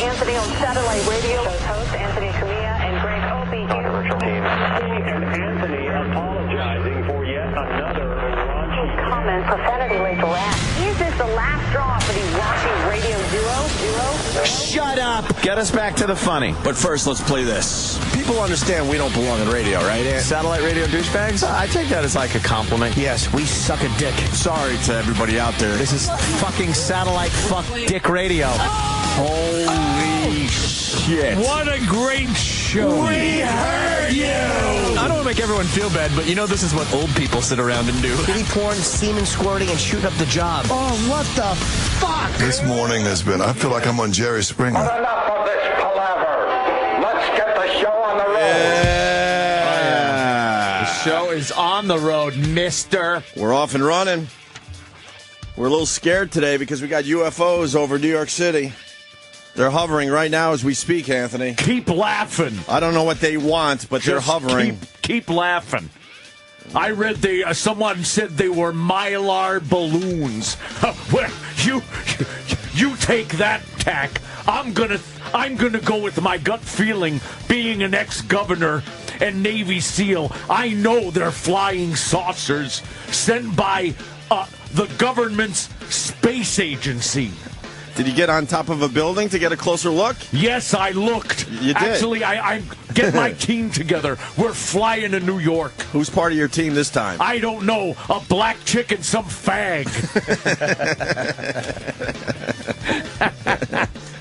Anthony on satellite radio. Host Anthony Cumia and Greg Opie here. And Anthony apologizing for yet another raunchy comment profanity-laced rant. Is this the last straw for the raunchy Radio Zero? Shut up! Get us back to the funny. But first, let's play this. People understand we don't belong in radio, right, Ant? Satellite radio douchebags? I take that as like a compliment. Yes, we suck a dick. Sorry to everybody out there. This is fucking satellite fuck dick radio. Holy shit. What a great show. We heard you! I don't want to make everyone feel bad, but you know this is what old people sit around and do. Kitty porn, semen squirting, and shooting up the job. Oh, what the fuck? This morning has been, I feel like I'm on Jerry Springer. Enough of this palaver. Let's get the show on the road. The show is on the road, mister. We're off and running. We're a little scared today because we got UFOs over New York City. They're hovering right now as we speak, Anthony. Keep laughing. I don't know what they want, but they're hovering. Keep laughing. I read someone said they were Mylar balloons. Well, you take that tack. I'm gonna go with my gut feeling. Being an ex-governor and Navy SEAL, I know they're flying saucers sent by the government's space agency. Did you get on top of a building to get a closer look? Yes, I looked. You did? Actually, I get my team together. We're flying to New York. Who's part of your team this time? I don't know. A black chick and some fag.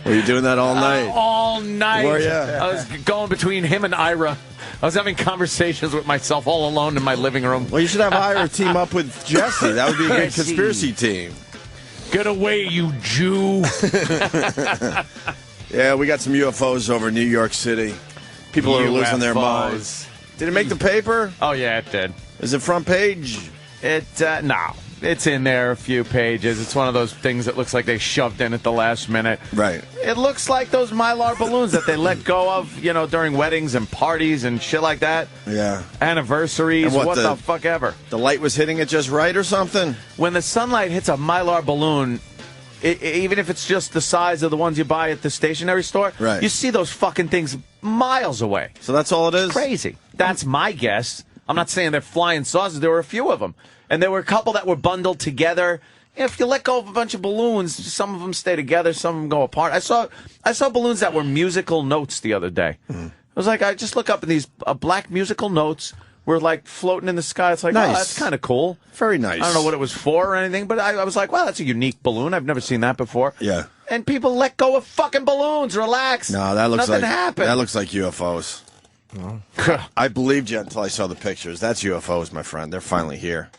Were you doing that all night? All night. Were ya? I was going between him and Ira. I was having conversations with myself all alone in my living room. Well, you should have Ira team up with Jesse. That would be a good Jesse. conspiracy team. Get away, you Jew. Yeah, we got some UFOs over New York City. People are losing their UFOs. minds. Did it make the paper? Oh, yeah, it did. Is it front page? No. It's in there a few pages. It's one of those things that looks like they shoved in at the last minute. Right. It looks like those Mylar balloons that they let go of, during weddings and parties and shit like that. Yeah. Anniversaries, And what the fuck ever. The light was hitting it just right or something? When the sunlight hits a Mylar balloon, even if it's just the size of the ones you buy at the stationery store, right, you see those fucking things miles away. So that's all it is? Crazy. That's my guess. I'm not saying they're flying saucers. There were a few of them. And there were a couple that were bundled together. If you let go of a bunch of balloons, some of them stay together, some of them go apart. I saw balloons that were musical notes the other day. Mm-hmm. I was like, I just look up and these black musical notes were like floating in the sky. It's like, nice. Oh, that's kind of cool. Very nice. I don't know what it was for or anything, but I was like, wow, that's a unique balloon. I've never seen that before. Yeah. And people let go of fucking balloons. Relax. No, that looks Nothing like happened. That looks like UFOs. Oh. I believed you until I saw the pictures. That's UFOs, my friend. They're finally here.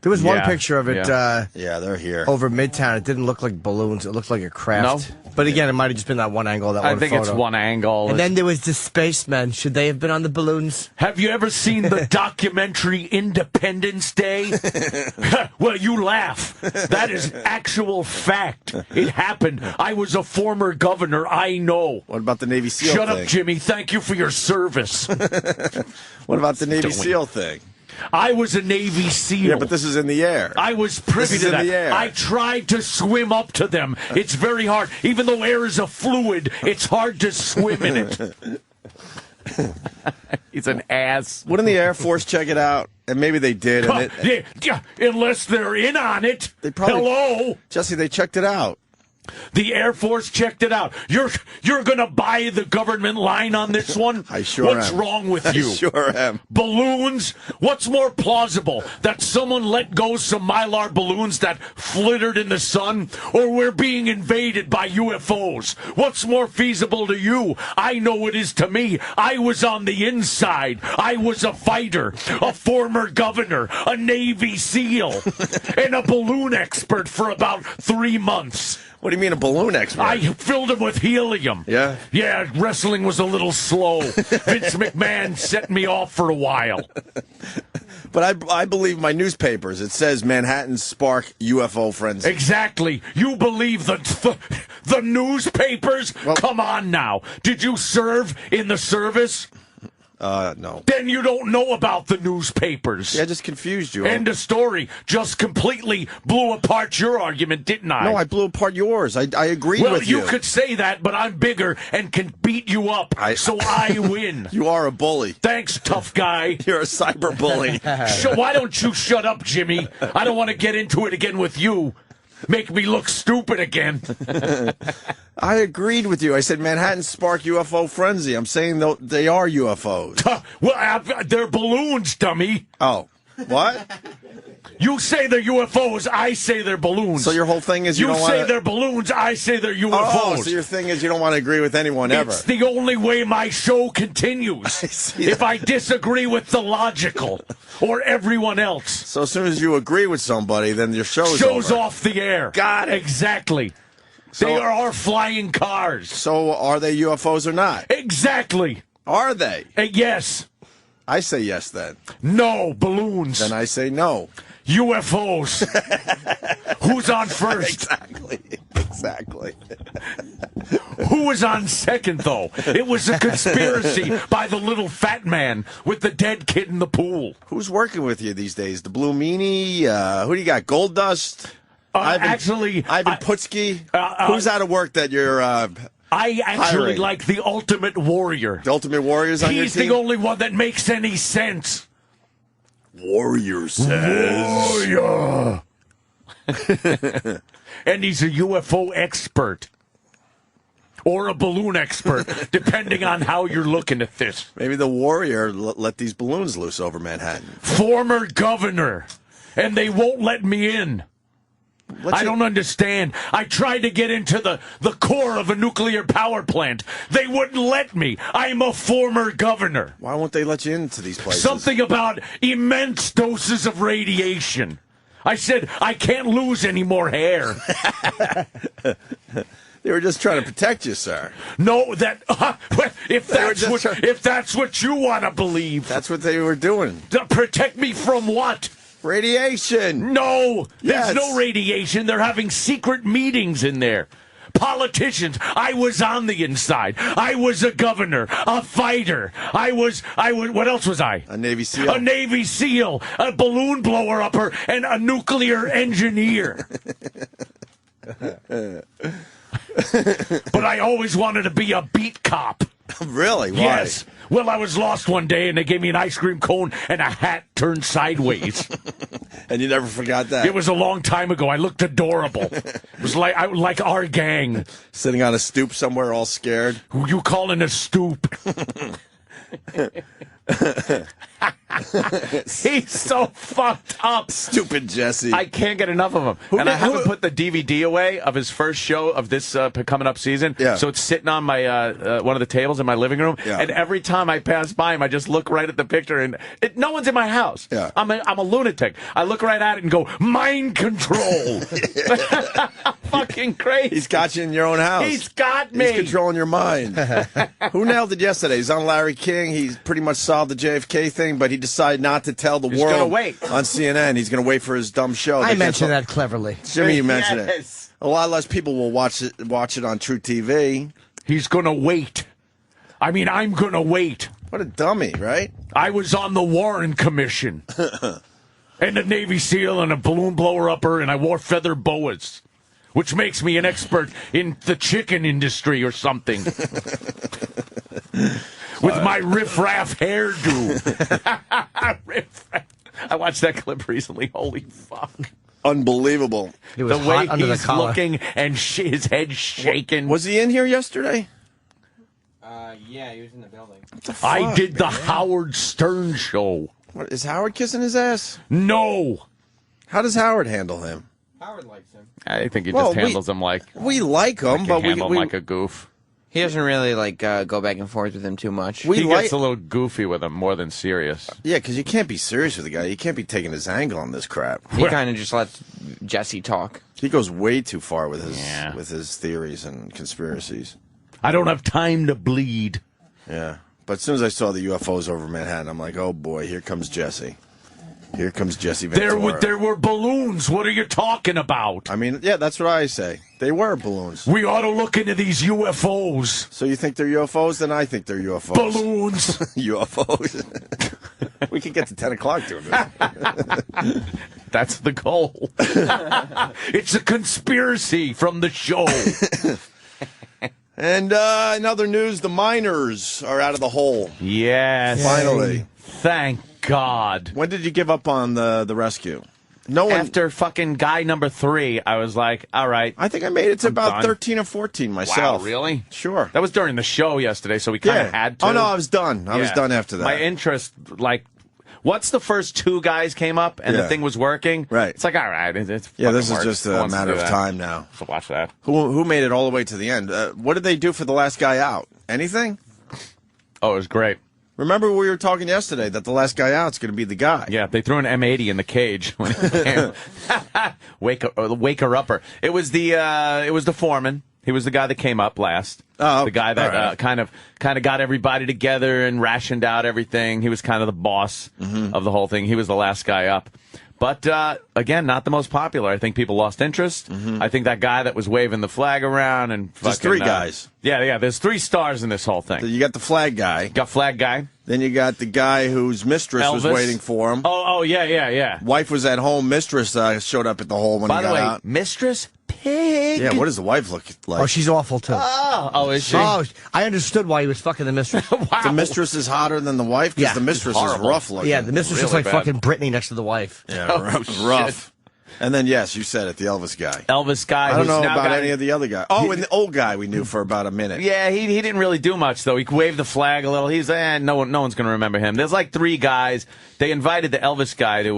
There was one picture of it yeah, they're here. over Midtown. It didn't look like balloons. It looked like a craft. No? But again, it might have just been that one angle, that one I think photo. it's one angle. And then there was the spacemen. Should they have been on the balloons? Have you ever seen the documentary Independence Day? Well, you laugh. That is actual fact. It happened. I was a former governor. I know. What about the Navy SEAL Shut thing? up, Jimmy. Thank you for your service. What about the Navy SEAL thing? I was a Navy SEAL. Yeah, but this is in the air. I was privy to that. In the air. I tried to swim up to them. It's very hard. Even though air is a fluid, it's hard to swim in it. He's an ass. Wouldn't the Air Force check it out? And maybe they did. And yeah, unless they're in on it. They probably, hello? Jesse, they checked it out. The Air Force checked it out. You're going to buy the government line on this one? I sure am. What's wrong with you? I sure am. Balloons? What's more plausible? That someone let go some Mylar balloons that flittered in the sun? Or we're being invaded by UFOs? What's more feasible to you? I know it is to me. I was on the inside. I was a fighter, a former governor, a Navy SEAL, and a balloon expert for about 3 months. What do you mean a balloon expert? I filled him with helium. Yeah? Yeah, wrestling was a little slow. Vince McMahon set me off for a while. But I believe my newspapers. It says Manhattan spark UFO frenzy. Exactly. You believe the newspapers? Well, come on now. Did you serve in the service? No. Then you don't know about the newspapers. Yeah, I just confused you. End of story. Just completely blew apart your argument, didn't I? No, I blew apart yours. I agreed with you. Well, you could say that, but I'm bigger and can beat you up, so I win. You are a bully. Thanks, tough guy. You're a cyber bully. Why don't you shut up, Jimmy? I don't want to get into it again with you. Make me look stupid again. I agreed with you. I said Manhattan sparked UFO frenzy. I'm saying they are UFOs. Well, they're balloons, dummy. Oh, what? You say they're UFOs, I say they're balloons. So your whole thing is you don't want say they're balloons, I say they're UFOs. Oh, so your thing is you don't want to agree with anyone ever. It's the only way my show continues. If I disagree with the logical or everyone else. So as soon as you agree with somebody, then your show's over. Off the air. Got it. Exactly. So, they are our flying cars. So are they UFOs or not? Exactly. Are they? Yes. I say yes then. No, balloons. Then I say no. UFOs. Who's on first? Exactly. Who was on second, though? It was a conspiracy by the little fat man with the dead kid in the pool. Who's working with you these days? The Blue Meanie? Who do you got? Gold Dust? Ivan Putski? Who's out of work that you're I actually hiring? like the Ultimate Warrior. The Ultimate Warrior's on your team? He's the only one that makes any sense. Warrior says. Warrior. And he's a UFO expert. Or a balloon expert, depending on how you're looking at this. Maybe the Warrior let these balloons loose over Manhattan. Former governor. And they won't let me in. I don't understand. I tried to get into the core of a nuclear power plant. They wouldn't let me. I'm a former governor. Why won't they let you into these places? Something about immense doses of radiation. I said, I can't lose any more hair. They were just trying to protect you, sir. No, if that's what you want to believe. That's what they were doing. To protect me from what? Radiation. No, yes. There's no radiation. They're having secret meetings in there. Politicians. I was on the inside. I was a governor, a fighter. I was, what else was I? A Navy SEAL. A Navy SEAL, a balloon blower upper, and a nuclear engineer. But I always wanted to be a beat cop. Really? Why? Yes. Well, I was lost one day, and they gave me an ice cream cone and a hat turned sideways. And you never forgot that? It was a long time ago. I looked adorable. It was like our gang. Sitting on a stoop somewhere all scared. Who you calling a stoop? He's so fucked up. Stupid Jesse. I can't get enough of him. I haven't put the DVD away of his first show of this coming up season. Yeah. So it's sitting on my one of the tables in my living room. Yeah. And every time I pass by him, I just look right at the picture. And no one's in my house. Yeah. I'm a lunatic. I look right at it and go, mind control. Fucking crazy. He's got you in your own house. He's got me. He's controlling your mind. Who nailed it yesterday? He's on Larry King. He's pretty much solved the JFK thing, but he decided not to tell the world gonna wait. on CNN. He's going to wait for his dumb show. I mentioned that cleverly. Jimmy, you mentioned Yes. it. A lot less people will watch it on True TV. He's going to wait. I mean, I'm going to wait. What a dummy, right? I was on the Warren Commission. And a Navy SEAL and a balloon blower upper, and I wore feather boas, which makes me an expert in the chicken industry or something. With my riff-raff hairdo. Riff-raff. I watched that clip recently. Holy fuck. Unbelievable. He was The way hot under the he's collar. looking and his head shaking. Was he in here yesterday? Yeah, he was in the building. I did the Howard Stern show. What, is Howard kissing his ass? No. How does Howard handle him? Howard likes him. I think he Well, just handles him like We like him, but handle him we like a goof. He doesn't really go back and forth with him too much. we He like gets a little goofy with him more than serious. yeah, because you can't be serious with the guy. You can't be taking his angle on this crap. He kind of just lets Jesse talk. He goes way too far with his Yeah. with his theories and conspiracies. I don't have time to bleed. Yeah, but as soon as I saw the UFOs over Manhattan, I'm like, oh boy, here comes Jesse. Here comes Jesse Ventura. There were balloons. What are you talking about? I mean, yeah, that's what I say. They were balloons. We ought to look into these UFOs. So you think they're UFOs? Then I think they're UFOs. Balloons. UFOs. We could get to 10 o'clock doing this. That's the goal. It's a conspiracy from the show. And in other news, the miners are out of the hole. Yes. Finally. Thank God. When did you give up on the rescue? No one. After fucking guy number 3, I was like, all right. I think I made it to about done. 13 or 14 myself. Wow, really? Sure. That was during the show yesterday, so we kind of had to. Oh, no, I was done. I was done after that. My interest, like, once the first 2 guys came up and the thing was working, right. It's like, all right, it's this is works. just a matter of time now. So watch that. Who made it all the way to the end? What did they do for the last guy out? Anything? Oh, it was great. Remember we were talking yesterday that the last guy out's going to be the guy. Yeah, they threw an M80 in the cage when he came. Waker-upper. It was the foreman. He was the guy that came up last. Oh, the guy that kind of got everybody together and rationed out everything. He was kind of the boss of the whole thing. He was the last guy up. But, again, not the most popular. I think people lost interest. I think that guy that was waving the flag around and There's 3 guys. Yeah, there's 3 stars in this whole thing. You got the flag guy. Got flag guy. Then you got the guy whose mistress was Elvis. waiting for him. Oh, yeah. Wife was at home. Mistress showed up at the hole when he got out. By the way, mistress pig. Yeah, what does the wife look like? Oh, she's awful, too. Oh, is she? Oh, I understood why he was fucking the mistress. Wow. The mistress is hotter than the wife? Because Yeah. the mistress is rough looking. Yeah, the mistress is Really like bad. fucking Britney next to the wife. Yeah, rough. And then, yes, you said it, the Elvis guy. Elvis guy. I don't know who's now about got- any of the other guys. Oh, and the old guy we knew for about a minute. Yeah, he didn't really do much, though. He waved the flag a little. He's, no one's going to remember him. There's like 3 guys. They invited the Elvis guy to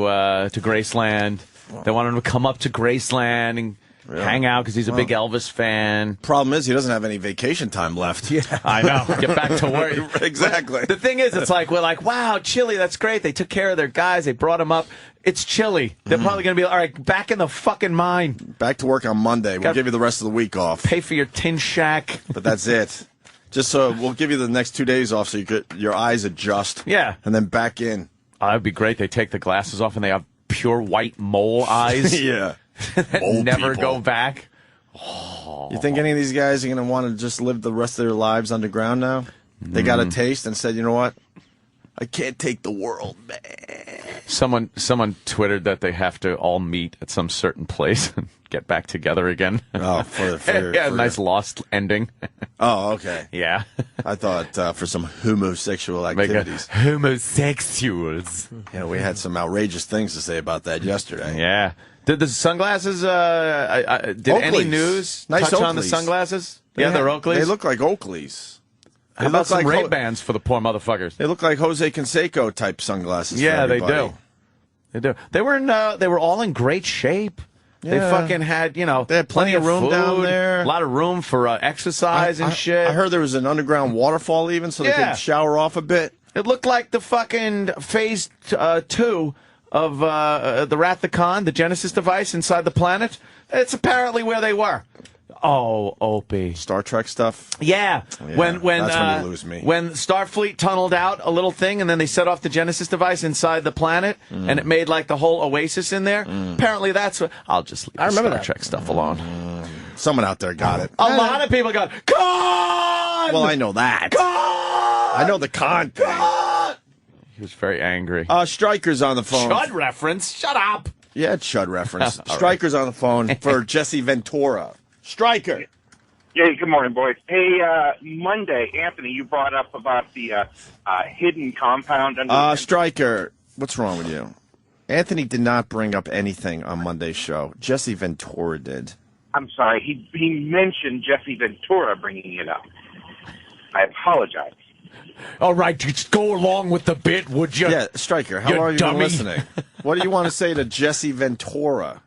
Graceland. They wanted him to come up to Graceland and hang out because he's a big Elvis fan. Problem is, he doesn't have any vacation time left. Yeah. I know. Get back to work. Exactly. But the thing is, it's like, we're like, wow, Chile, that's great. They took care of their guys. They brought them up. It's Chile. They're probably going to be, all right, back in the fucking mine. Back to work on Monday. We'll Got- give you the rest of the week off. Pay for your tin shack. But that's it. Just so we'll give you the next 2 days off so your eyes adjust. Yeah. And then back in. Oh, that'd be great. They take the glasses off and they have pure white mole eyes. Yeah. that Old never people. go back. You think any of these guys are going to want to just live the rest of their lives underground now? They got a taste and said, you know what? I can't take the world, man. Someone twittered that they have to all meet at some certain place and get back together again. Oh, yeah, nice lost ending. Oh, okay. Yeah. I thought for some homosexual Make activities. homosexuals. Yeah, we had some outrageous things to say about that yesterday. Yeah. Did the sunglasses? Did any Oakley's. news Nice touch on the Oakleys. sunglasses? Yeah, they're Oakleys. They look like Oakleys. How about some like Ray-Bans for the poor motherfuckers? They look like Jose Canseco type sunglasses. Yeah, for they everybody. do. They do. They were all in great shape. They Yeah. fucking had, They had plenty of room food, down there. A lot of room for exercise and shit. I heard there was an underground waterfall even, so they Yeah. could shower off a bit. It looked like the fucking phase 2 of the Wrath of Khan, the Genesis device inside the planet. It's apparently where they were. Oh, Opie. Star Trek stuff. Yeah. Yeah, when that's when you lose me. When Starfleet tunneled out a little thing and then they set off the Genesis device inside the planet and it made like the whole oasis in there. Apparently that's what I'll just leave the Star Trek stuff alone. Someone out there got it. A lot of people got Khan! Well, I know that. Khan! I know the con thing. Khan! He was very angry. Stryker's on the phone. Chud reference. Shut up. Yeah, Chud reference. Stryker's on the phone for Jesse Ventura. Stryker. Hey, good morning, boys. Hey, Monday, Anthony, you brought up about the hidden compound. Stryker, what's wrong with you? Anthony did not bring up anything on Monday's show. Jesse Ventura did. I'm sorry, he mentioned Jesse Ventura bringing it up. I apologize. All right, just go along with the bit, would you? Yeah, Stryker, how You long have you been dummy. listening? What do you want to say to Jesse Ventura?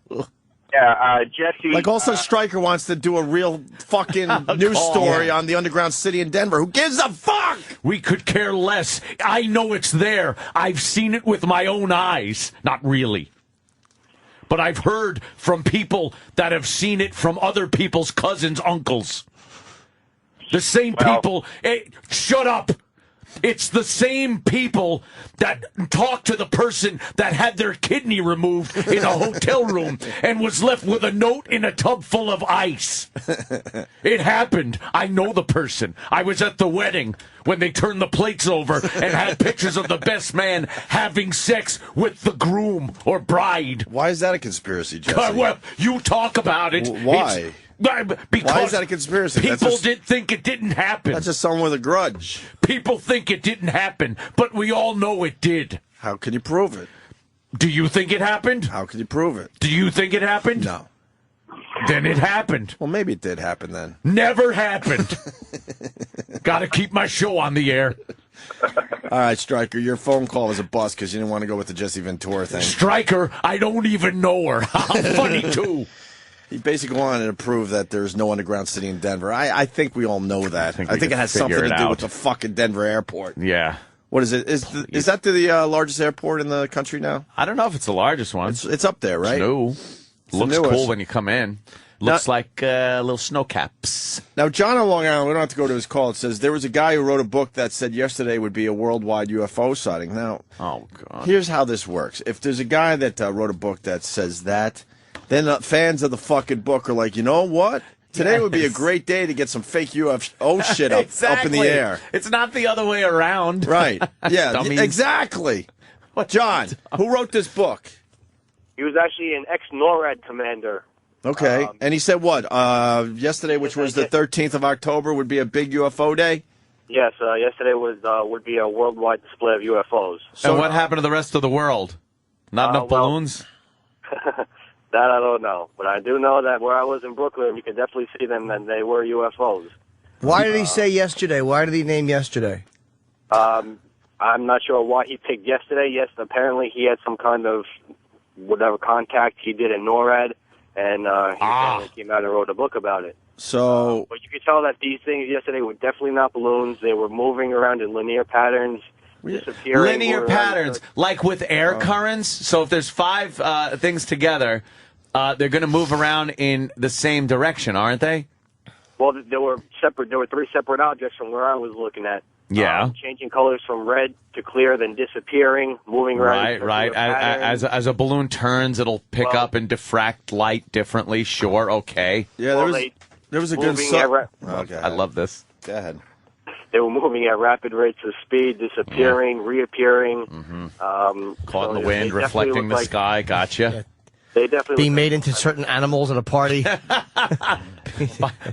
Yeah, Jesse... Like, also, Stryker wants to do a real fucking news story on the underground city in Denver. Who gives a fuck? We could care less. I know it's there. I've seen it with my own eyes. Not really. But I've heard from people that have seen it from other people's cousins' uncles. The same people... Hey, shut up! It's the same people that talked to the person that had their kidney removed in a hotel room and was left with a note in a tub full of ice. It happened. I know the person. I was at the wedding when they turned the plates over and had pictures of the best man having sex with the groom or bride. Why is that a conspiracy, Jesse? Well, you talk about it. Why? Because Why is that a conspiracy? People did think it didn't happen. That's just someone with a grudge. People think it didn't happen, but we all know it did. How can you prove it? Do you think it happened? How can you prove it? Do you think it happened? No. Then it happened. Well, maybe it did happen then. Never happened. Got to keep my show on the air. All right, Stryker, your phone call was a bust because you didn't want to go with the Jesse Ventura thing. Stryker, I don't even know her. I'm funny, too. He basically wanted to prove that there's no underground city in Denver. I think we all know that. I think it has something to do with the fucking Denver airport. Yeah. What is it? Is that the largest airport in the country now? I don't know if it's the largest one. It's up there, right? It's new. Looks newest. cool when you come in. Looks like little snow caps. Now, John on Long Island, we don't have to go to his call. It says there was a guy who wrote a book that said yesterday would be a worldwide UFO sighting. Now, oh God, here's how this works. If there's a guy that wrote a book that says that, then fans of the fucking book are like, you know what? Today would be a great day to get some fake UFO shit up in the air. It's not the other way around. Right. Yeah, Dummies. exactly. John, who wrote this book? He was actually an ex-NORAD commander. Okay. And he said what? Yesterday, which was the 13th of October, would be a big UFO day? Yes, yesterday would be a worldwide display of UFOs. So what happened to the rest of the world? Not enough balloons? That I don't know. But I do know that where I was in Brooklyn, you could definitely see them, and they were UFOs. Why did he say yesterday? Why did he name yesterday? I'm not sure why he picked yesterday. Yes, apparently he had some kind of whatever contact he did in NORAD, and he came out and wrote a book about it. So, but you could tell that these things yesterday were definitely not balloons. They were moving around in linear patterns, disappearing. Linear patterns, like with air currents. So if there's five things together, they're going to move around in the same direction, aren't they? Well, there were separate. There were three separate objects from where I was looking at. Yeah. Changing colors from red to clear, then disappearing, moving around. Right. As a balloon turns, it'll pick up and diffract light differently. Sure, okay. Yeah, there was a good song. Okay. I love this. Go ahead. They were moving at rapid rates of speed, disappearing, reappearing. Caught in the wind, reflecting the sky. Gotcha. They definitely being made into certain animals at a party.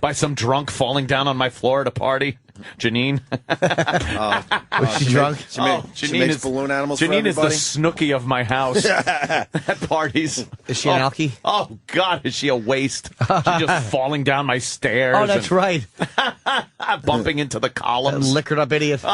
by some drunk falling down on my floor at a party. Janine. Was she drunk? She makes balloon animals for Janine is the everybody? Snooki of my house at parties. Is she an alkie? Oh, God, is she a waste? She's just falling down my stairs. Oh, that's right. Bumping into the columns. Liquored up idiot.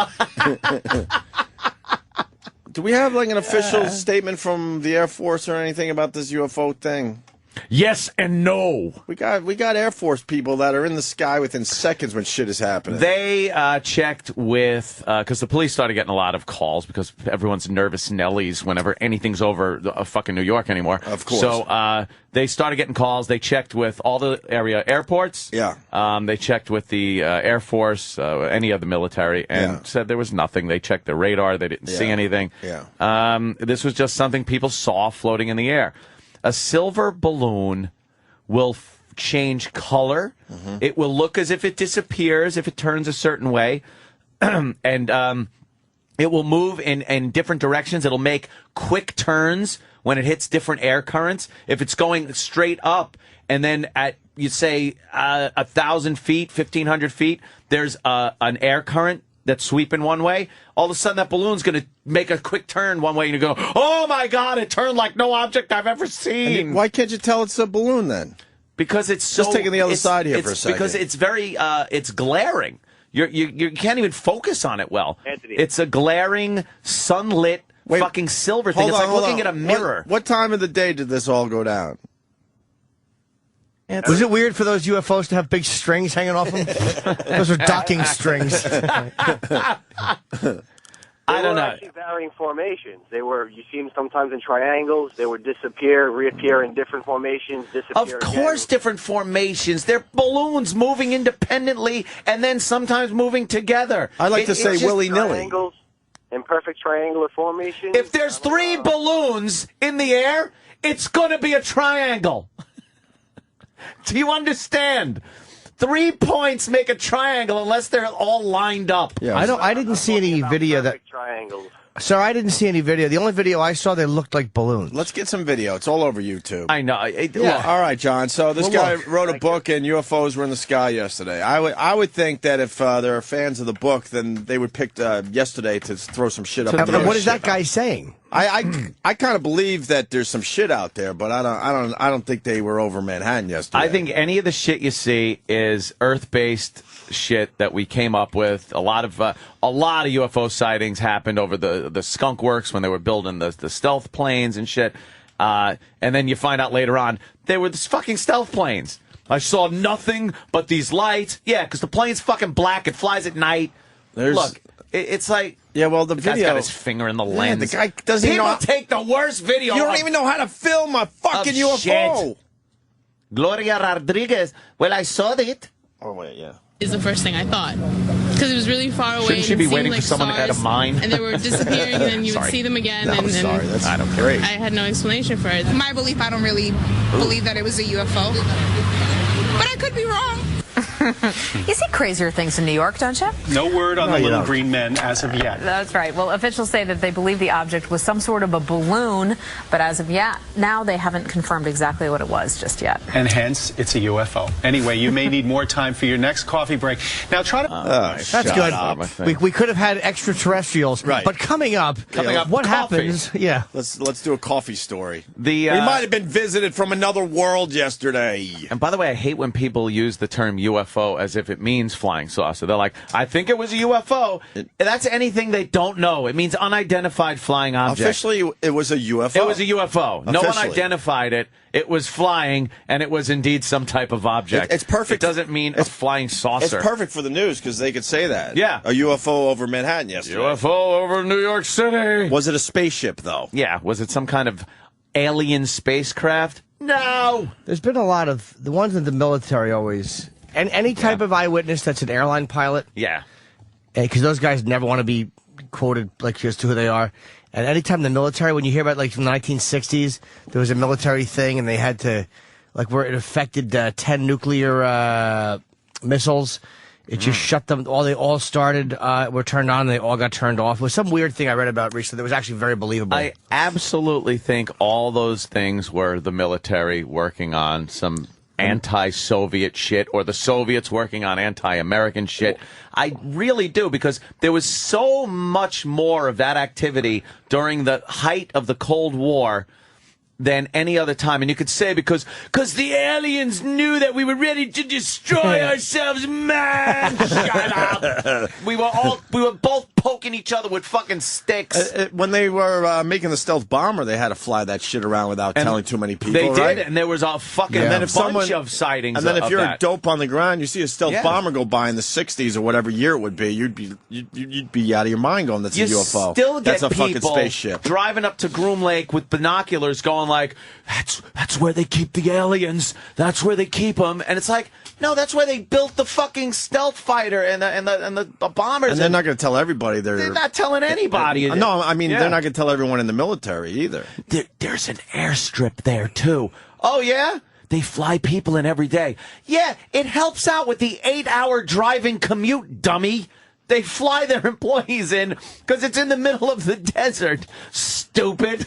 Do we have like an official statement from the Air Force or anything about this UFO thing? Yes and no. We got Air Force people that are in the sky within seconds when shit is happening. They checked with, because the police started getting a lot of calls because everyone's nervous Nellies whenever anything's over fucking New York anymore. Of course. So they started getting calls. They checked with all the area airports. Yeah. They checked with the Air Force, any of the military, and said there was nothing. They checked the radar. They didn't see anything. Yeah. This was just something people saw floating in the air. A silver balloon will change color. Mm-hmm. It will look as if it disappears if it turns a certain way. And it will move in different directions. It'll make quick turns when it hits different air currents. If it's going straight up and then at, you say, 1,000 feet, 1,500 feet, there's an air current that's sweeping one way, all of a sudden that balloon's going to make a quick turn one way and you go, oh my God, it turned like no object I've ever seen. Why can't you tell it's a balloon then? Because it's so... Just taking the other side here for a second. Because it's very, it's glaring. You can't even focus on it well. Anthony. It's a glaring, sunlit, fucking silver thing. It's like looking at a mirror. What time of the day did this all go down? Was it weird for those UFOs to have big strings hanging off them? Those are docking strings. I don't know. Actually varying formations. You see them sometimes in triangles. They would disappear, reappear in different formations, disappear Of course, different formations. They're balloons moving independently and then sometimes moving together. I like to say willy-nilly. Triangles in perfect triangular formation. If there's 3 balloons in the air, it's going to be a triangle. Do you understand? 3 points make a triangle unless they're all lined up. Yeah, I didn't see any video that. Triangles. Sir, I didn't see any video. The only video I saw, they looked like balloons. Let's get some video. It's all over YouTube. I know. Yeah. All right, John. So this guy wrote a book, and UFOs were in the sky yesterday. I would think that if there are fans of the book, then they would pick yesterday to throw some shit up. What is that guy saying? I kind of believe that there's some shit out there, but I don't think they were over Manhattan yesterday. I think any of the shit you see is Earth-based shit that we came up with. A lot of UFO sightings happened over the Skunk Works when they were building the stealth planes and shit. And then you find out later on they were these fucking stealth planes. I saw nothing but these lights. Yeah, because the plane's fucking black. It flies at night. Look, it's like. Yeah, well, the guy's video. got his finger in the lens. The guy doesn't even know. People take the worst video. You don't even know how to film a fucking UFO. Shit. Gloria Rodriguez. Well, I saw it. Oh wait, yeah. Is the first thing I thought because it was really far away. Shouldn't she be waiting like for someone stars, out of mine? And they were disappearing, and then you would see them again. No, and sorry, that's I don't care. I had no explanation for it. My belief, I don't really believe that it was a UFO, but I could be wrong. You see crazier things in New York, don't you? No word on the little green men as of yet. That's right. Well, officials say that they believe the object was some sort of a balloon, but as of yet, now they haven't confirmed exactly what it was just yet. And hence, it's a UFO. Anyway, you may need more time for your next coffee break. Now, try to... That's good. We could have had extraterrestrials, right? But coming up, what happens? Yeah, let's do a coffee story. We might have been visited from another world yesterday. And by the way, I hate when people use the term UFO as if it means flying saucer. They're like, I think it was a UFO. That's anything they don't know. It means unidentified flying object. Officially, it was a UFO. It was a UFO. No one Officially. Identified it. It was flying, and it was indeed some type of object. It's perfect. It doesn't mean a flying saucer. It's perfect for the news because they could say that. Yeah. A UFO over Manhattan yesterday. UFO over New York City. Was it a spaceship, though? Yeah. Was it some kind of alien spacecraft? No. There's been a lot of the ones in the military always. And any type of eyewitness that's an airline pilot. Yeah. Because those guys never want to be quoted like just who they are. And anytime the military, when you hear about like from the 1960s, there was a military thing and they had to, like where it affected 10 nuclear missiles. It just shut them. They all started, were turned on, and they all got turned off. It was some weird thing I read about recently that was actually very believable. I absolutely think all those things were the military working on some anti-Soviet shit, or the Soviets working on anti-American shit. I really do, because there was so much more of that activity during the height of the Cold War than any other time. And you could say because the aliens knew that we were ready to destroy ourselves, man. Shut up. We were both poking each other with fucking sticks. When they were making the stealth bomber, they had to fly that shit around without telling too many people. They right? did, and there was a fucking bunch of sightings. And then if you're that. a dope on the ground, you see a stealth bomber go by in the '60s or whatever year it would be, you'd be out of your mind going, "That's a UFO. Still get that's a fucking people spaceship." Driving up to Groom Lake with binoculars, going like, "That's where they keep the aliens. That's where they keep them." And it's like, no, that's where they built the fucking stealth fighter and the bombers. And they're not going to tell everybody. They're not telling anybody. No, I mean, they're not going to tell everyone in the military either. There's an airstrip there, too. Oh, yeah? They fly people in every day. Yeah, it helps out with the 8-hour driving commute, dummy. They fly their employees in because it's in the middle of the desert. Stupid.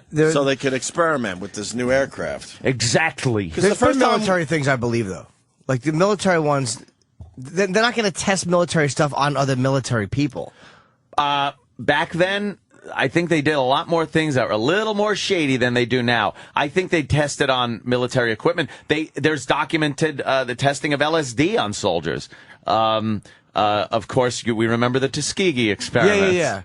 So they could experiment with this new aircraft. Exactly. There's been military things I believe, though. Like the military ones, they're not going to test military stuff on other military people. Back then, I think they did a lot more things that were a little more shady than they do now. I think they tested on military equipment. There's documented the testing of LSD on soldiers. Of course, we remember the Tuskegee experiments. Yeah.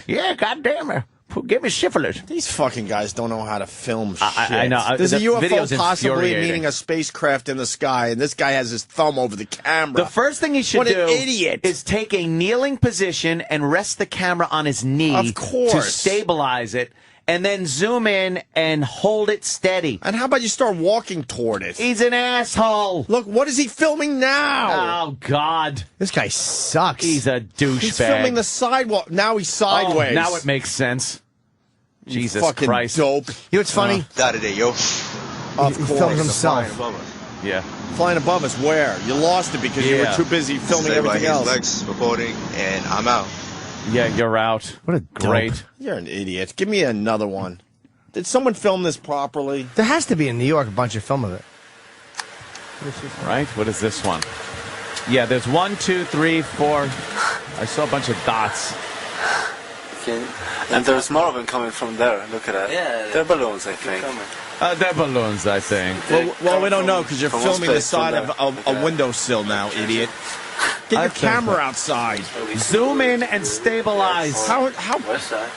Yeah, goddamn it. Give me syphilis. These fucking guys don't know how to film shit. I know. There's The a UFO video's possibly infuriating. meeting a spacecraft in the sky, and this guy has his thumb over the camera. The first thing he should What do an idiot. is take a kneeling position and rest the camera on his knee Of course. to stabilize it, and then zoom in and hold it steady. And how about you start walking toward it? He's an asshole. Look, what is he filming now? Oh, God. This guy sucks. He's a douchebag. He's filming the sidewalk. Now he's sideways. Oh, now it makes sense. Jesus fucking Christ. dope. You know what's funny? yo. Of He course. filmed himself. Yeah. Flying above us where? You lost it because you were Yeah. too busy filming everything else. Lex reporting, and I'm out. Yeah, you're out. What a Great. dope. You're an idiot. Give me another one. Did someone film this properly? There has to be in New York a bunch of film of it. Right? What is this one? Yeah, there's 1, 2, 3, 4. I saw a bunch of dots. And there's more of them coming from there. Look at that. Yeah, they're balloons, I think. They're balloons, I think. Well, we don't know because you're from one filming the place to side of another. a windowsill now, idiot. Get your camera outside. Zoom in and stabilize. How West side,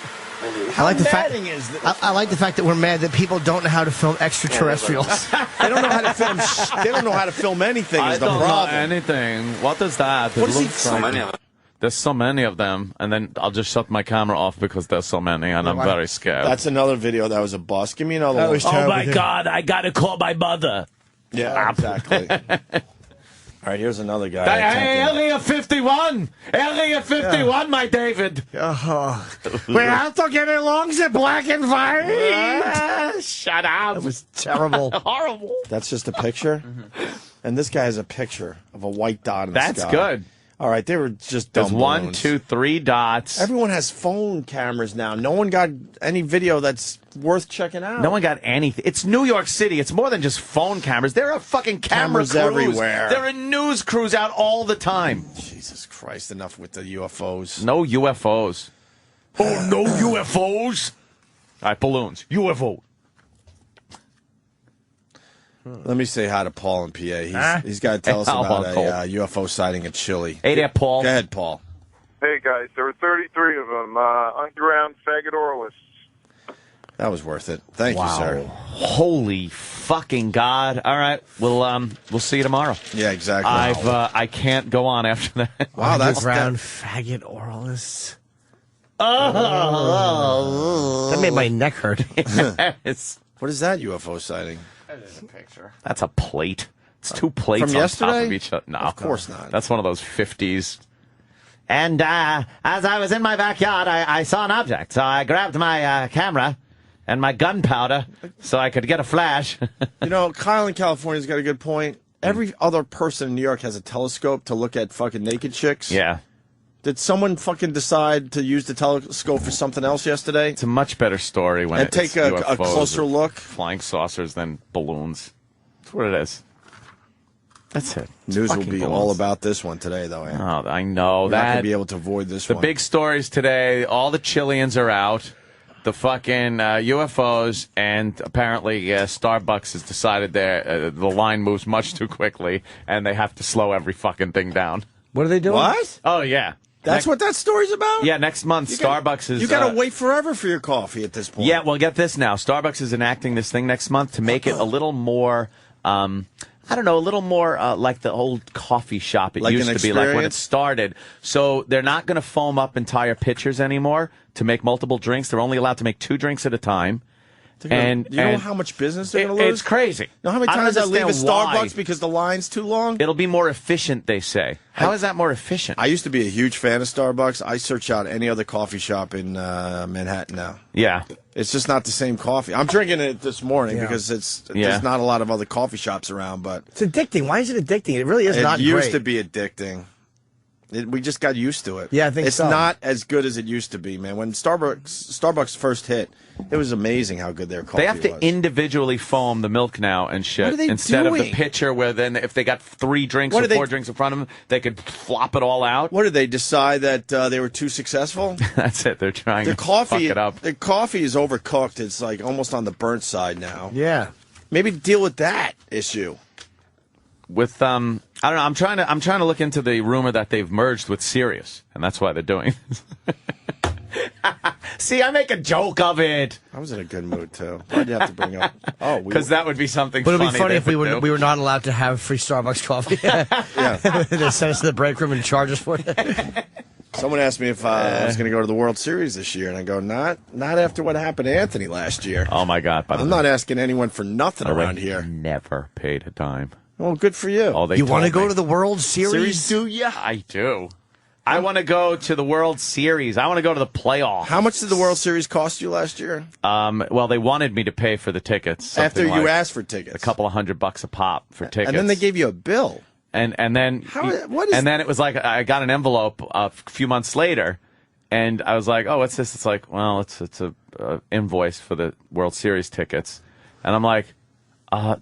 maybe. I like the fact. maddening is this? I like the fact that we're mad that people don't know how to film extraterrestrials. They don't know how to film. They don't know how to film anything. I Is the don't know problem? anything. What is that? What is he So many of them. There's so many of them, and then I'll just shut my camera off because there's so many, and I'm very scared. That's another video that was a bust. Give me another That one. was terrible. Oh my God! I gotta call my mother. Yeah, exactly. All right, here's another guy. Hey, Area 51! Area 51, my David! We have to get along the black and white. Shut up! That was terrible. Horrible. That's just a picture? And this guy has a picture of a white dot in the That's sky. good. All right, they were just dumb There's 1, balloons. 2, 3 dots. Everyone has phone cameras now. No one got any video that's worth checking out. No one got anything. It's New York City. It's more than just phone cameras. There are fucking camera Cameras crews. everywhere. There are news crews out all the time. Jesus Christ, enough with the UFOs. No UFOs. Oh, no UFOs? All right, balloons. UFO. Let me say hi to Paul in PA. He's got to tell us Hey, about Paul. a UFO sighting at Chile. Hey there, Paul. Go ahead, Paul. Hey, guys, there were 33 of them, underground faggot oralists. That was worth it. Thank you, sir. Holy fucking God. All right, we'll see you tomorrow. Yeah, exactly. I can't go on after that. Wow, that's Underground faggot oralists. That made my neck hurt. It's, What is that UFO sighting? that's a plate. It's two plates From on top yesterday? of each other. No, Of course not. That's one of those 50s. And as I was in my backyard, I saw an object. So I grabbed my camera and my gunpowder so I could get a flash. You know, Kyle in California's got a good point. Every other person in New York has a telescope to look at fucking naked chicks. Yeah. Did someone fucking decide to use the telescope for something else yesterday? It's a much better story when And it's take a UFOs closer or look? flying saucers than balloons. That's what it is. That's it. It's News will fucking be balloons. all about this one today, though. Ann. Oh, I know We're not going that. to be able to avoid this The one. big stories today, all the Chileans are out. The fucking UFOs, and apparently Starbucks has decided the line moves much too quickly, and they have to slow every fucking thing down. What are they doing? What? Oh, yeah. That's what that story's about? Yeah, next month, Starbucks is... You got to wait forever for your coffee at this point. Yeah, well, get this now. Starbucks is enacting this thing next month to make it a little more... I don't know, a little more like the old coffee shop it Like used an to be, like when it experience? started. So they're not going to foam up entire pitchers anymore to make multiple drinks. They're only allowed to make 2 drinks at a time. You know how much business they're going to lose? It's crazy. You know how many I don't times I leave a understand why. Starbucks because the line's too long? It'll be more efficient, they say. How is that more efficient? I used to be a huge fan of Starbucks. I search out any other coffee shop in Manhattan now. Yeah. It's just not the same coffee. I'm drinking it this morning because there's not a lot of other coffee shops around. But It's addicting. Why is it addicting? It really is not it used great. to be addicting. We just got used to it. Yeah, I think it's so. not as good as it used to be, man. When Starbucks first hit, it was amazing how good their coffee They have to was. individually foam the milk now and shit. What are they instead of the doing? pitcher where then if they got 3 drinks What or are they- 4 drinks in front of them, they could flop it all out. What did they decide that they were too successful? That's it. They're trying Their to fuck coffee, it up. their coffee is overcooked. It's like almost on the burnt side now. Yeah. Maybe deal with that issue. With I don't know. I'm trying to look into the rumor that they've merged with Sirius, and that's why they're doing. See, I make a joke of it. I was in a good mood, too. Why'd you have to bring up? Oh, because that would be something But funny. it'd be funny if we do. were not allowed to have free Starbucks coffee. Yeah. They sent us to the break room and charge us for it. Someone asked me if I was going to go to the World Series this year, and I go, not after what happened to Anthony last year. Oh, my God. I'm not asking anyone for nothing around here. Never paid a dime. Well, good for you. Oh, you want to go to the World Series? Do ya? I do. I want to go to the World Series. I want to go to the playoffs. How much did the World Series cost you last year? Well, they wanted me to pay for the tickets. After you like asked for tickets. A couple of $100 a pop for tickets. And then they gave you a bill. And then it was like I got an envelope a few months later, and I was like, "Oh, what's this?" It's like, "Well, it's a invoice for the World Series tickets," and I'm like,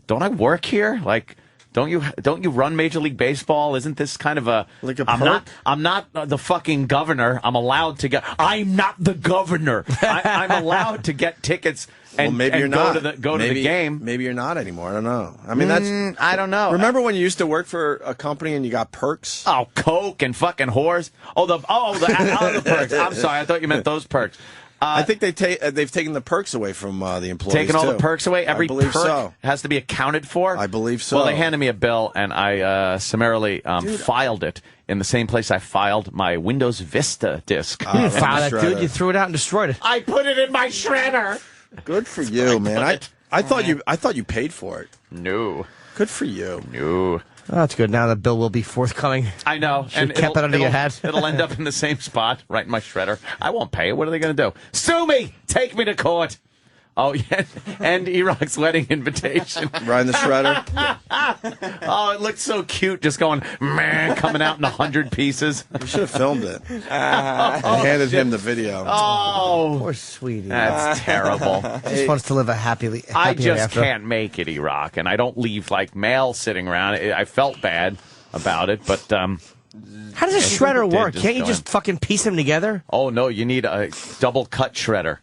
"Don't I work here? Like, don't you run Major League Baseball? Isn't this kind of a like a perk? I'm not the fucking governor. I'm allowed to get. I'm not the governor. I'm allowed to get tickets." And, maybe you're go not. To the game. Maybe you're not anymore. I don't know. I mean, I don't know. Remember when you used to work for a company and you got perks? Oh, Coke and fucking whores. The perks. I'm sorry. I thought you meant those perks. I think they've taken the perks away from the employees. Taken all the perks away. Every perk has to be accounted for. I believe so. Well, they handed me a bill, and I summarily filed it in the same place I filed my Windows Vista disc. You didn't file that, dude. You threw it out and destroyed it. I put it in my shredder. Good for you, man. I thought you paid for it. No. Good for you. No. Oh, that's good. Now the bill will be forthcoming. I know. And kept that under your hat. It'll end up in the same spot, right in my shredder. I won't pay it. What are they going to do? Sue me! Take me to court. Oh, yeah. And E-Rock's wedding invitation. Right in the shredder. Oh, it looked so cute, just going, man, coming out in 100 pieces. You should have filmed it. I handed him the video. Oh. Poor sweetie. That's terrible. Just wants to live a happy I just after. can't make it, E-Rock, and I don't leave, like, mail sitting around. I felt bad about it, but... How does a shredder work? Can't you just fucking piece them together? Oh, no, you need a double cut shredder.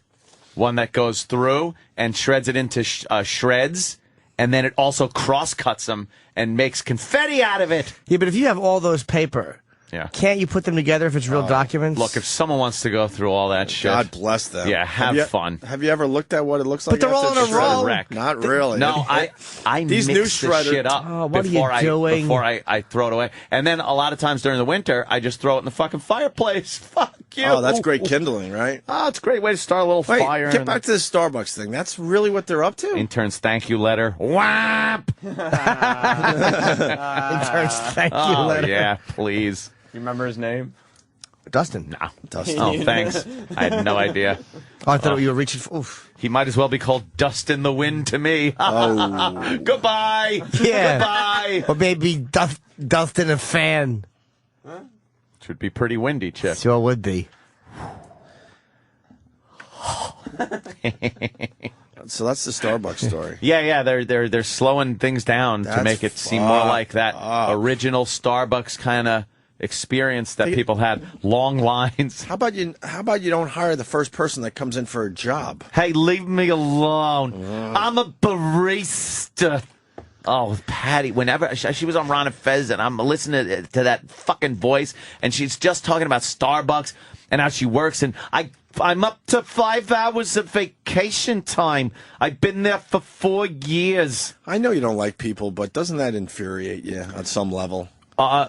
One that goes through and shreds it into shreds, and then it also cross cuts them and makes confetti out of it. Yeah, but if you have all those paper, can't you put them together if it's real documents? Look, if someone wants to go through all that shit, God bless them. Yeah, have fun. Have you ever looked at what it looks like? But they're all in a row. Not really. No, I These mix new the shredders. shit up what before are you doing? before I throw it away. And then a lot of times during the winter, I just throw it in the fucking fireplace. Fuck you. Oh, that's great kindling, right? Oh, it's a great way to start a little fire. Get back to the Starbucks thing. That's really what they're up to? Intern's thank you letter. Whap! Intern's thank you letter. Yeah, please. You remember his name? Dustin. No. Dustin. Oh, thanks. I had no idea. Oh, I thought you were reaching for... Oof. He might as well be called Dust in the Wind to me. Oh. Goodbye. Yeah. Goodbye. Or maybe Dustin a fan. Huh? Should be pretty windy, Chip. Sure would be. So that's the Starbucks story. Yeah, they're slowing things down to make it seem more like that original Starbucks kind of experience that people had. Long lines. How about you don't hire the first person that comes in for a job? Hey, leave me alone. I'm a barista. Oh, Patty, whenever she was on Ron and Fez, and I'm listening to that fucking voice, and she's just talking about Starbucks and how she works, and I'm up to 5 hours of vacation time. I've been there for 4 years. I know you don't like people, but doesn't that infuriate you on some level?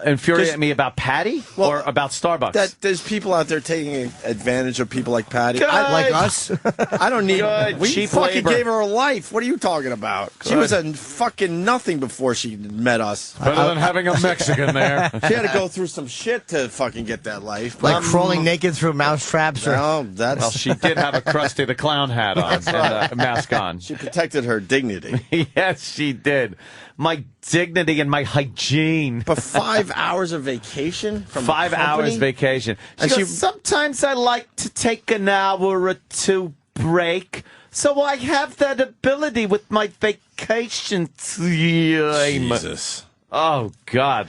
Infuriate me about Patty or about Starbucks? That there's people out there taking advantage of people like Patty. Like us? I don't need... We cheap fucking labor. gave her a life. What are you talking about? She was a fucking nothing before she met us. Better than having a Mexican there. She had to go through some shit to fucking get that life. Like crawling naked through mouse traps? No, that's... Well, she did have a Krusty the Clown hat on and a mask on. She protected her dignity. Yes, she did. My dignity and my hygiene. But 5 hours of vacation from 5 hours vacation. She goes, sometimes I like to take an hour or two break, so I have that ability with my vacation time. Jesus. Oh, God.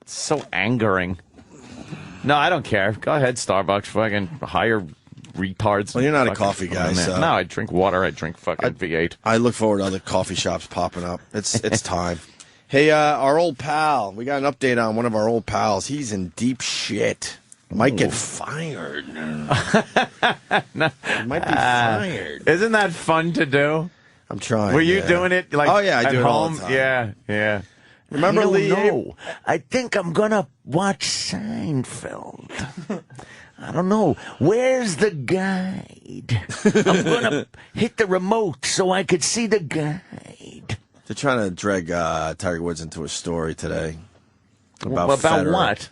It's so angering. No, I don't care. Go ahead, Starbucks. Fucking hire retards. Well, you're not a coffee guy, so... No, I drink water. I drink fucking V8. I look forward to other coffee shops popping up. It's time. Hey, our old pal. We got an update on one of our old pals. He's in deep shit. Might get fired. Might be fired. Isn't that fun to do? I'm trying. Were you doing it like oh, yeah, I at do it home? all the time. Yeah, yeah. Remember Lee? No, I think I'm gonna watch Seinfeld. I don't know. Where's the guide? I'm gonna hit the remote so I could see the guide. They're trying to drag Tiger Woods into a story today about Federer. What?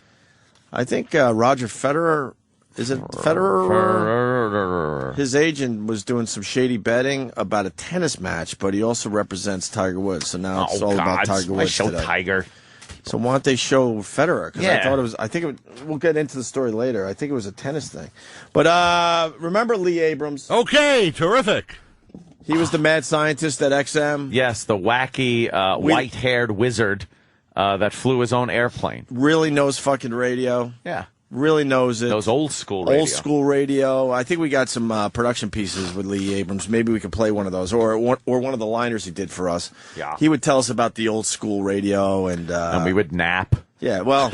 I think Roger Federer. Is it Federer? His agent was doing some shady betting about a tennis match, but he also represents Tiger Woods. So now it's all about Tiger Woods show today. Tiger. So why don't they show Federer? Because Yeah. I thought it was. I think we'll get into the story later. I think it was a tennis thing. But remember Lee Abrams? Okay, terrific. He was the mad scientist at XM. Yes, the wacky white-haired wizard that flew his own airplane. Really knows fucking radio. Yeah. Really knows it. Those old school radio. Old school radio. I think we got some production pieces with Lee Abrams. Maybe we could play one of those, or one of the liners he did for us. Yeah. He would tell us about the old school radio, and we would nap. Yeah, well,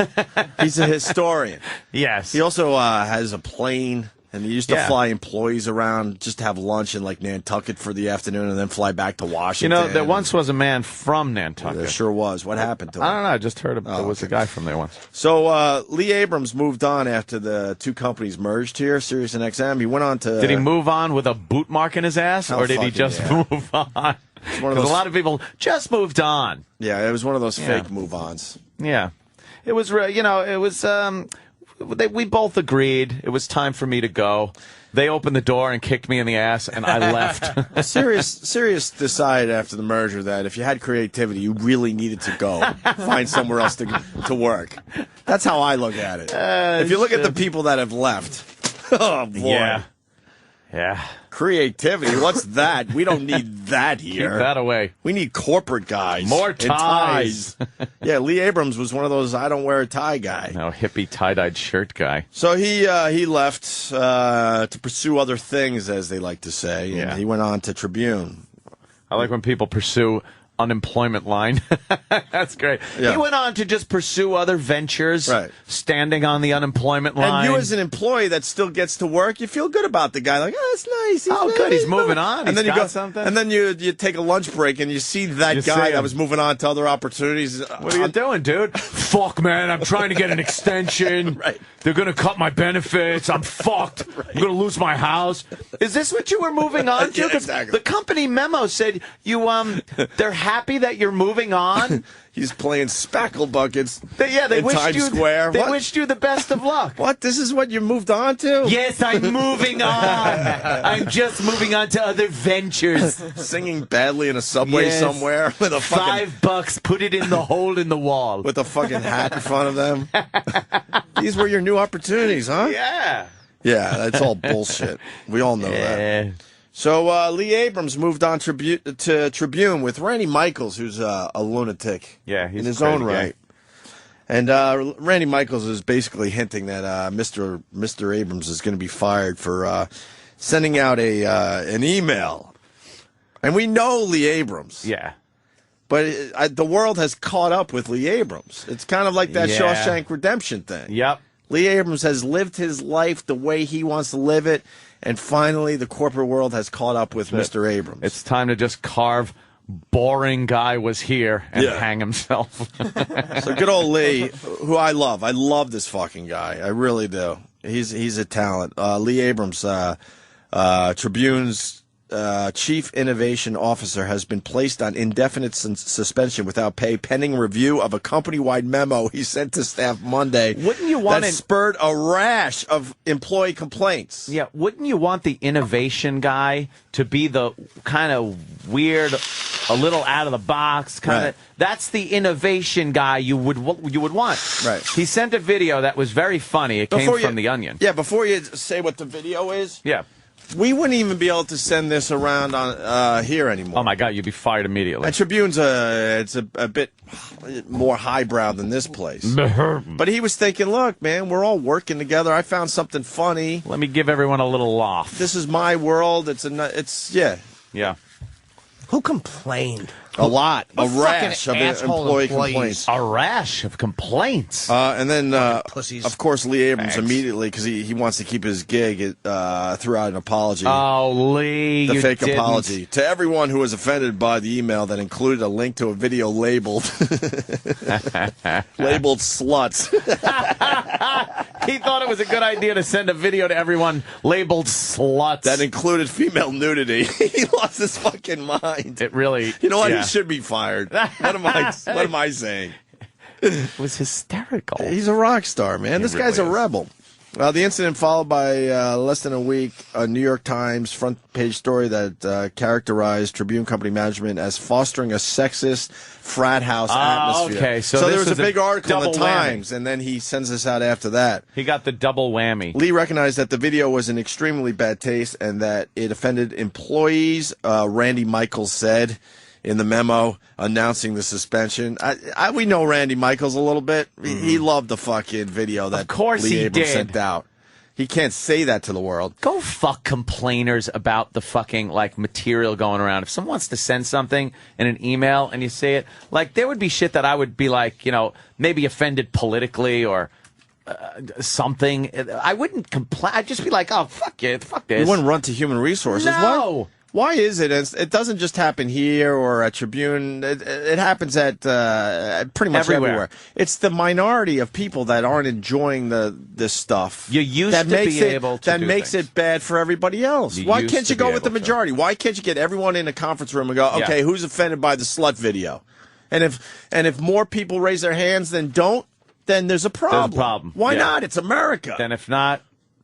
he's a historian. Yes. He also has a plane, and he used to fly employees around just to have lunch in like Nantucket for the afternoon, and then fly back to Washington. You know, there once was a man from Nantucket. There sure was. What happened to him? I don't know. I just heard there was a guy from there once. So Lee Abrams moved on after the two companies merged here, Sirius and XM. He went on to... Did he move on with a boot mark in his ass, or did he just move on? Because a lot of people just moved on. Yeah, it was one of those fake move-ons. Yeah. It was, it was... we both agreed it was time for me to go. They opened the door and kicked me in the ass, and I left. Sirius decided after the merger that if you had creativity, you really needed to go find somewhere else to work. That's how I look at it. If you look at the people that have left, oh boy, yeah, creativity. What's that? We don't need that here. Keep that away. We need corporate guys. More ties. Yeah, Lee Abrams was one of those I don't wear a tie guy. No, hippie tie-dyed shirt guy. So he left to pursue other things, as they like to say. Yeah. And he went on to Tribune. I like when people pursue unemployment line. That's great. Yeah. He went on to just pursue other ventures, right, standing on the unemployment line. And you as an employee that still gets to work, you feel good about the guy. Like, oh, that's nice. He's good. He's moving on. And then you go something. And then you take a lunch break and you see that guy that was moving on to other opportunities. What are you doing, dude? Fuck, man. I'm trying to get an extension. Right. They're going to cut my benefits. I'm fucked. Right. I'm going to lose my house. Is this what you were moving on to? Yeah, exactly. The company memo said they're happy that you're moving on. He's playing spackle buckets. They in wished Times you Square. They wished you the best of luck. What? This is what you moved on to? Yes, I'm moving on. I'm just moving on to other ventures. Singing badly in a subway somewhere with a fucking $5. Put it in the hole in the wall with a fucking hat in front of them. These were your new opportunities, huh? Yeah. Yeah, that's all bullshit. We all know that. So Lee Abrams moved on to Tribune with Randy Michaels, who's a lunatic he's in his crazy own right. And Randy Michaels is basically hinting that Mr. Abrams is going to be fired for sending out an email. And we know Lee Abrams. Yeah. But the world has caught up with Lee Abrams. It's kind of like that Shawshank Redemption thing. Yep. Lee Abrams has lived his life the way he wants to live it, and finally the corporate world has caught up with Mr. Abrams. It's time to just carve boring guy was here and hang himself. So good old Lee, who I love. I love this fucking guy. I really do. He's a talent. Lee Abrams, Tribune's Chief Innovation Officer, has been placed on indefinite suspension without pay pending review of a company-wide memo he sent to staff Monday. Wouldn't you want that spurred a rash of employee complaints? Yeah, wouldn't you want the innovation guy to be the kind of weird, a little out of the box kind of? That's the innovation guy you would want. Right. He sent a video that was very funny. It came from The Onion. Yeah, before you say what the video is. Yeah. We wouldn't even be able to send this around on here anymore. Oh my God, you'd be fired immediately. And Tribune's it's a bit more highbrow than this place. But he was thinking, look, man, we're all working together. I found something funny. Let me give everyone a little laugh. This is my world. Yeah. Who complained? A lot. A rash of fucking employee employees. complaints. A rash of complaints. And then, pussies. of course, Lee Abrams Thanks. immediately, because he wants to keep his gig, threw out an apology. Oh, Lee, The you fake didn't. apology. To everyone who was offended by the email that included a link to a video labeled sluts. He thought it was a good idea to send a video to everyone labeled sluts. That included female nudity. He lost his fucking mind. It really. You know what? Yeah. He should be fired. What am I saying? It was hysterical. He's a rock star, man. He This guy's really a is. rebel. The incident followed by less than a week, a New York Times front page story that characterized Tribune Company management as fostering a sexist frat house atmosphere. Okay, so there this was a was a big article in the double whammy. Times, and then he sends this out after that. He got the double whammy. Lee recognized that the video was in extremely bad taste and that it offended employees, Randy Michaels said in the memo announcing the suspension. We know Randy Michaels a little bit. He loved the fucking video that Of course Lee he Abrams did. sent out. He can't say that to the world. Go fuck complainers about the fucking material going around. If someone wants to send something in an email and you say it, there would be shit that I would be maybe offended politically or something. I wouldn't complain. I'd just be like, oh, fuck it, fuck this. You wouldn't run to human resources. No. Why is it? It doesn't just happen here or at Tribune. It happens at pretty much everywhere. It's the minority of people that aren't enjoying this stuff. You used that to makes be it, able to That do makes things. it bad for everybody else. You Why used can't you to go be with the able to. majority? Why can't you get everyone in a conference room and go, okay, Yeah. who's offended by the slut video? And if more people raise their hands than don't, then there's a problem. There's a problem. Why Yeah. not? It's America. Then if not,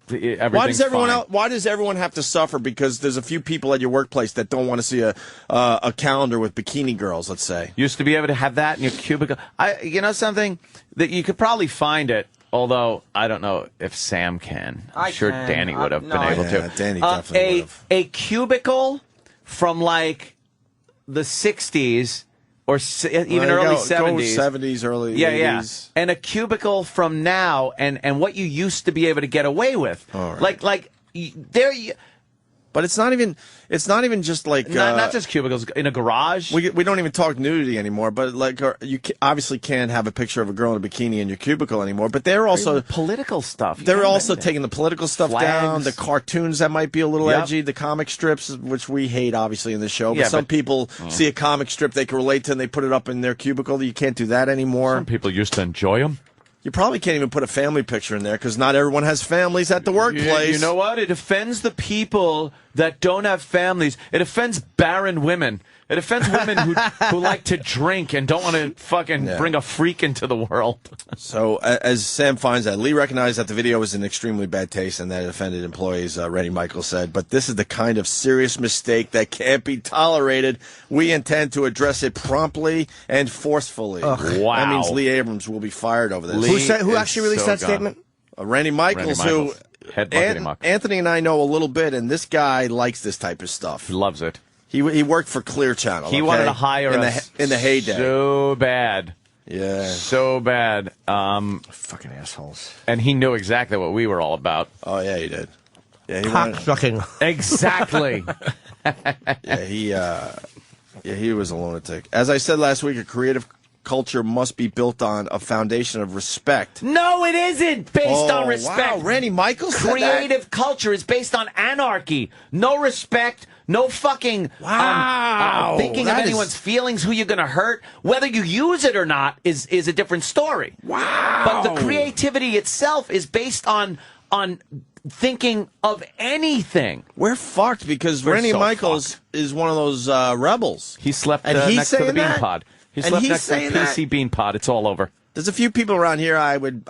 everything's Why does everyone fine. else, why does everyone have to suffer because there's a few people at your workplace that don't want to see a calendar with bikini girls, let's say? Used to be able to have that in your cubicle. You know something? That you could probably find it, although I don't know if Sam can. I'm sure can. Danny would have No, been able Yeah, to. Danny definitely would have. A cubicle from the 60s or even early 70s. 70s, early 80s. Yeah. And a cubicle from now and what you used to be able to get away with. All right. There But it's not even just like not just cubicles in a garage. we don't even talk nudity anymore. But obviously can't have a picture of a girl in a bikini in your cubicle anymore. But they're also political stuff. They're also taking the political stuff down, Flags. the cartoons that might be a little Yep. edgy, the comic strips, which we hate obviously in the show. But Yeah, some but- people see a comic strip they can relate to and they put it up in their cubicle. You can't do that anymore. Some people used to enjoy them. You probably can't even put a family picture in there because not everyone has families at the workplace. You know what? It offends the people that don't have families. It offends barren women. It offends women who like to drink and don't want to fucking bring a freak into the world. So, as Sam finds out, Lee recognized that the video was in extremely bad taste and that it offended employees, Randy Michaels said. But this is the kind of serious mistake that can't be tolerated. We intend to address it promptly and forcefully. Wow. That means Lee Abrams will be fired over this. Who actually released that statement? Randy Michaels, Randy Michaels. Head bucket him up. Anthony and I know a little bit, and this guy likes this type of stuff. He loves it. He worked for Clear Channel. He wanted to hire us in the heyday. so bad. Yeah. So bad. Fucking assholes. And he knew exactly what we were all about. Oh, yeah, he did. Yeah, he Cock sucking. Exactly. He was a lunatic. As I said last week, a creative culture must be built on a foundation of respect. No, it isn't based on respect. Wow, Randy Michaels said that? Creative culture is based on anarchy. No respect. No fucking thinking of that is- anyone's feelings, who you're going to hurt. Whether you use it or not is a different story. Wow. But the creativity itself is based on thinking of anything. We're fucked because We're Randy so Michaels is one of those rebels. He slept And he's next to the saying bean that? pod. He And slept he's next to the saying PC that? bean pod. It's all over. There's a few people around here I would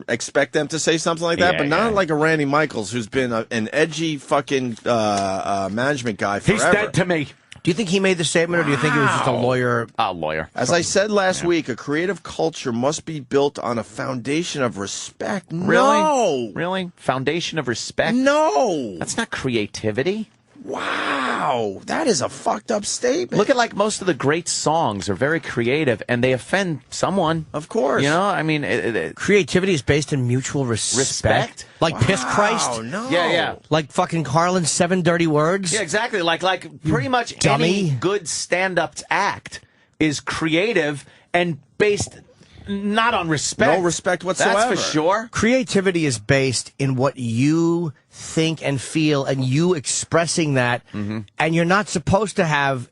expect them to say something like that, Yeah, but not yeah. like a Randy Michaels who's been an edgy fucking management guy forever. He's dead to me. Do you think he made the statement, or do you think it was just a lawyer? A lawyer. As I said last week, a creative culture must be built on a foundation of respect. Really? No. Really? Foundation of respect? No. That's not creativity. Wow, that is a fucked up statement. Look at like most of the great songs are very creative and they offend someone. Of course. You know, I mean, creativity is based in mutual respect. Like Piss Christ. No. Yeah. Like fucking Carlin's 7 Dirty Words. Yeah, exactly. Like pretty much dummy. any good stand-up act is creative and based not on respect. No respect whatsoever. That's for sure. Creativity is based in what you think and feel and you expressing that. Mm-hmm. And you're not supposed to have,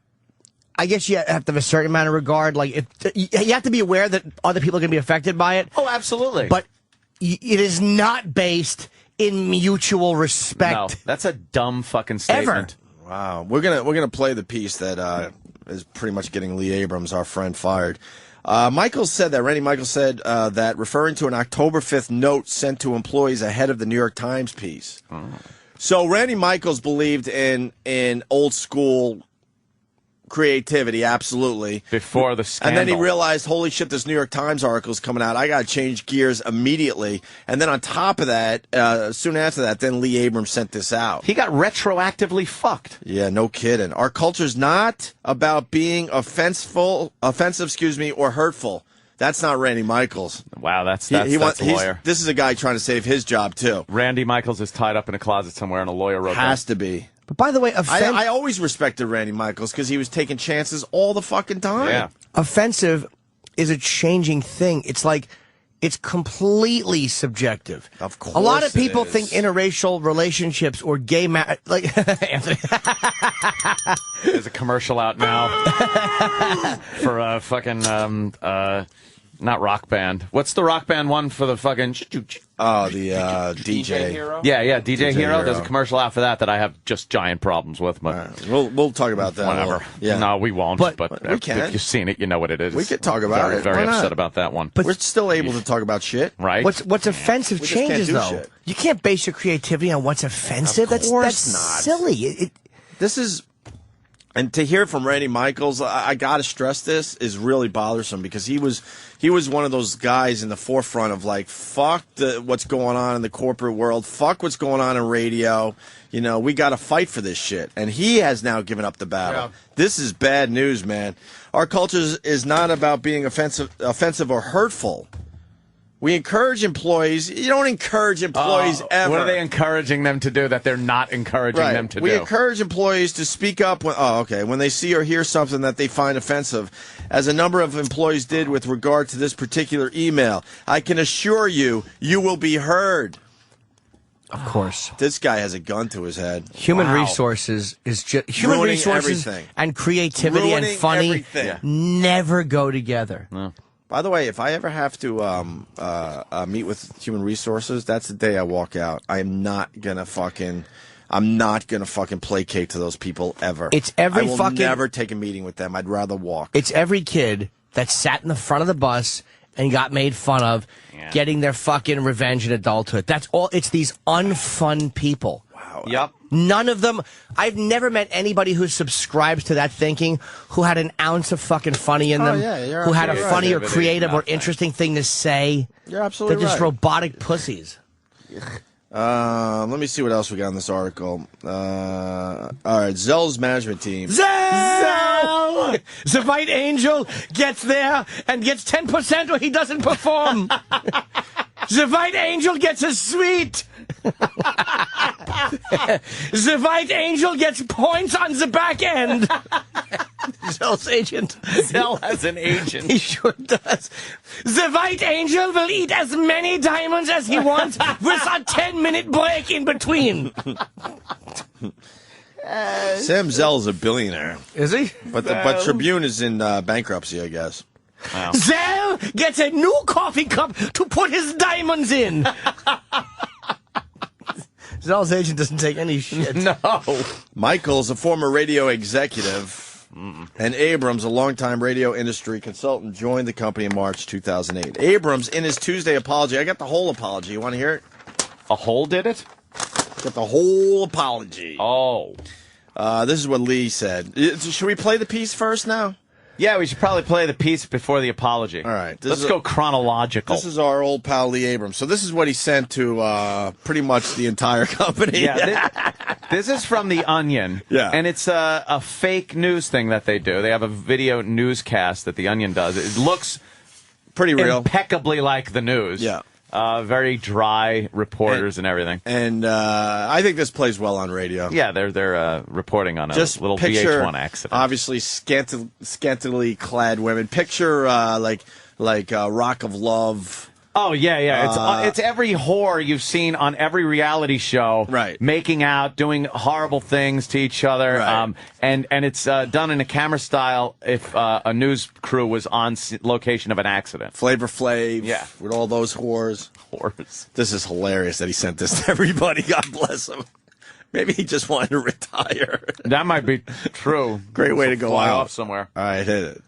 I guess you have to have a certain amount of regard. Like, you have to be aware that other people are going to be affected by it. Oh, absolutely. But it is not based in mutual respect. No, that's a dumb fucking statement. Ever. Wow. We're gonna play the piece that is pretty much getting Lee Abrams, our friend, fired. Randy Michaels said that referring to an October 5th note sent to employees ahead of the New York Times piece. Oh. So Randy Michaels believed in old school creativity, absolutely. Before the scandal. And then he realized, holy shit, this New York Times article is coming out. I got to change gears immediately. And then on top of that, soon after that, then Lee Abrams sent this out. He got retroactively fucked. Yeah, no kidding. Our culture's not about being offensive, or hurtful. That's not Randy Michaels. Wow, that's a lawyer. This is a guy trying to save his job, too. Randy Michaels is tied up in a closet somewhere and a lawyer wrote Has to be. But by the way, I always respected Randy Michaels because he was taking chances all the fucking time. Yeah. Offensive is a changing thing. It's like, it's completely subjective. Of course. A lot of people it is. think interracial relationships or gay like Anthony. There's a commercial out now for a fucking not Rock Band. What's the Rock Band one for the fucking? Oh, the DJ Hero. Yeah, DJ Hero. There's a commercial out for that I have just giant problems with. But we'll talk about that. Whatever. Yeah. No, we won't. But we can. If you've seen it, you know what it is. We could talk about it. Very Why not? upset about that one. But we're still able to talk about shit, right? What's offensive We just can't changes do though. shit. You can't base your creativity on what's offensive. Of course That's not. silly. This is, and to hear it from Randy Michaels, I gotta stress this, is really bothersome because he was one of those guys in the forefront of like, fuck what's going on in the corporate world, fuck what's going on in radio. You know, we got to fight for this shit, and he has now given up the battle. Yeah. This is bad news, man. Our culture is not about being offensive or hurtful. We encourage employees. You don't encourage employees ever. What are they encouraging them to do that they're not encouraging them to do? We encourage employees to speak up when they see or hear something that they find offensive, as a number of employees did with regard to this particular email. I can assure you, you will be heard. Of course. This guy has a gun to his head. Human resources is just human Ruining resources everything. and creativity Ruining and funny everything. never go together. No. By the way, if I ever have to meet with human resources, that's the day I walk out. I'm not gonna fucking placate to those people ever. It's every I will fucking never take a meeting with them. I'd rather walk. It's every kid that sat in the front of the bus and got made fun of, getting their fucking revenge in adulthood. That's all. It's these unfun people. Wow. Yep. None of them. I've never met anybody who subscribes to that thinking who had an ounce of fucking funny in them. Yeah, you're who had a absolutely funny or right. creative or Nothing. interesting thing to say. You're absolutely They're just right. robotic pussies. Let me see what else we got in this article. All right, Zell's management team. Zell! The White Angel gets there and gets 10% or he doesn't perform. The White Angel gets a suite. The White Angel gets points on the back end. Zell's agent. Zell has an agent. He sure does. The White Angel will eat as many diamonds as he wants with a 10-minute break in between. Sam Zell's a billionaire. Is he? But Tribune is in bankruptcy, I guess. Wow. Zell gets a new coffee cup to put his diamonds in. Zell's agent doesn't take any shit. No. Michael's a former radio executive, and Abrams, a longtime radio industry consultant, joined the company in March 2008. Abrams, in his Tuesday apology, I got the whole apology. You want to hear it? A hole did it? Got the whole apology. Oh. This is what Lee said. Should we play the piece first now? Yeah, we should probably play the piece before the apology. All right. Let's go chronological. This is our old pal Lee Abrams. So this is what he sent to pretty much the entire company. Yeah, this is from The Onion. Yeah. And it's a fake news thing that they do. They have a video newscast that The Onion does. It looks pretty real. Impeccably like the news. Yeah. Very dry reporters and everything. And I think this plays well on radio. Yeah, they're reporting on a Just little picture, VH1 accident. Obviously, scantily clad women. Picture like Rock of Love. Oh yeah. It's every whore you've seen on every reality show, right? Making out, doing horrible things to each other, right. And it's done in a camera style. If a news crew was on location of an accident, Flavor Flav, yeah, with all those whores. This is hilarious that he sent this to everybody. God bless him. Maybe he just wanted to retire. That might be true. Great way to go fly out. Off somewhere. All right, hit it.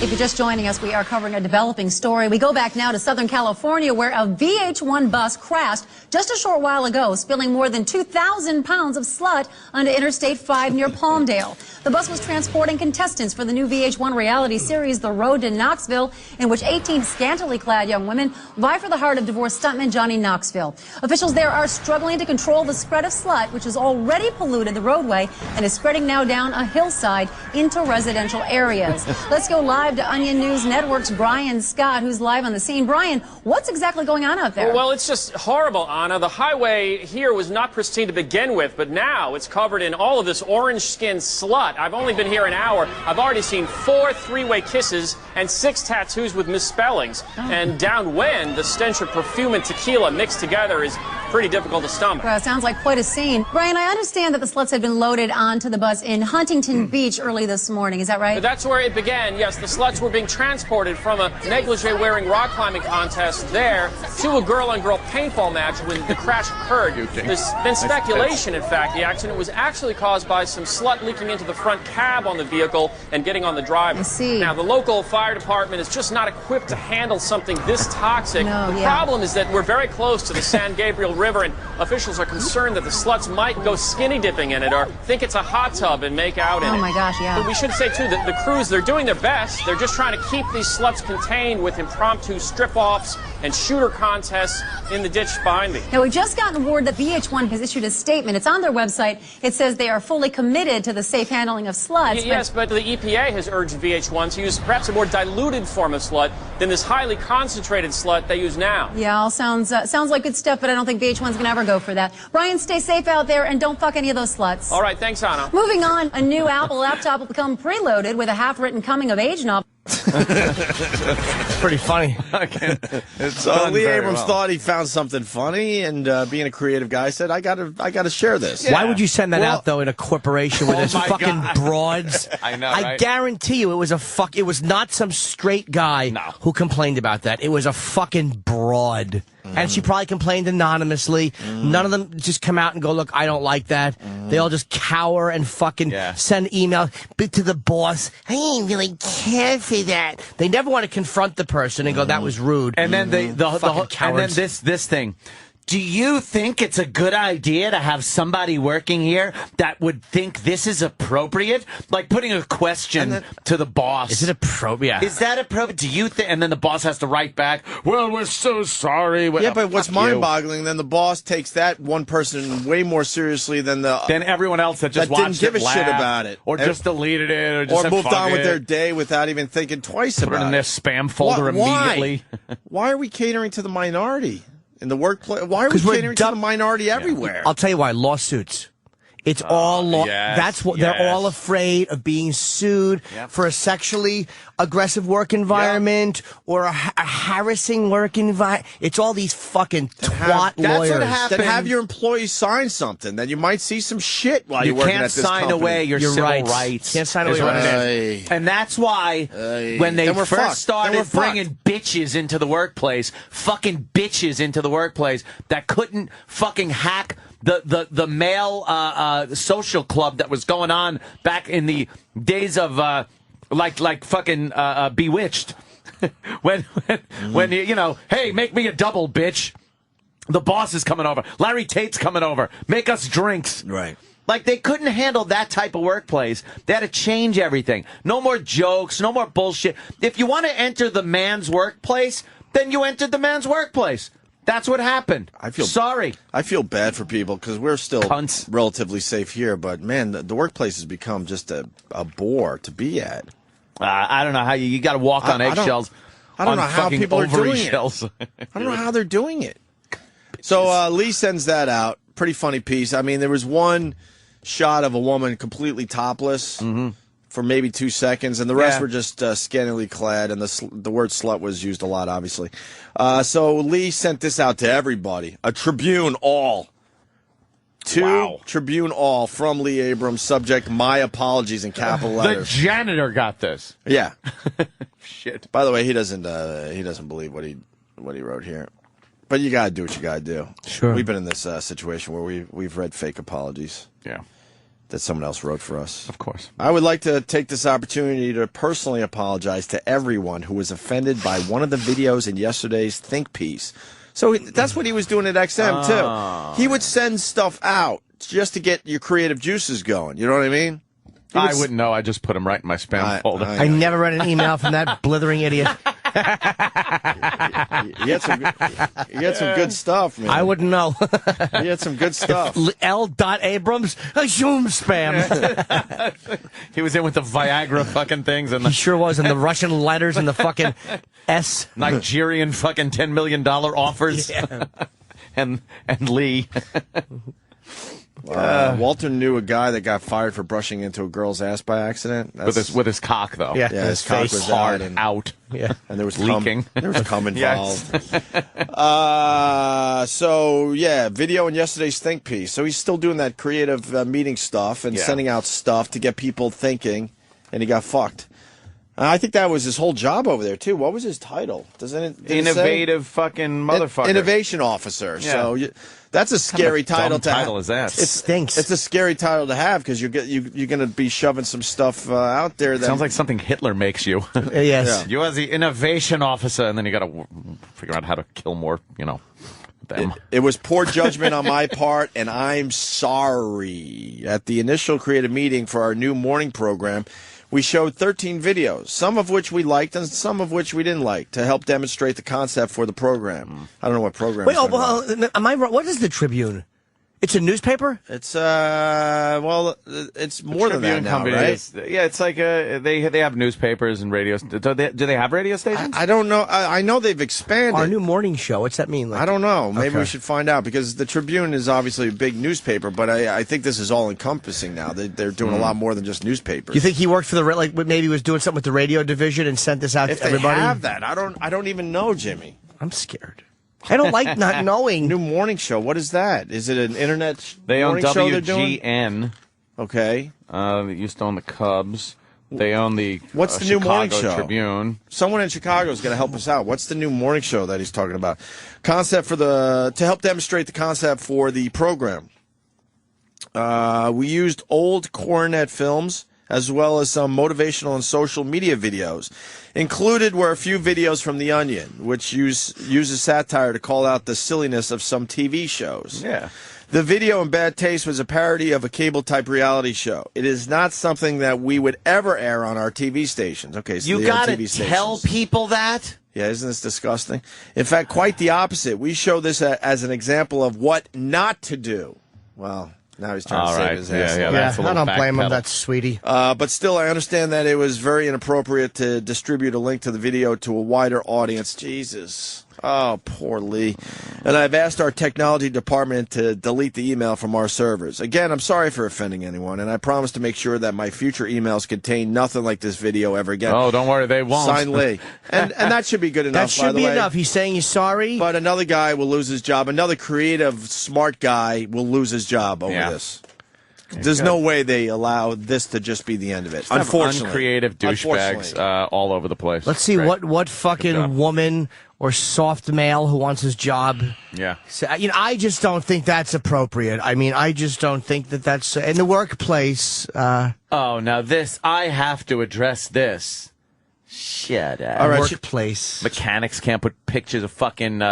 If you're just joining us, we are covering a developing story. We go back now to Southern California, where a VH1 bus crashed just a short while ago, spilling more than 2,000 pounds of slut onto Interstate 5 near Palmdale. The bus was transporting contestants for the new VH1 reality series, The Road to Knoxville, in which 18 scantily clad young women vie for the heart of divorced stuntman Johnny Knoxville. Officials there are struggling to control the spread of slut, which has already polluted the roadway and is spreading now down a hillside into residential areas. Let's go live to Onion News Network's Brian Scott, who's live on the scene. Brian, what's exactly going on out there? Well, it's just horrible, Anna. The highway here was not pristine to begin with, but now it's covered in all of this orange-skinned slut. I've only been here an hour. I've already seen 4 three-way kisses and 6 tattoos with misspellings. Oh. And downwind, the stench of perfume and tequila mixed together is pretty difficult to stomach. Well, sounds like quite a scene. Brian, I understand that the sluts had been loaded onto the bus in Huntington Beach early this morning. Is that right? That's where it began. Yes, the sluts were being transported from a negligee-wearing rock climbing contest there to a girl-on-girl paintball match when the crash occurred. There's been speculation, in fact, the accident was actually caused by some slut leaking into the front cab on the vehicle and getting on the driver. I see. Now, the local fire department is just not equipped to handle something this toxic. The problem is that we're very close to the San Gabriel River, and officials are concerned that the sluts might go skinny dipping in it or think it's a hot tub and make out in it. Oh, my gosh, yeah. But we should say, too, that the crews, they're doing their best. They're just trying to keep these sluts contained with impromptu strip-offs and shooter contests in the ditch behind me. Now, we've just gotten word that VH1 has issued a statement. It's on their website. It says they are fully committed to the safe handling of sluts. Yes, but the EPA has urged VH1 to use perhaps a more diluted form of slut than this highly concentrated slut they use now. Yeah, all sounds like good stuff, but I don't think VH1's going to ever go for that. Brian, stay safe out there and don't fuck any of those sluts. All right, thanks, Anna. Moving on, a new Apple laptop will become preloaded with a half-written coming-of-age novel. Pretty funny. So Lee Abrams thought he found something funny, and being a creative guy, said, "I gotta share this." Yeah. Why would you send that out though in a corporation with those fucking broads? I know. I guarantee you, it was not some straight guy who complained about that. It was a fucking broad. And she probably complained anonymously. None of them just come out and go, look, I don't like that. They all just cower and fucking send email to the boss. I ain't really care for that. They never want to confront the person and go, that was rude. And then and then this thing. Do you think it's a good idea to have somebody working here that would think this is appropriate? Like putting a question to the boss. Is it appropriate? Is that appropriate? Do you think? And then the boss has to write back, well, we're so sorry. Yeah, but what's mind-boggling, then the boss takes that one person way more seriously than everyone else that just didn't give a shit about it. Or just deleted it. Or just moved on with their day without even thinking twice about it. Put it in their spam folder immediately. Why are we catering to the minority? In the workplace, why are we catering to the minority everywhere? I'll tell you why. Lawsuits. It's all that's what they're all afraid of being sued for a sexually aggressive work environment or a harassing work environment. It's all these fucking twat lawyers that have your employees sign something. Then you might see some shit while you're working at this company. You can't sign away your civil rights. Can't sign away your rights. And that's why when they first started bringing bitches into the workplace, fucking bitches into the workplace that couldn't fucking hack the male social club that was going on back in the days of like fucking Bewitched. when you know, hey, make me a double, bitch. The boss is coming over. Larry Tate's coming over. Make us drinks. Right. Like, they couldn't handle that type of workplace. They had to change everything. No more jokes, no more bullshit. If you want to enter the man's workplace, then you entered the man's workplace. That's what happened. Sorry. I feel bad for people because we're still relatively safe here, but man, the workplace has become just a bore to be at. I don't know how you got to walk on eggshells. I don't know how people are doing shells. it. I don't know how they're doing it. So Lee sends that out. Pretty funny piece. I mean, there was one shot of a woman completely topless for maybe 2 seconds, and the rest were just scantily clad, and the word slut was used a lot, obviously. So Lee sent this out to everybody. A Tribune all. Tribune all from Lee Abrams. Subject, my apologies in capital letters. The janitor got this. Yeah. Shit. By the way, he doesn't believe what he wrote here. But you got to do what you got to do. Sure. We've been in this situation where we've read fake apologies. Yeah. That someone else wrote for us. Of course. I would like to take this opportunity to personally apologize to everyone who was offended by one of the videos in yesterday's think piece. So that's what he was doing at XM, too. He would send stuff out just to get your creative juices going. You know what I mean? I wouldn't know. I just put them right in my spam folder. I never read an email from that blithering idiot. You had some good stuff, man. I wouldn't know. You had some good stuff. L. Abrams, assume spam. He was in with the Viagra fucking things. And he sure was, and the Russian letters and the fucking S. Nigerian fucking $10 million offers. Yeah. and Lee. Walter knew a guy that got fired for brushing into a girl's ass by accident. With his cock, though. Yeah, his cock was hard out. Yeah, and there was leaking. There was cum involved. So yeah, video in yesterday's think piece. So he's still doing that creative meeting stuff and sending out stuff to get people thinking, and he got fucked. I think that was his whole job over there too. What was his title? Innovative fucking motherfucker. Innovation officer. Yeah. So that's a scary title to have. Title is that? It stinks. It's a scary title to have because you're going to be shoving some stuff out there. That sounds like something Hitler makes you. Yes. Yeah. You as the innovation officer, and then you got to figure out how to kill more. Them. It was poor judgment on my part, and I'm sorry. At the initial creative meeting for our new morning program, we showed 13 videos, some of which we liked and some of which we didn't like, to help demonstrate the concept for the program. I don't know what program. Wait, am I wrong? What is the Tribune? It's a newspaper? It's it's more than that now, right? Yeah, it's like they have newspapers and radios. Do they have radio stations? I don't know. I know they've expanded. Our new morning show. What's that mean? I don't know. Maybe we should find out because the Tribune is obviously a big newspaper, but I think this is all encompassing now. They're doing a lot more than just newspapers. You think he worked for maybe he was doing something with the radio division and sent this out to everybody? If they have that, I don't even know, Jimmy. I'm scared. I don't like not knowing. New morning show. What is that? Is it an internet they morning own show they're doing? WGN. Okay. They used to own the Cubs. They own the What's the new morning show? Tribune. Someone in Chicago is going to help us out. What's the new morning show that he's talking about? Concept to help demonstrate the concept for the program. We used old Coronet films as well as some motivational and social media videos. Included were a few videos from The Onion, which uses satire to call out the silliness of some TV shows. Yeah. The video in bad taste was a parody of a cable-type reality show. It is not something that we would ever air on our TV stations. Okay, so you got to tell people that? Yeah, isn't this disgusting? In fact, quite the opposite. We show this as an example of what not to do. Well, now he's trying to save his ass. Yeah, I don't blame him. That's sweetie. But still, I understand that it was very inappropriate to distribute a link to the video to a wider audience. Jesus. Oh, poor Lee. And I've asked our technology department to delete the email from our servers. Again, I'm sorry for offending anyone, and I promise to make sure that my future emails contain nothing like this video ever again. Oh, don't worry, they won't. Signed, Lee. And that should be good enough, That should be enough. He's saying he's sorry. But another guy will lose his job. Another creative, smart guy will lose his job over this. There's no way they allow this to just be the end of it. Unfortunately. Uncreative douchebags all over the place. Let's see what fucking woman or soft male who wants his job. Yeah. I just don't think that's appropriate. I mean, I just don't think that's in the workplace. Oh, now this, I have to address this. Shut up. All right, workplace. Mechanics can't put pictures of fucking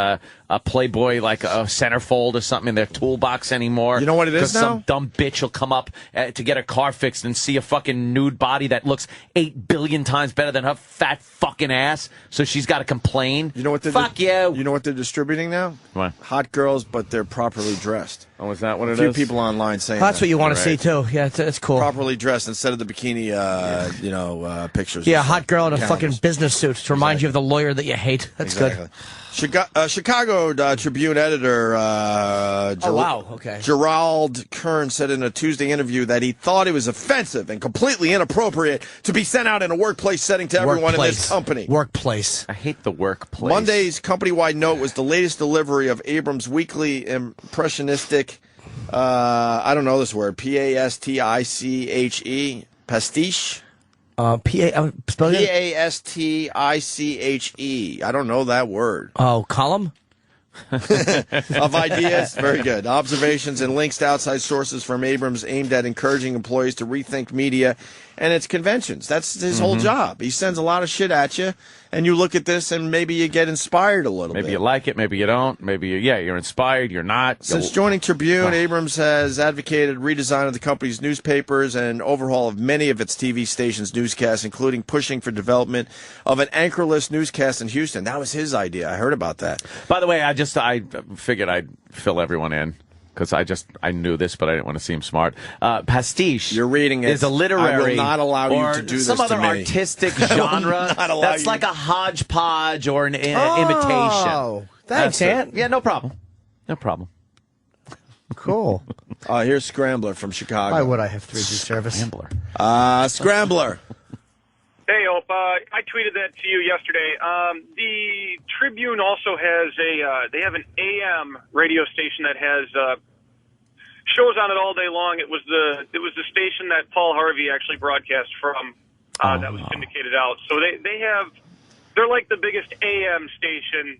Playboy, like a centerfold or something in their toolbox anymore. You know what it is now? Some dumb bitch will come up to get her car fixed and see a fucking nude body that looks 8 billion times better than her fat fucking ass, so she's got to complain. You know what? Fuck you. You know what they're distributing now? What? Hot girls, but they're properly dressed. Oh, is that what it is? A few people online saying That's that. what you want to see, too. Yeah, it's cool. Properly dressed instead of the bikini, pictures. Yeah, hot girl in a calendars. fucking business suit to remind you of the lawyer that you hate. That's good. Chicago Tribune editor Gerald Kern said in a Tuesday interview that he thought it was offensive and completely inappropriate to be sent out in a workplace setting to everyone in this company. Workplace. I hate the workplace. Monday's company-wide note was the latest delivery of Abrams' weekly impressionistic, I don't know this word, pastiche, pastiche? Pastiche. I don't know that word. Oh, column? Of ideas. Very good. Observations and links to outside sources from Abrams aimed at encouraging employees to rethink media and its conventions. That's his whole job. He sends a lot of shit at you, and you look at this, and maybe you get inspired a little bit. Maybe you like it, maybe you don't. Maybe, you're inspired, you're not. Since joining Tribune, Abrams has advocated redesign of the company's newspapers and overhaul of many of its TV stations' newscasts, including pushing for development of an anchorless newscast in Houston. That was his idea. I heard about that. By the way, I figured I'd fill everyone in. Because I knew this, but I didn't want to seem smart. Pastiche. You're reading it. Is a literary. I will not allow you to do this to me. Some other artistic genre that's like a hodgepodge or an imitation. Oh, thanks, Ant. Yeah, no problem. No problem. Cool. Here's Scrambler from Chicago. Why would I have 3G service? Scrambler. Hey, Ope, I tweeted that to you yesterday. The Tribune also has they have an AM radio station that has shows on it all day long. It was the station that Paul Harvey actually broadcast from that was syndicated out. So they're like the biggest AM station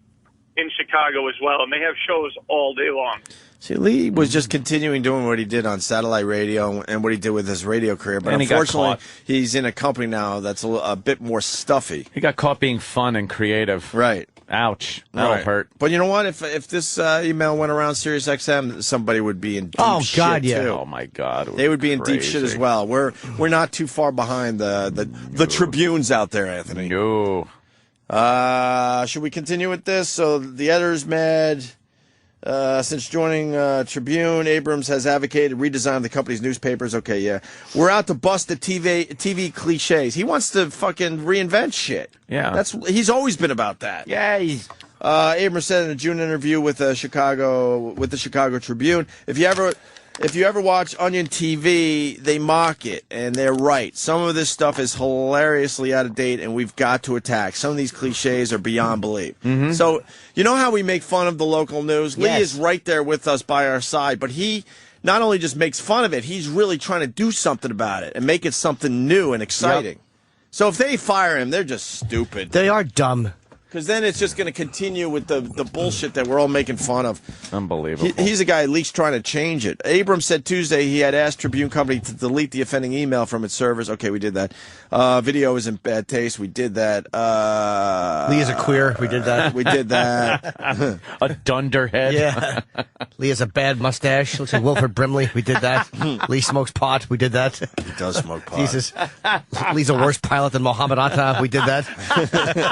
in Chicago as well, and they have shows all day long. See, Lee was just continuing doing what he did on satellite radio and what he did with his radio career, but unfortunately, he's in a company now that's a bit more stuffy. He got caught being fun and creative. Right. Ouch. That'll hurt. But you know what? If this email went around Sirius XM, somebody would be in deep shit, too. Oh, my God. They would be in deep shit as well. We're not too far behind the Tribunes out there, Anthony. No. Should we continue with this? So the editor's mad. Since joining Tribune, Abrams has advocated redesign of the company's newspapers. Okay, yeah. We're out to bust the TV cliches. He wants to fucking reinvent shit. Yeah. He's always been about that. Yeah. Abrams said in a June interview with the Chicago Tribune, if you ever watch Onion TV, they mock it, and they're right. Some of this stuff is hilariously out of date, and we've got to attack. Some of these cliches are beyond belief. Mm-hmm. So, you know how we make fun of the local news? Yes. Lee is right there with us by our side, but he not only just makes fun of it, he's really trying to do something about it and make it something new and exciting. Yep. So if they fire him, they're just stupid. They are dumb. Because then it's just going to continue with the bullshit that we're all making fun of. Unbelievable. He's a guy at least trying to change it. Abrams said Tuesday he had asked Tribune Company to delete the offending email from its servers. Okay, we did that. Video is in bad taste. We did that. Lee is a queer. We did that. We did that. A dunderhead. Yeah. Lee has a bad mustache. Looks like Wilford Brimley. We did that. Lee smokes pot. We did that. He does smoke pot. Jesus. Lee's a worse pilot than Mohammed Atta. We did that.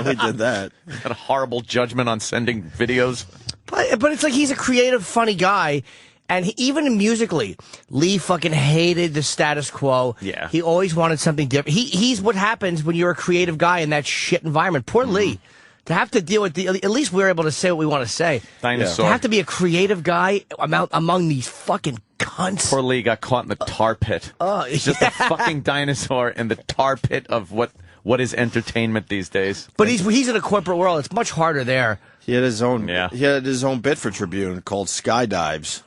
We did that. Got a horrible judgment on sending videos. But it's like he's a creative, funny guy. And even musically, Lee fucking hated the status quo. Yeah. He always wanted something different. He's what happens when you're a creative guy in that shit environment. Poor Lee. To have to deal with at least we're able to say what we want to say. Dinosaur. To have to be a creative guy among these fucking cunts. Poor Lee got caught in the tar pit. He's just a fucking dinosaur in the tar pit of what is entertainment these days. But he's in a corporate world. It's much harder there. He had his own. Yeah. He had his own bit for Tribune called Skydives,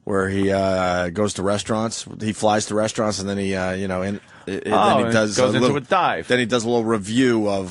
where he goes to restaurants. He flies to restaurants and then he Then he does goes into a dive. Then he does a little review of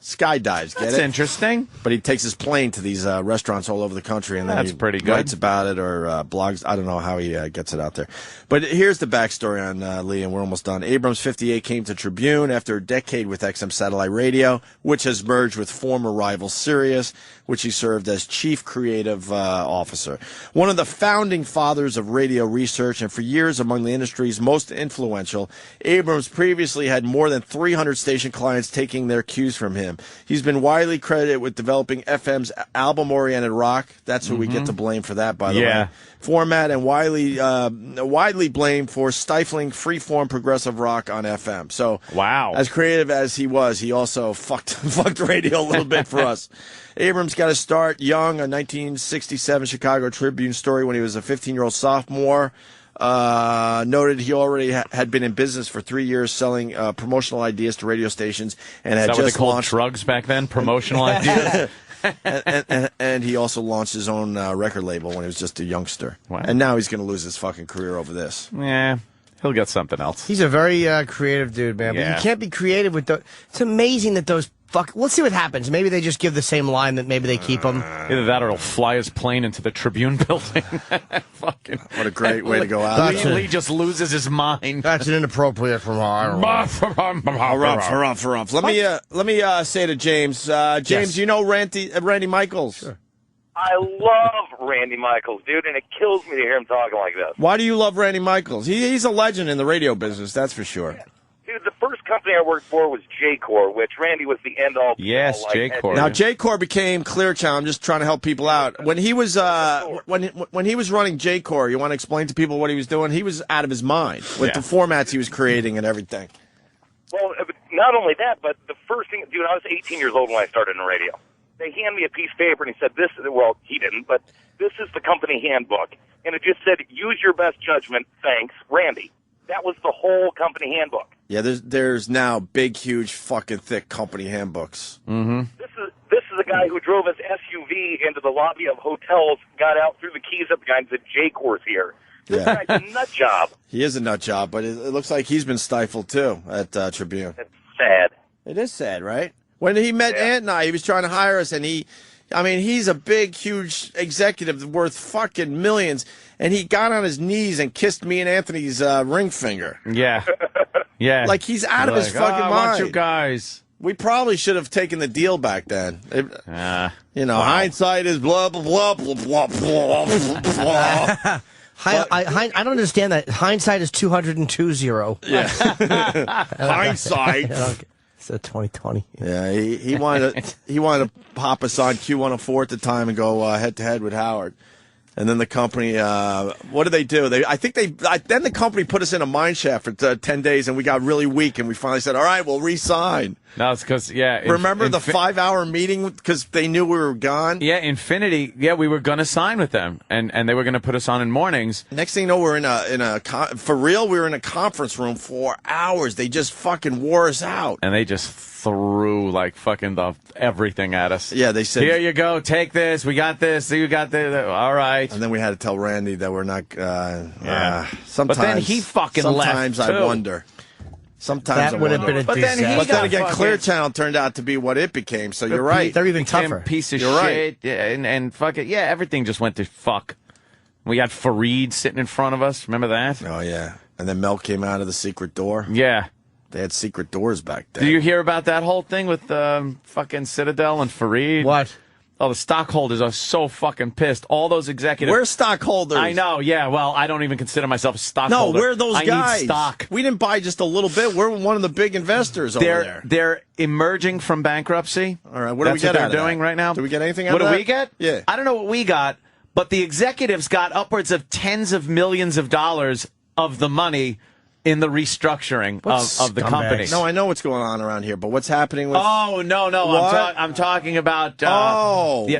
skydives. Get That's it? interesting. But he takes his plane to these restaurants all over the country, and then That's he pretty good. writes about it or blogs. I don't know how he gets it out there. But here's the backstory on Lee, and we're almost done. Abrams, 58, came to Tribune after a decade with XM Satellite Radio, which has merged with former rival Sirius, which he served as chief creative officer. One of the founding fathers of radio research, and for years among the industry's most influential, Abrams previously had more than 300 station clients taking their cues from him. He's been widely credited with developing FM's album-oriented rock. That's who we get to blame for that, by the way. Format, and widely blamed for stifling freeform progressive rock on FM. So, as creative as he was, he also fucked radio a little bit for us. Abrams got his start young, a 1967 Chicago Tribune story when he was a 15-year-old sophomore. Noted he already had been in business for 3 years selling promotional ideas to radio stations, and had Is that just what they called launched drugs back then? Promotional ideas? and he also launched his own record label when he was just a youngster. Wow. And now he's going to lose his fucking career over this. Yeah, he'll get something else. He's a very creative dude, man. Yeah. But you can't be creative with those. It's amazing that those Let's see what happens. Maybe they just give the same line that maybe they keep him. Either that or he'll fly his plane into the Tribune building. Fucking what a great way to go out. Lee just loses his mind. That's an inappropriate from Let me say to James. James, you know Randy Michaels? Sure. I love Randy Michaels, dude, and it kills me to hear him talking like this. Why do you love Randy Michaels? He's a legend in the radio business, that's for sure. Yeah. Dude, the first company I worked for was J-Core, which Randy was the end-all. Yes, J-Core. Now, J-Core became Clear Channel. I'm just trying to help people out. When he was when he was running J-Core, you want to explain to people what he was doing? He was out of his mind with the formats he was creating and everything. Well, not only that, but the first thing, dude, I was 18 years old when I started in radio. They handed me a piece of paper and he said, he didn't, but this is the company handbook. And it just said, use your best judgment. Thanks, Randy. That was the whole company handbook. Yeah, there's now big, huge, fucking thick company handbooks. Mm-hmm. This is a guy who drove his SUV into the lobby of hotels, got out, threw the keys up the guy, and said, J-Core's here. This guy's a nut job. He is a nut job, but it looks like he's been stifled, too, at Tribune. That's sad. It is sad, right? When he met Ant and I, he was trying to hire us, and he's a big, huge executive worth fucking millions, and he got on his knees and kissed me and Anthony's ring finger. Yeah. Yeah. Like, he's out of his fucking mind. I want you guys. We probably should have taken the deal back then. Hindsight is blah, blah, blah, blah, blah, blah, blah. I don't understand that. Hindsight is 202-0. Yeah. Hindsight. It's a 2020. Yeah, he wanted to pop us on Q104 at the time and go head to head with Howard. And then the company, what did they do? Then the company put us in a mine shaft for 10 days, and we got really weak, and we finally said, all right, we'll re-sign. No, it's because, Remember the 5-hour meeting because they knew we were gone? Yeah, Infinity, we were going to sign with them, and they were going to put us on in mornings. Next thing you know, we were in a conference room for hours. They just fucking wore us out. And they just threw like fucking everything at us. Yeah, they said, here you go, take this, we got this, you got this, all right. And then we had to tell Randy that we're not, sometimes. But then he fucking left, Sometimes I wonder. Sometimes that would have been a disaster. But then again, Clear Channel turned out to be what it became, so you're right. They're even tougher. Piece of you're shit. Right. Yeah, and fuck it. Yeah, everything just went to fuck. We had Fareed sitting in front of us. Remember that? Oh, yeah. And then Mel came out of the secret door. Yeah. They had secret doors back then. Do you hear about that whole thing with fucking Citadel and Fareed? What? Oh, the stockholders are so fucking pissed. All those executives. We're stockholders. I know, yeah. Well, I don't even consider myself a stockholder. No, we're those guys. I need stock. We didn't buy just a little bit. We're one of the big investors over there. They're emerging from bankruptcy. All right, what do we get out of that? That's what they're doing right now. Do we get anything out of that? What do we get? Yeah. I don't know what we got, but the executives got upwards of tens of millions of dollars of the money in the restructuring of the company. No, I know what's going on around here, but what's happening with... Oh, no. I'm talking about...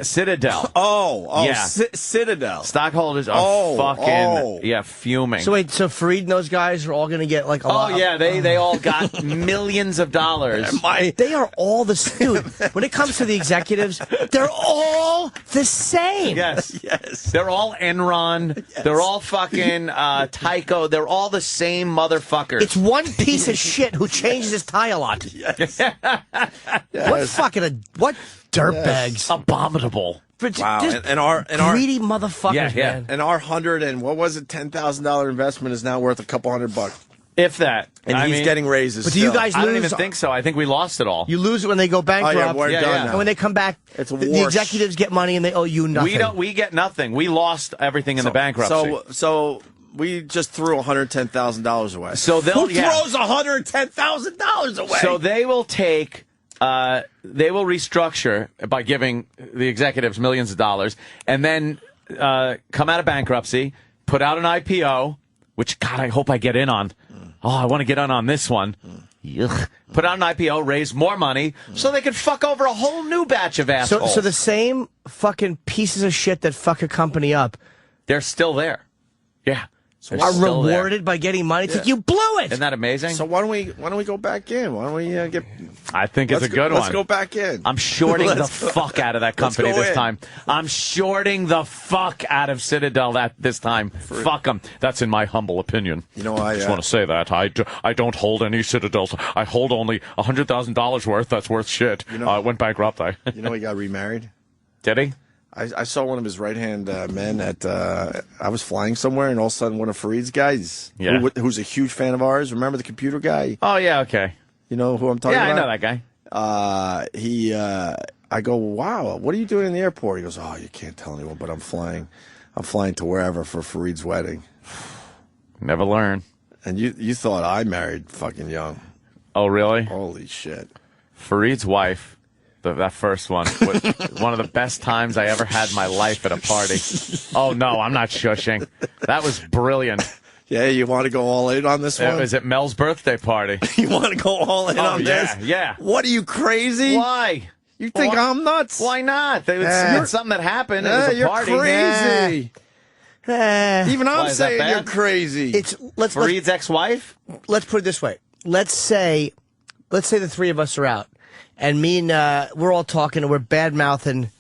Citadel. Yeah. Citadel. Stockholders are fucking fuming. So wait, so Fareed and those guys are all going to get like a lot... Oh, yeah, they all got millions of dollars. They are all dude, when it comes to the executives, they're all the same. Yes. They're all Enron. Yes. They're all fucking Tyco. They're all the same motherfucker. motherfuckers. It's one piece of shit who changes his tie a lot. Yes. What dirtbags? Abominable. Wow, Just and our greedy motherfuckers, man. And our $10,000 investment is now worth a couple $100. If that. And he's getting raises. But do you guys lose? I don't even think so. I think we lost it all. You lose it when they go bankrupt. Oh, yeah, we're done now. And when they come back, it's a the executives get money and they owe you nothing. We get nothing. We lost everything in the bankruptcy. So we just threw $110,000 away. So they'll Who throws $110,000 away? So they will take. They will restructure by giving the executives millions of dollars, and then come out of bankruptcy, put out an IPO, which, God, I hope I get in on. Oh, I want to get in on this one. Yuck. Put out an IPO, raise more money, so they can fuck over a whole new batch of assholes. So the same fucking pieces of shit that fuck a company up, they're still there. Yeah. Are rewarded by getting money. It's like, you blew it. Isn't that amazing? So why don't we go back in? Why don't we get? I think it's a good one. Let's go back in. I'm shorting the fuck out of that company this time. I'm shorting the fuck out of Citadel this time. Fuck them. That's in my humble opinion. You know, I just want to say that I don't hold any Citadels. I hold only $100,000 worth. That's worth shit. You know, went bankrupt. You know, he got remarried. Did he? I saw one of his right-hand men at, I was flying somewhere, and all of a sudden one of Fareed's guys, who's a huge fan of ours, remember the computer guy? Oh, yeah, okay. You know who I'm talking about? Yeah, I know that guy. I go, wow, what are you doing in the airport? He goes, oh, you can't tell anyone, but I'm flying to wherever for Fareed's wedding. Never learn. And you thought I married fucking young. Oh, really? Holy shit. Fareed's wife. That first one was one of the best times I ever had in my life at a party. Oh, no, I'm not shushing. That was brilliant. Yeah, you want to go all in on this one? It was at Mel's birthday party. You want to go all in on this? Yeah. What, are you crazy? Why? You think I'm nuts? Why not? It's something that happened. It was a you're party. Crazy. Even I'm saying you're crazy. Fareed's ex-wife? Let's put it this way. Let's say the three of us are out. And me and we're all talking and we're bad-mouthing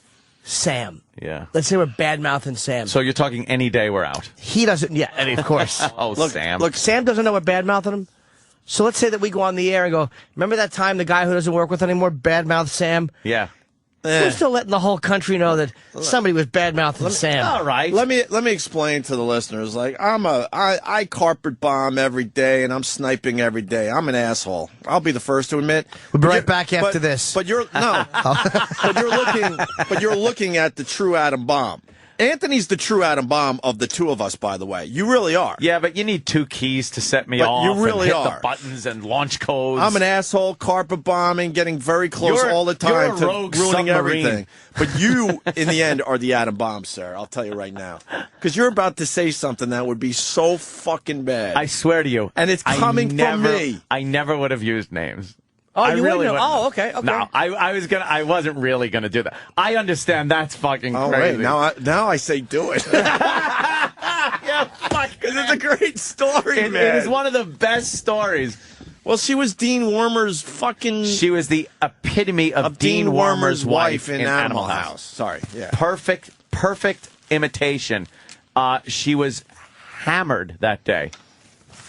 Sam. Yeah. Let's say we're bad-mouthing Sam. So you're talking any day we're out. He doesn't, yeah, and of course. Sam. Look, Sam doesn't know we're bad-mouthing him. So let's say that we go on the air and go, remember that time the guy who doesn't work with anymore bad-mouthed Sam? Yeah. We're still letting the whole country know that somebody was bad-mouthing Sam. All right. Let me explain to the listeners. Like, I carpet bomb every day, and I'm sniping every day. I'm an asshole. I'll be the first to admit. We'll be right back after this. But you're looking at the true atom bomb. Anthony's the true atom bomb of the two of us, by the way. You really are. Yeah, but you need two keys to set me off. You really and hit are. the buttons and launch codes. I'm an asshole, carpet bombing, getting very close all the time to ruining everything. But you, in the end, are the atom bomb, sir. I'll tell you right now. Because you're about to say something that would be so fucking bad. I swear to you. And it's coming from me. I never would have used names. Oh, I you really wouldn't? Oh, okay. No, I wasn't really gonna do that. I understand that's fucking crazy. Wait, now I say do it. Yeah, fuck. Because it's a great story, man. It is one of the best stories. Well, she was Dean Wormer's fucking... She was the epitome of Dean Wormer's wife in Animal House. Sorry, yeah. Perfect imitation. She was hammered that day.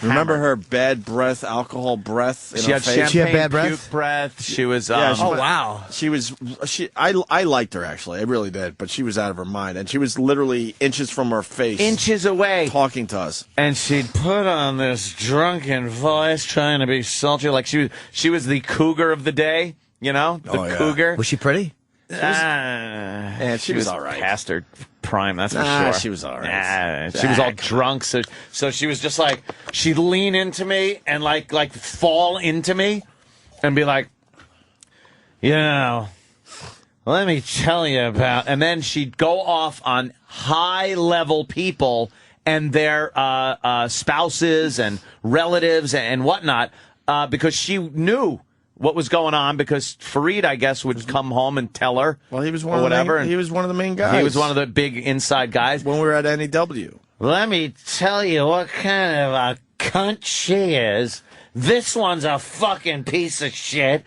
Remember her bad breath, alcohol breath in she her had face? champagne She had bad breath? puke breath. She was... oh, wow. I liked her, actually. I really did. But she was out of her mind. And she was literally inches from her face. Inches away. Talking to us. And she'd put on this drunken voice trying to be sultry. Like she was the cougar of the day, you know? The cougar. Was she pretty? She was all right. Past her prime, that's for sure. She was all right. She was all drunk, so she was just like, she'd lean into me and like fall into me and be like, you know, let me tell you about, and then she'd go off on high-level people and their spouses and relatives and whatnot because she knew what was going on, because Fareed, I guess, would come home and tell her. Well, he was one of the main guys. He was one of the big inside guys. When we were at NEW. Let me tell you what kind of a cunt she is. This one's a fucking piece of shit.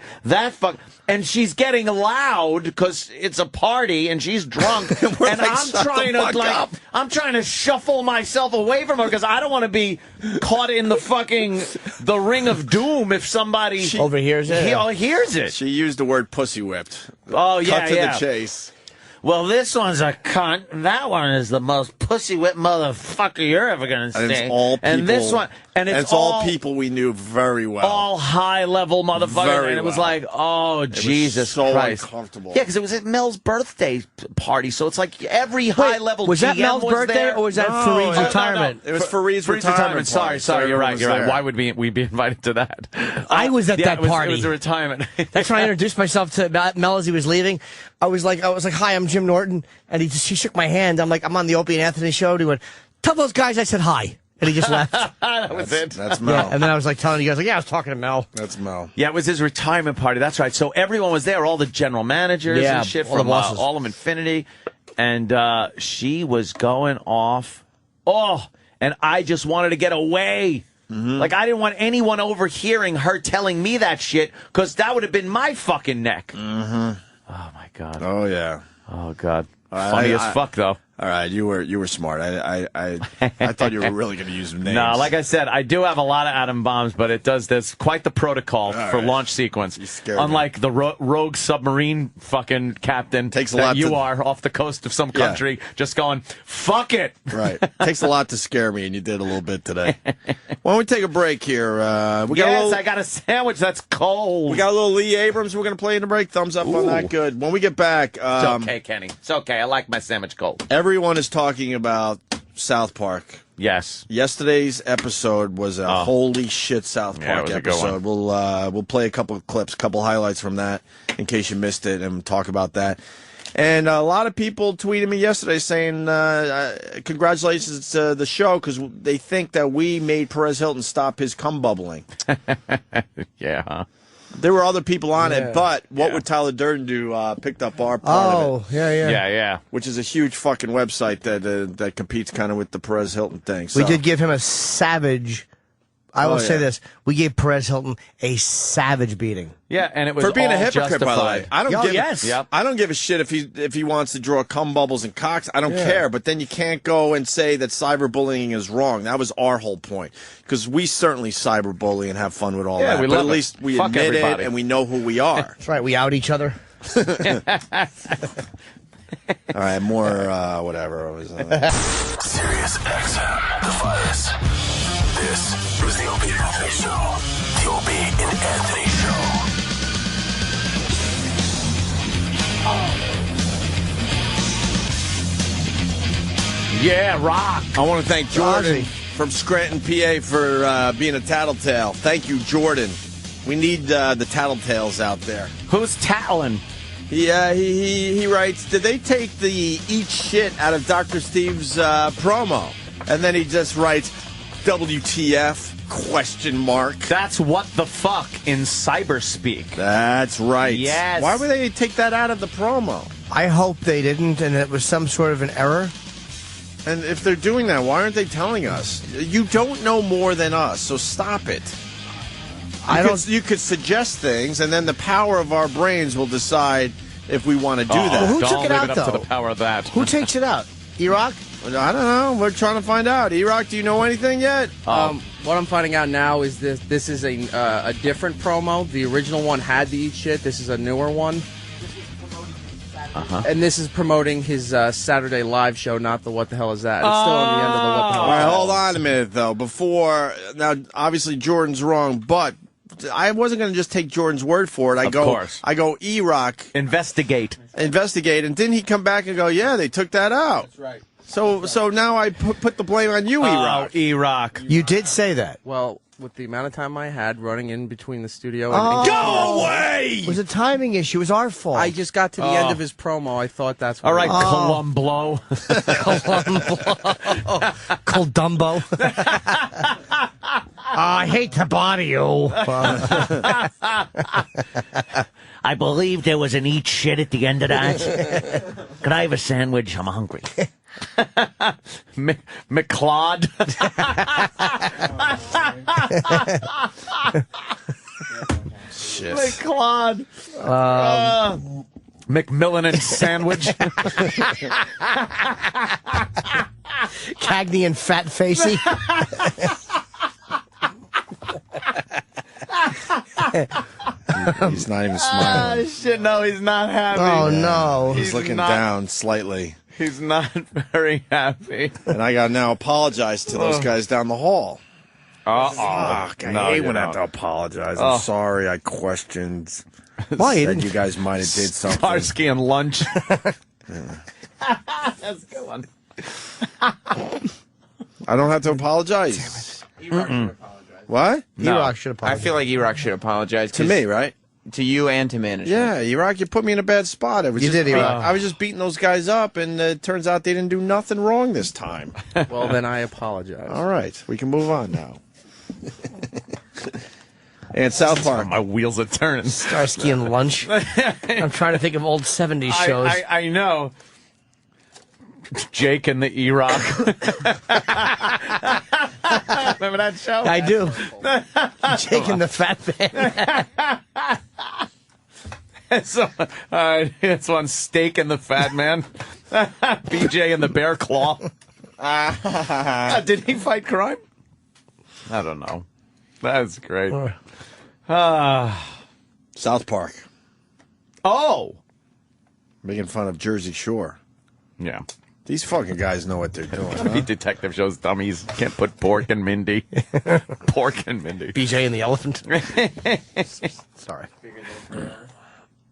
and she's getting loud because it's a party and she's drunk, and like, I'm trying to shuffle myself away from her because I don't want to be caught in the ring of doom if somebody overhears it. Hears it. She used the word pussy whipped. Oh, yeah, Cut to the chase. Well, this one's a cunt. That one is the most pussy whipped motherfucker you're ever gonna see. And it's all people. And this one, and it's all people we knew very well. All high level motherfuckers. Very and it was well. like, oh, Jesus so Christ. uncomfortable. Yeah, because it was at Mel's birthday party, so it's like every high level. Was that GM Mel's birthday there. or was that Fareed's retirement? It was Fareed's retirement. Sorry, you're right. Why would we be invited to that? I was at that party. It was a retirement. That's when I introduced myself to Mel as he was leaving. I was like, hi, I'm Jim Norton, and he shook my hand. I'm like, I'm on the Opie and Anthony show. And he went, tell those guys I said hi, and he just left. That was it. That's Mel. Yeah, and then I was like telling you guys, like, yeah, I was talking to Mel. That's Mel. Yeah, it was his retirement party. That's right. So everyone was there, all the general managers and shit all the from bosses. all of Infinity, and she was going off. Oh, and I just wanted to get away. Like, I didn't want anyone overhearing her telling me that shit, because that would have been my fucking neck. Oh, my God. Oh, yeah. Oh, God. Funny as fuck, though. All right, you were smart. I thought you were really going to use names. No, like I said, I do have a lot of atom bombs, but there's quite the protocol for launch sequence. You scared Unlike the rogue submarine fucking captain Takes a lot you to- are off the coast of some country, just going, fuck it. Right. Takes a lot to scare me, and you did a little bit today. Why don't we take a break here? I got a sandwich that's cold. We got a little Lee Abrams we're going to play in the break. Thumbs up on that. Good. When we get back... It's okay, Kenny. It's okay. I like my sandwich cold. Everyone is talking about South Park. Yes. Yesterday's episode was a holy shit South Park it was a good episode. We'll play a couple of clips, a couple highlights from that in case you missed it, and talk about that. And a lot of people tweeted me yesterday saying congratulations to the show because they think that we made Perez Hilton stop his cum bubbling. Yeah, huh? There were other people on it, but What Would Tyler Durden Do picked up our part of it. Yeah. Which is a huge fucking website that competes kind of with the Perez Hilton thing. So. We did give him a savage... I will say this. We gave Perez Hilton a savage beating. Yeah, and it was for being all a hypocrite, justified. by the way. I don't give a shit if he wants to draw cum bubbles and cocks. I don't care. But then you can't go and say that cyberbullying is wrong. That was our whole point. Because we certainly cyberbully and have fun with all that. We but love at least we Fuck admit everybody. it and we know who we are. That's right. We out each other. All right, more whatever. Sirius XM, the virus. This is the Opie and Anthony Show. The Opie and Anthony Show. Yeah, rock. I want to thank Jordan from Scranton, PA, for being a tattletale. Thank you, Jordan. We need the tattletales out there. Who's tattling? He writes, did they take the eat shit out of Dr. Steve's promo? And then he just writes, WTF? ? That's what the fuck in cyberspeak. That's right. Yes. Why would they take that out of the promo? I hope they didn't, and it was some sort of an error. And if they're doing that, why aren't they telling us? You don't know more than us, so stop it. You could suggest things, and then the power of our brains will decide if we want to do that. Well, who took it out, up though? to the power of that. Who takes it out? E-Rock? I don't know. We're trying to find out. E-Rock, do you know anything yet? What I'm finding out now is this is a different promo. The original one had the eat shit. This is a newer one. And this is promoting his Saturday live show, not the What the Hell Is That. It's still on the end of the What the Hell Is All right, That. hold on a minute, though. Now, obviously, Jordan's wrong, but I wasn't going to just take Jordan's word for it. I go, E-Rock. Investigate. And didn't he come back and go, yeah, they took that out? That's right. So now I put the blame on you, E-Rock. Oh, E-Rock. You did say that. Well, with the amount of time I had running in between the studio and... Go away! It was a timing issue. It was our fault. I just got to the end of his promo. I thought that's what all right, Columbo. Coldumbo. I hate to bother you. I believe there was an eat shit at the end of that. Could I have a sandwich? I'm hungry. McClod. shit. McClod. McMillan and sandwich. Cagney and Fat Facey. He's not even smiling. Shit, no, he's not happy. Oh, no. He's looking not- down slightly. He's not very happy. And I got to now apologize to those guys down the hall. Fuck, I hate when I have to apologize. I'm sorry I questioned. Why? Said you guys might have did something. Starsky and lunch. That's a good one. I don't have to apologize. What? E-Rock should I apologize. feel like E-Rock should apologize. To me, right? To you and to management. Yeah, E-Rock, you put me in a bad spot. You did, E-Rock. I was just beating those guys up, and it turns out they didn't do nothing wrong this time. Well, then I apologize. All right, we can move on now. And South Park. My wheels are turning. Starsky and Lunch. I'm trying to think of old 70s shows. I know. Jake and the E-Rock. Remember that show? I do. Jake and the Fat Man. So, all right, it's one Steak and the Fat Man. BJ and the Bear Claw. Did he fight crime? I don't know. That's great. South Park. Oh! Making fun of Jersey Shore. Yeah. These fucking guys know what they're doing. Huh? Detective shows dummies. Can't put Pork and Mindy. Pork and Mindy. BJ and the Elephant. Sorry.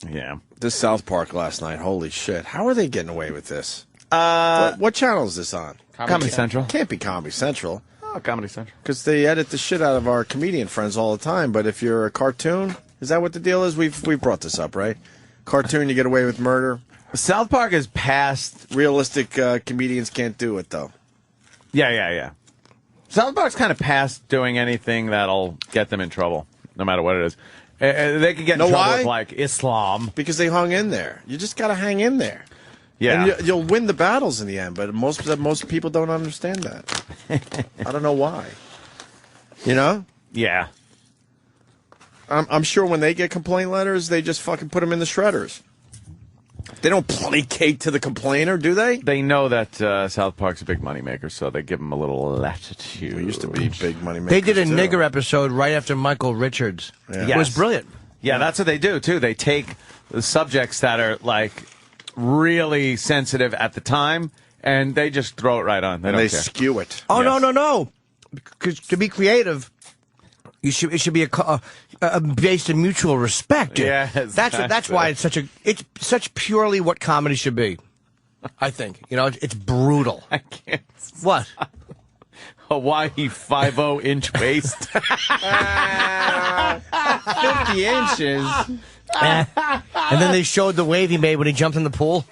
Yeah. This South Park last night, holy shit. How are they getting away with this? What channel is this on? Comedy Central. Can't be Comedy Central. Oh, Comedy Central. Because they edit the shit out of our comedian friends all the time. But if you're a cartoon, is that what the deal is? We've brought this up, right? Cartoon, you get away with murder. South Park is past. Realistic comedians can't do it, though. Yeah. South Park's kind of past doing anything that'll get them in trouble, no matter what it is. They could get in trouble with, like, Islam. Because they hung in there. You just got to hang in there. Yeah. And you'll win the battles in the end, but most people don't understand that. I don't know why. You know? Yeah. I'm sure when they get complaint letters, they just fucking put them in the shredders. They don't placate to the complainer, do they? They know that South Park's a big moneymaker, so they give them a little latitude. We used to be big moneymakers. They did a too. nigger episode right after Michael Richards. Yeah. It was brilliant. Yeah, that's what they do, too. They take the subjects that are, like, really sensitive at the time, and they just throw it right on. They don't care. Skew it. Oh, no. Because to be creative, it should be based in mutual respect. Yeah, that's why it's such purely what comedy should be. I think it's brutal. I can't. What? Hawaii 50-inch waist. 50 inches. And then they showed the wave he made when he jumped in the pool.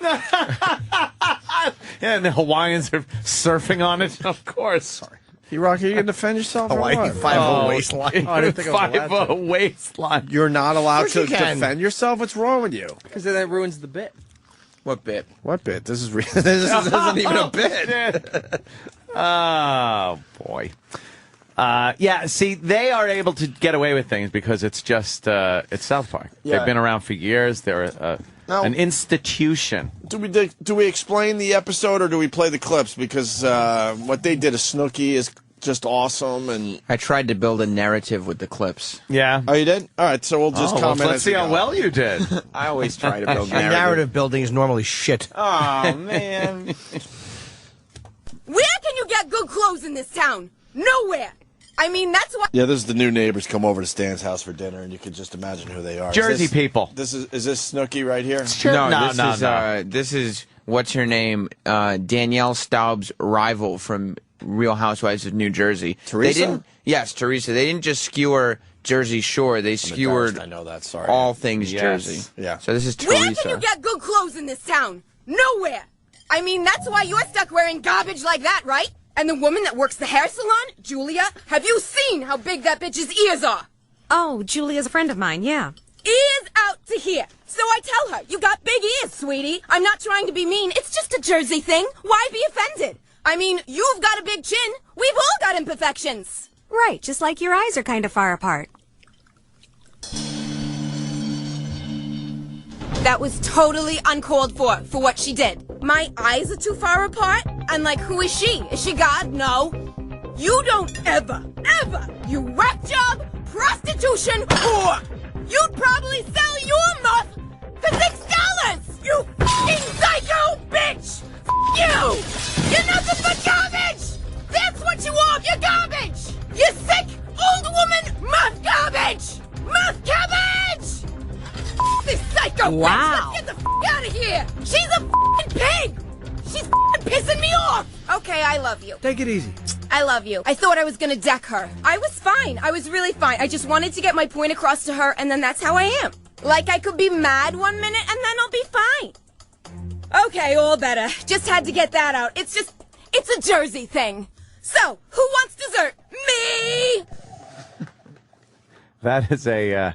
And the Hawaiians are surfing on it, of course. Sorry. E-Rock, are you going to defend yourself? Hawaii or what? 5-0 waistline. Oh, I didn't think I was allowed to. 5-0 waistline. You're not allowed Of to course you can. defend yourself? What's wrong with you? Because then that ruins the bit. What bit? What bit? This is this isn't even a bit. Oh, boy. Yeah, see, they are able to get away with things because it's just, it's South Park. Yeah. They've been around for years. They're an institution. Do we explain the episode or do we play the clips? Because what they did to Snooki is just awesome. And I tried to build a narrative with the clips. Yeah. Oh, you did? All right, so we'll just comment. Let's see how well you did. I always try to build Narrative building is normally shit. Oh, man. Where can you get good clothes in this town? Nowhere. I mean, that's why. Yeah, this is the new neighbors come over to Stan's house for dinner, and you can just imagine who they are. Jersey people. Is this Snooki right here? No, this is what's her name? Danielle Staub's rival from Real Housewives of New Jersey. Teresa? Yes, Teresa. They didn't just skewer Jersey Shore. They skewered I know that. Sorry. all things Yes. Jersey. Yeah. So this is Teresa. Where can you get good clothes in this town? Nowhere. I mean, that's why you're stuck wearing garbage like that, right? And the woman that works the hair salon, Julia, have you seen how big that bitch's ears are? Oh, Julia's a friend of mine, yeah. Ears out to here. So I tell her, you got big ears, sweetie. I'm not trying to be mean. It's just a Jersey thing. Why be offended? I mean, you've got a big chin. We've all got imperfections. Right, just like your eyes are kind of far apart. That was totally uncalled for what she did. My eyes are too far apart. And like, who is she? Is she God? No. You don't ever, you whack job, prostitution, whore. You'd probably sell your muff for $6. You fucking psycho bitch. You. You're nothing but garbage. That's what you are. You're garbage. You sick old woman muff garbage. Muff cabbage. This psycho Wow. bitch. Let's get the out of here. She's a fucking pig. She's pissing me off. Okay, I love you. Take it easy. I love you. I thought I was gonna deck her. I was fine. I was really fine. I just wanted to get my point across to her, and then that's how I am. Like, I could be mad 1 minute, and then I'll be fine. Okay, all better. Just had to get that out. It's a Jersey thing. So, who wants dessert? Me! That is a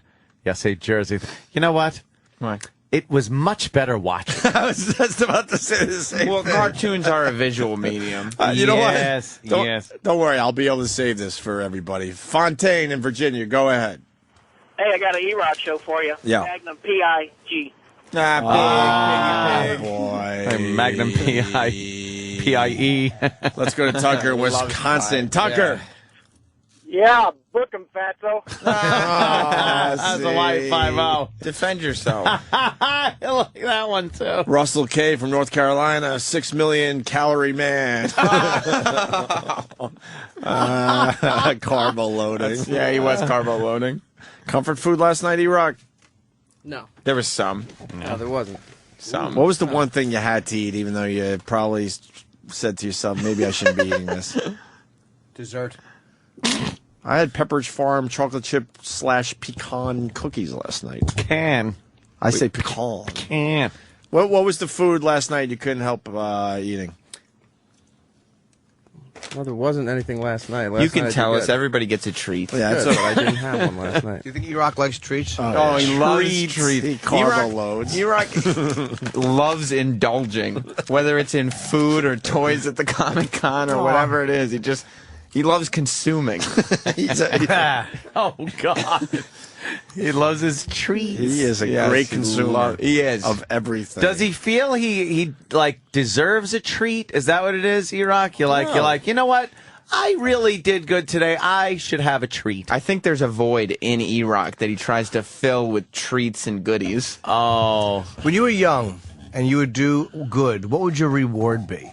Jersey. You know what? What? It was much better watching. I was just about to say the same Well, thing. cartoons are a visual medium. You know what? Yes. Don't worry, I'll be able to save this for everybody. Fontaine in Virginia, go ahead. Hey, I got an E-Rock show for you. Yeah. Magnum P.I.G. Boy. Magnum P.I.E. Let's go to Tucker, Wisconsin. Tucker. Yeah, book him, fatso. That's a light 5-0. Defend yourself. I like that one, too. Russell K. from North Carolina, 6 million calorie man. Carbo loading. Yeah, he was carbo loading. Comfort food last night, E-Rock? No. There was some. No, there wasn't. Some. What was the one thing you had to eat, even though you probably said to yourself, maybe I shouldn't be eating this? Dessert. I had Pepperidge Farm chocolate chip / pecan cookies last night. Can. I say pecan. Can. What was the food last night you couldn't help eating? Well, there wasn't anything last night. You can tell us. Everybody gets a treat. Yeah, that's Good. all I right. didn't have one last night. Do you think E-Rock likes treats? Oh, he loves treats. He carbo loads. E-Rock loves indulging, whether it's in food or toys at the Comic-Con or whatever it is. He loves consuming. Oh, God. He loves his treats. He is a great consumer. He is. Of everything. Does he feel he like deserves a treat? Is that what it is, E-Rock? You're like, you know what? I really did good today. I should have a treat. I think there's a void in E-Rock that he tries to fill with treats and goodies. Oh. When you were young and you would do good, what would your reward be?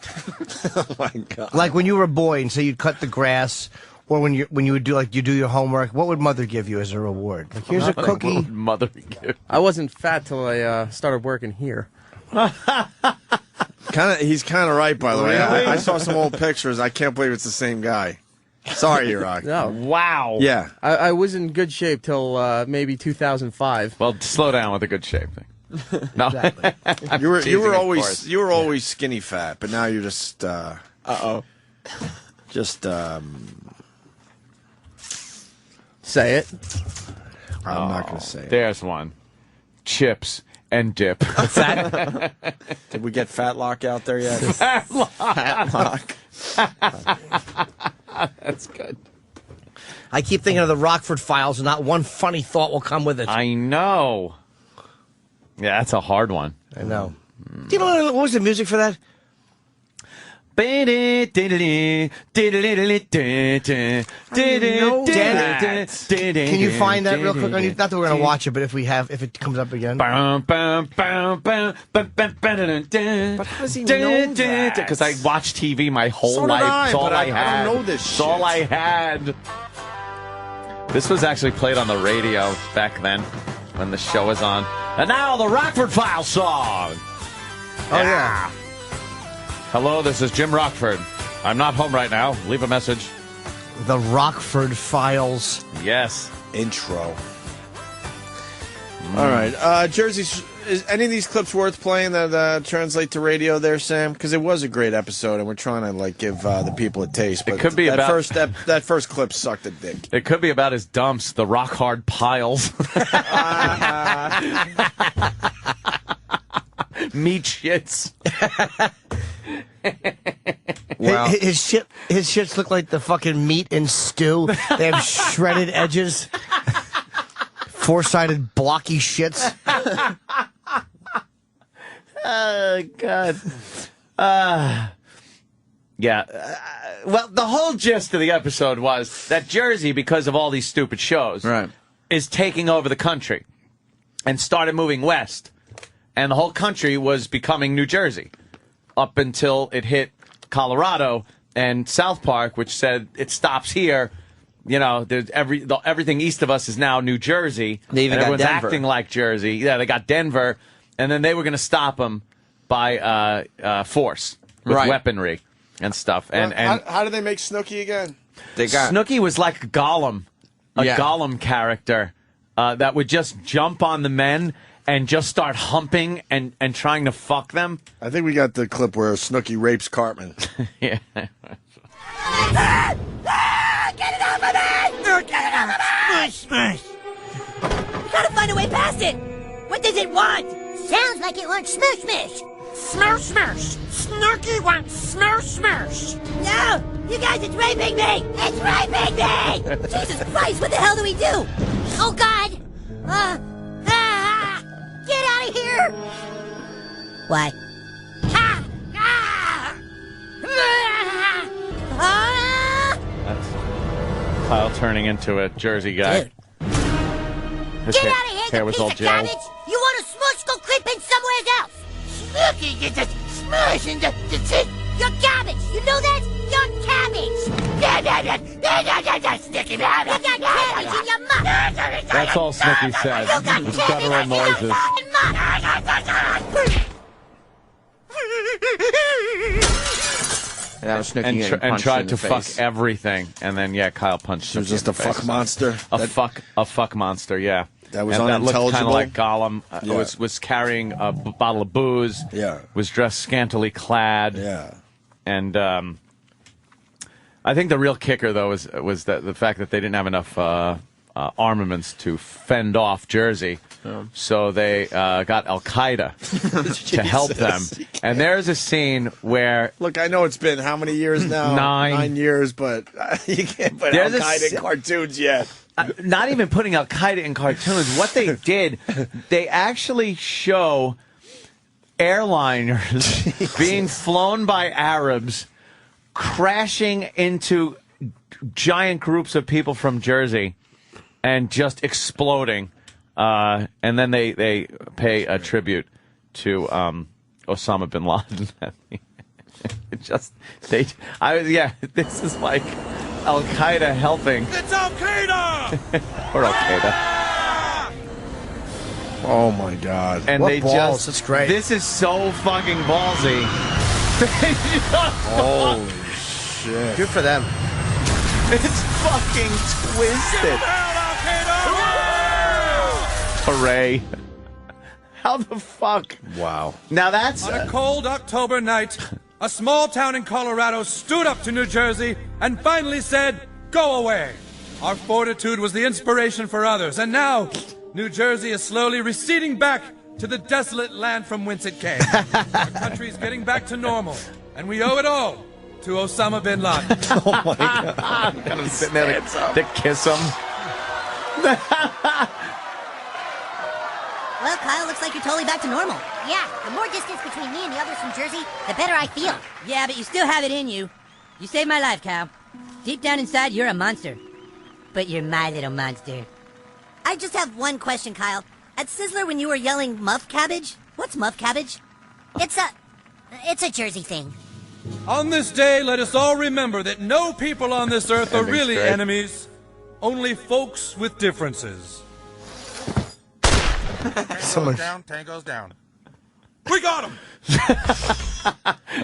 Oh, my God. Like when you were a boy and say you'd cut the grass, or when you would do your homework, what would mother give you as a reward? Like, here's a cookie. What would mother give? I wasn't fat till I started working here. He's kind of right, by the way. Really? I saw some old pictures. I can't believe it's the same guy. Sorry, E-Rock. No. Wow. Yeah. I was in good shape till maybe 2005. Well, slow down with the good shape thing. No. Exactly. You were always skinny fat, but now you're just Say it. I'm not going to say it. There's one. Chips and dip. What's that? Did we get Fat Lock out there yet? Fat Lock. Fat Lock. That's good. I keep thinking of the Rockford Files, and not one funny thought will come with it. I know. Yeah, that's a hard one. I know. Do you know what was the music for that? Can you find that real quick? Not that we're going to watch it, but if it comes up again. But how does he know that? Because I watched TV my whole So did life. I, It's all but I I had. don't know this It's all I had. This was actually played on the radio back then when the show was on. And now the Rockford Files song. Oh, yeah. Hello, this is Jim Rockford. I'm not home right now. Leave a message. The Rockford Files. Yes. Intro. All right. Jersey, is any of these clips worth playing that translate to radio there, Sam? Because it was a great episode, and we're trying to give the people a taste. But it could be that first clip sucked a dick. It could be about his dumps, the rock hard piles. Meat shits. Well, his shits look like the fucking meat in stew. They have shredded edges. Four-sided blocky shits. Oh, God. Yeah. Well, the whole gist of the episode was that Jersey, because of all these stupid shows, is taking over the country and started moving west. And the whole country was becoming New Jersey up until it hit Colorado and South Park, which said it stops here. You know, there's everything east of us is now New Jersey. They even and got everyone's Denver. acting like Jersey. Yeah, they got Denver. And then they were going to stop them by force with weaponry and stuff. And how did they make Snooki again? Snooki was like a Gollum character that would just jump on the men and just start humping and trying to fuck them. I think we got the clip where Snooki rapes Cartman. Yeah. Get it off of me! Get it off of me! Smush! We gotta find a way past it! What does it want? Sounds like it wants smush smush. Smush smush! Snooki wants smush smush! No! You guys, it's raping me! It's raping me! Jesus Christ, what the hell do we do? Oh, God! Get out of here! What? Ha! Ah! That's Kyle turning into a Jersey guy. Dude. His Get out of here, hair you was piece all of gel. cabbage! You want to smush? Go creep in somewhere else! Snooky gets a smush and the You're cabbage! You know that? You're cabbage! Sticky rabbit! You got cabbage in your mouth! That's all Snooki said. You got It's cabbage guttural in your noises. fucking mouth! That was Snooki getting And punched tried in to the fuck face. everything, and then Kyle punched him. It was just a fuck monster. A fuck monster. Yeah. That was and that looked kind unintelligible. of like Gollum. Yeah. Was carrying a bottle of booze. Yeah. Was dressed scantily clad. Yeah. And I think the real kicker though was that the fact that they didn't have enough armaments to fend off Jersey. So they got Al Qaeda to help them. And there's a scene where Look, I know it's been how many years now? 9 years, but you can't put Al Qaeda in cartoons yet. not even putting Al Qaeda in cartoons. What they did, they actually show airliners being flown by Arabs crashing into giant groups of people from Jersey and just exploding. And then they pay a tribute to Osama bin Laden. This is like Al Qaeda helping. It's Al Qaeda! Or Al Qaeda. Oh my God! And What they balls. just That's great. This is so fucking ballsy. Holy shit! Good for them. It's fucking twisted. Hooray. How the fuck? Wow. Now that's On a cold October night, a small town in Colorado stood up to New Jersey and finally said, "Go away." Our fortitude was the inspiration for others, and now New Jersey is slowly receding back to the desolate land from whence it came. Our country's getting back to normal, and we owe it all to Osama bin Laden. Oh my God! I'm kind of sitting there to kiss him. Well, Kyle, looks like you're totally back to normal. Yeah, the more distance between me and the others from Jersey, the better I feel. Yeah, but you still have it in you. You saved my life, Cal. Deep down inside, you're a monster. But you're my little monster. I just have one question, Kyle. At Sizzler, when you were yelling muff cabbage, what's muff cabbage? It's a Jersey thing. On this day, let us all remember that no people on this earth are Ending's really great. enemies, only folks with differences. Someone. Down, tango's down. We got him!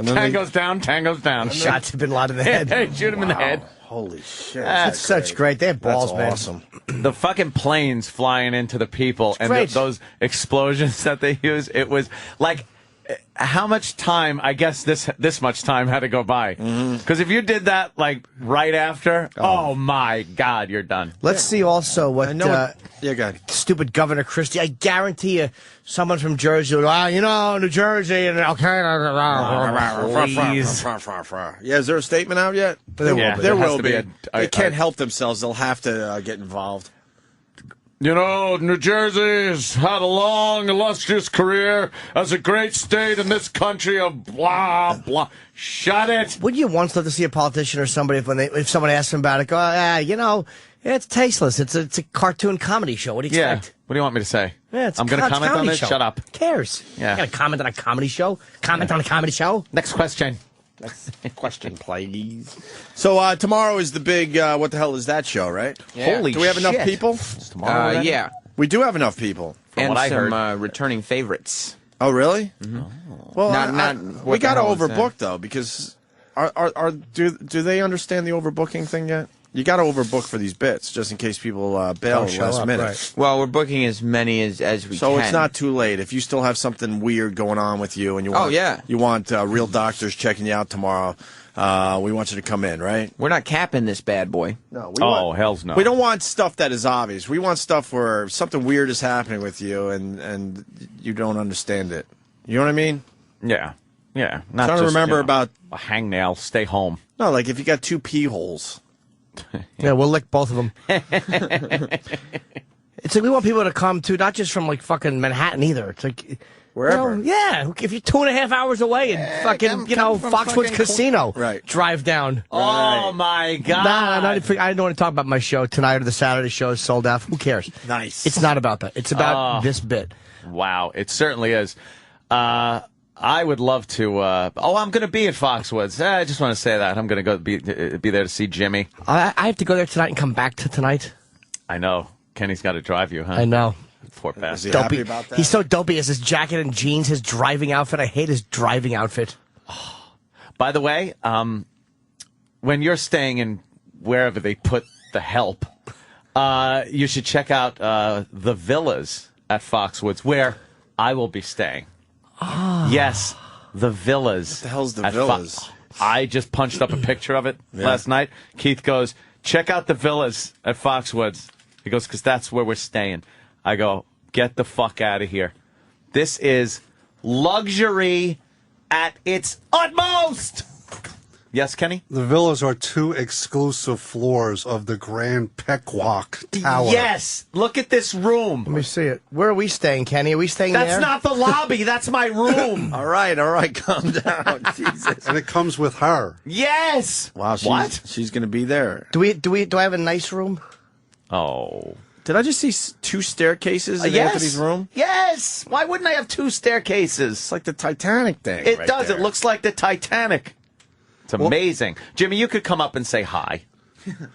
Tango's down, tango's down. Shots have been lot in the head. Hey, shoot him in the head. Holy shit! That's such great. They have balls, man. That's awesome. The fucking planes flying into the people and great. those explosions that they use. It was like, how much time? I guess this much time had to go by. Because if you did that like right after, oh my God, you're done. Let's see also what Yeah, go ahead. stupid Governor Christie. I guarantee you, someone from Jersey will, New Jersey and okay. Please. Yeah, is there a statement out yet? There will Yeah, be. There has will to be. be a- They can't help themselves. They'll have to get involved. You know, New Jersey's had a long, illustrious career as a great state in this country of blah, blah. Shut it. Wouldn't you once love to see a politician or somebody, if someone asked them about it, go, you know, it's tasteless. It's a cartoon comedy show. What do you expect? What do you want me to say? Yeah, it's I'm going to comment on this? show. Shut up. Who cares? Yeah. You got to comment on a comedy show? Comment on a comedy show? Next question. Next question, please. So tomorrow is the big What the Hell Is That show, right? Yeah. Holy Do we have enough shit. people? It's tomorrow already? Yeah. We do have enough people. And what I some heard. returning favorites. Oh, really? Mm-hmm. Well, we got to overbook, though, because do they understand the overbooking thing yet? You got to overbook for these bits, just in case people bail last minute. Right. Well, we're booking as many as we can. So it's not too late. If you still have something weird going on with you and you want, you want real doctors checking you out tomorrow, we want you to come in, right? We're not capping this bad boy. No. Hell's no. We don't want stuff that is obvious. We want stuff where something weird is happening with you and you don't understand it. You know what I mean? Yeah. Yeah. I'm trying to remember about a hangnail. Stay home. No, like if you got 2 pee holes. Yeah, we'll lick both of them. It's like we want people to come too, not just from like fucking Manhattan either. It's like wherever. If you're 2.5 hours away and fucking Foxwoods Casino, right? Drive down. Oh my God! Nah, I don't want to talk about my show tonight or the Saturday show is sold out. Who cares? Nice. It's not about that. It's about this bit. Wow, it certainly is. I would love to. I'm going to be at Foxwoods. I just want to say that I'm going to go be there to see Jimmy. I have to go there tonight and come back to tonight. I know. Kenny's got to drive you, huh? I know. Poor bastard. Is he happy about that? He's so dopey. He has his jacket and jeans, his driving outfit. I hate his driving outfit. By the way, when you're staying in wherever they put the help, you should check out the villas at Foxwoods, where I will be staying. Oh. Yes, the villas. What the hell's the villas? I just punched up a picture of it last night. Keith goes, check out the villas at Foxwoods. He goes, because that's where we're staying. I go, get the fuck out of here. This is luxury at its utmost. Yes, Kenny? The villas are 2 exclusive floors of the Grand Pequot Tower. Yes. Look at this room. Let me see it. Where are we staying, Kenny? Are we staying there? That's not the lobby. That's my room. All right. Calm down. Jesus. And it comes with her. Yes. Wow. She's going to be there. Do I have a nice room? Oh. Did I just see 2 staircases in yes. Anthony's room? Yes. Why wouldn't I have 2 staircases? It's like the Titanic thing. It right does. there. It looks like the Titanic. It's amazing. Jimmy, you could come up and say hi.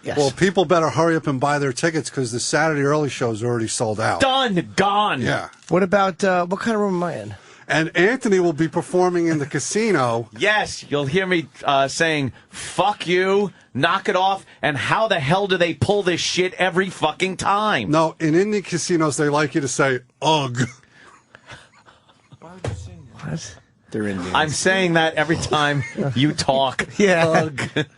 Yes. Well, people better hurry up and buy their tickets because the Saturday early show's already sold out. Done. Gone. Yeah. What about, what kind of room am I in? And Anthony will be performing in the casino. Yes, you'll hear me saying, fuck you, knock it off, and how the hell do they pull this shit every fucking time? No, in Indian casinos, they like you to say, ugh. Why would you say that? What? They're Indians. I'm saying that every time you talk. Yeah.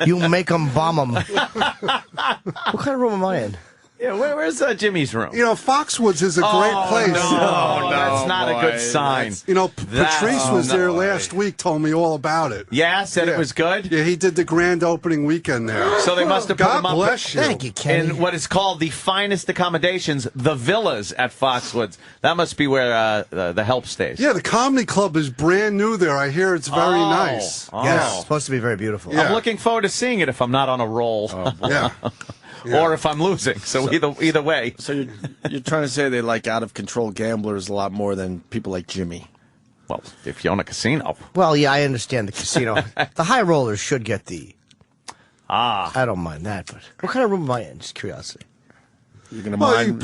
You make them bomb them. What kind of room am I in? Yeah, where's Jimmy's room? You know, Foxwoods is a great place. No, that's not a good sign. You know, Patrice was there last week, told me all about it. Yeah, said it was good? Yeah, he did the grand opening weekend there. So they must have put him God up bless you. Thank you, Kenny. in what is called the finest accommodations, the villas at Foxwoods. That must be where the help stays. Yeah, the comedy club is brand new there. I hear it's very nice. Oh. Yes, it's supposed to be very beautiful. Yeah. I'm looking forward to seeing it if I'm not on a roll. Yeah. Or if I'm losing. So either way. So you're trying to say they like out-of-control gamblers a lot more than people like Jimmy. Well, if you own a casino. Well, yeah, I understand the casino. The high rollers should get the... I don't mind that, but what kind of room am I in? Just curiosity. You're going to mind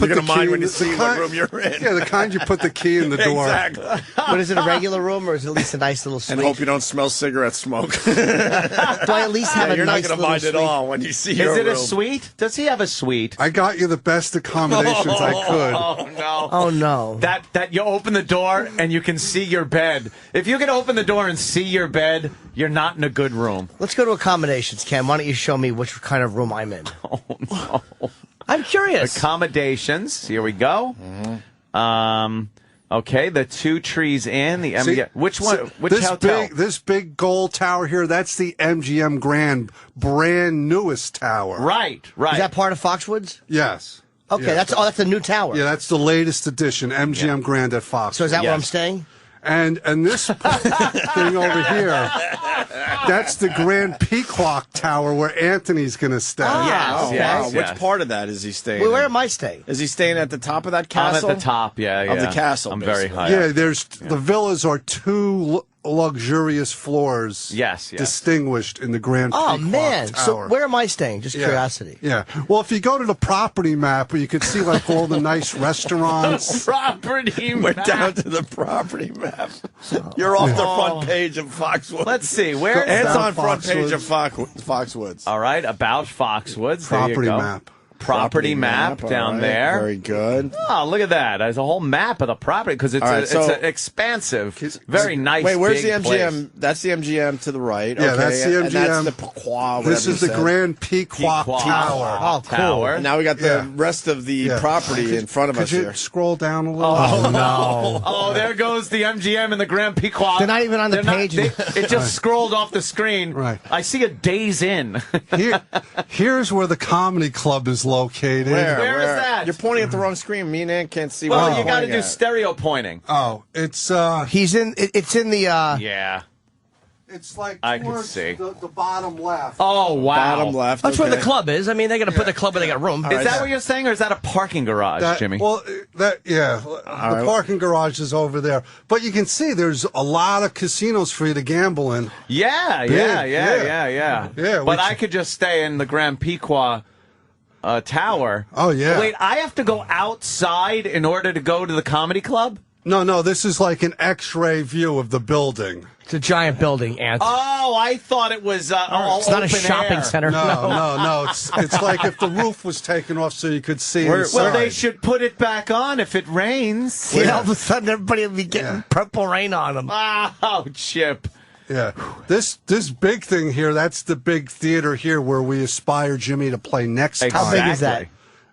when you see what room you're in. Yeah, the kind you put the key in the door. Exactly. What is it, a regular room, or is it at least a nice little suite? And hope you don't smell cigarette smoke. Do I at least have a You're nice not going to mind suite? at all when you see your Is it room. a suite? Does he have a suite? I got you the best accommodations I could. Oh, no. Oh, no. That you open the door and you can see your bed. If you can open the door and see your bed, you're not in a good room. Let's go to accommodations, Ken. Why don't you show me which kind of room I'm in? Oh, no. I'm curious. Accommodations. Here we go. Okay, the 2 trees in. The See, which one? Which this hotel? This big gold tower here, that's the MGM Grand, brand newest tower. Right. Is that part of Foxwoods? Yes. Okay, Yeah. that's the new tower. Yeah, that's the latest edition, MGM Grand at Fox. So is that where I'm staying? And this thing over here, that's the Grand Pequot Tower where Anthony's going to stay. Wow. Which part of that is he staying? Where in? am I staying? Is he staying at the top of that castle? I'm at the top, yeah. Of the castle. I'm very high. Yeah, the villas are two luxurious floors. Yes. Distinguished in the Grand Oh, Pequot man. Tower. So where am I staying? Just curiosity. Yeah. Well, if you go to the property map, you can see like all the nice restaurants. Property We're map. down to the property map. You're off the front page of Foxwoods. Let's see. Where is It's that? on front page of Foxwoods. All right, about Foxwoods. Property there you go. map. Property map down all right, there. Very good. Oh, look at that. There's a whole map of the property because it's, All right, it's so- an expansive, very nice. Wait, where's the big MGM? place. That's the MGM to the right. Yeah, okay, that's the MGM. And that's the Pequot. This is the Grand Pequot Tower. Oh, cool. Tower. And now we got the rest of the property in front of us Could you here. scroll down a little? Oh, no. Oh, there goes the MGM and the Grand Pequot. They're not even on the They're not- page. it just scrolled off the screen. Right. I see a Days Inn. Here's where the comedy club is located. Where is that? You're pointing at the wrong screen. Me and Ann can't see. Well, what you got to pointing do at. stereo pointing. Oh, it's He's in. It's in the. Yeah. it's like I can towards see. the bottom left. Oh, wow. Bottom left. That's where the okay. club is. I mean, they got to put the club where they got room. Is that what you're saying, or is that a parking garage, Jimmy? Well, the parking garage is over there. But you can see there's a lot of casinos for you to gamble in. Yeah. Yeah, But I could just stay in the Grand Pequot tower. Oh, yeah. Wait, I have to go outside in order to go to the comedy club? No, this is like an X-ray view of the building. It's a giant building, Ant. Oh, I thought it was all It's not a open shopping air. center. No. It's like if the roof was taken off so you could see Well, inside. they should put it back on if it rains. See, all of a sudden everybody will be getting purple rain on them. Oh, Chip. Yeah, this big thing here, that's the big theater here where we aspire Jimmy to play next time. How big is that?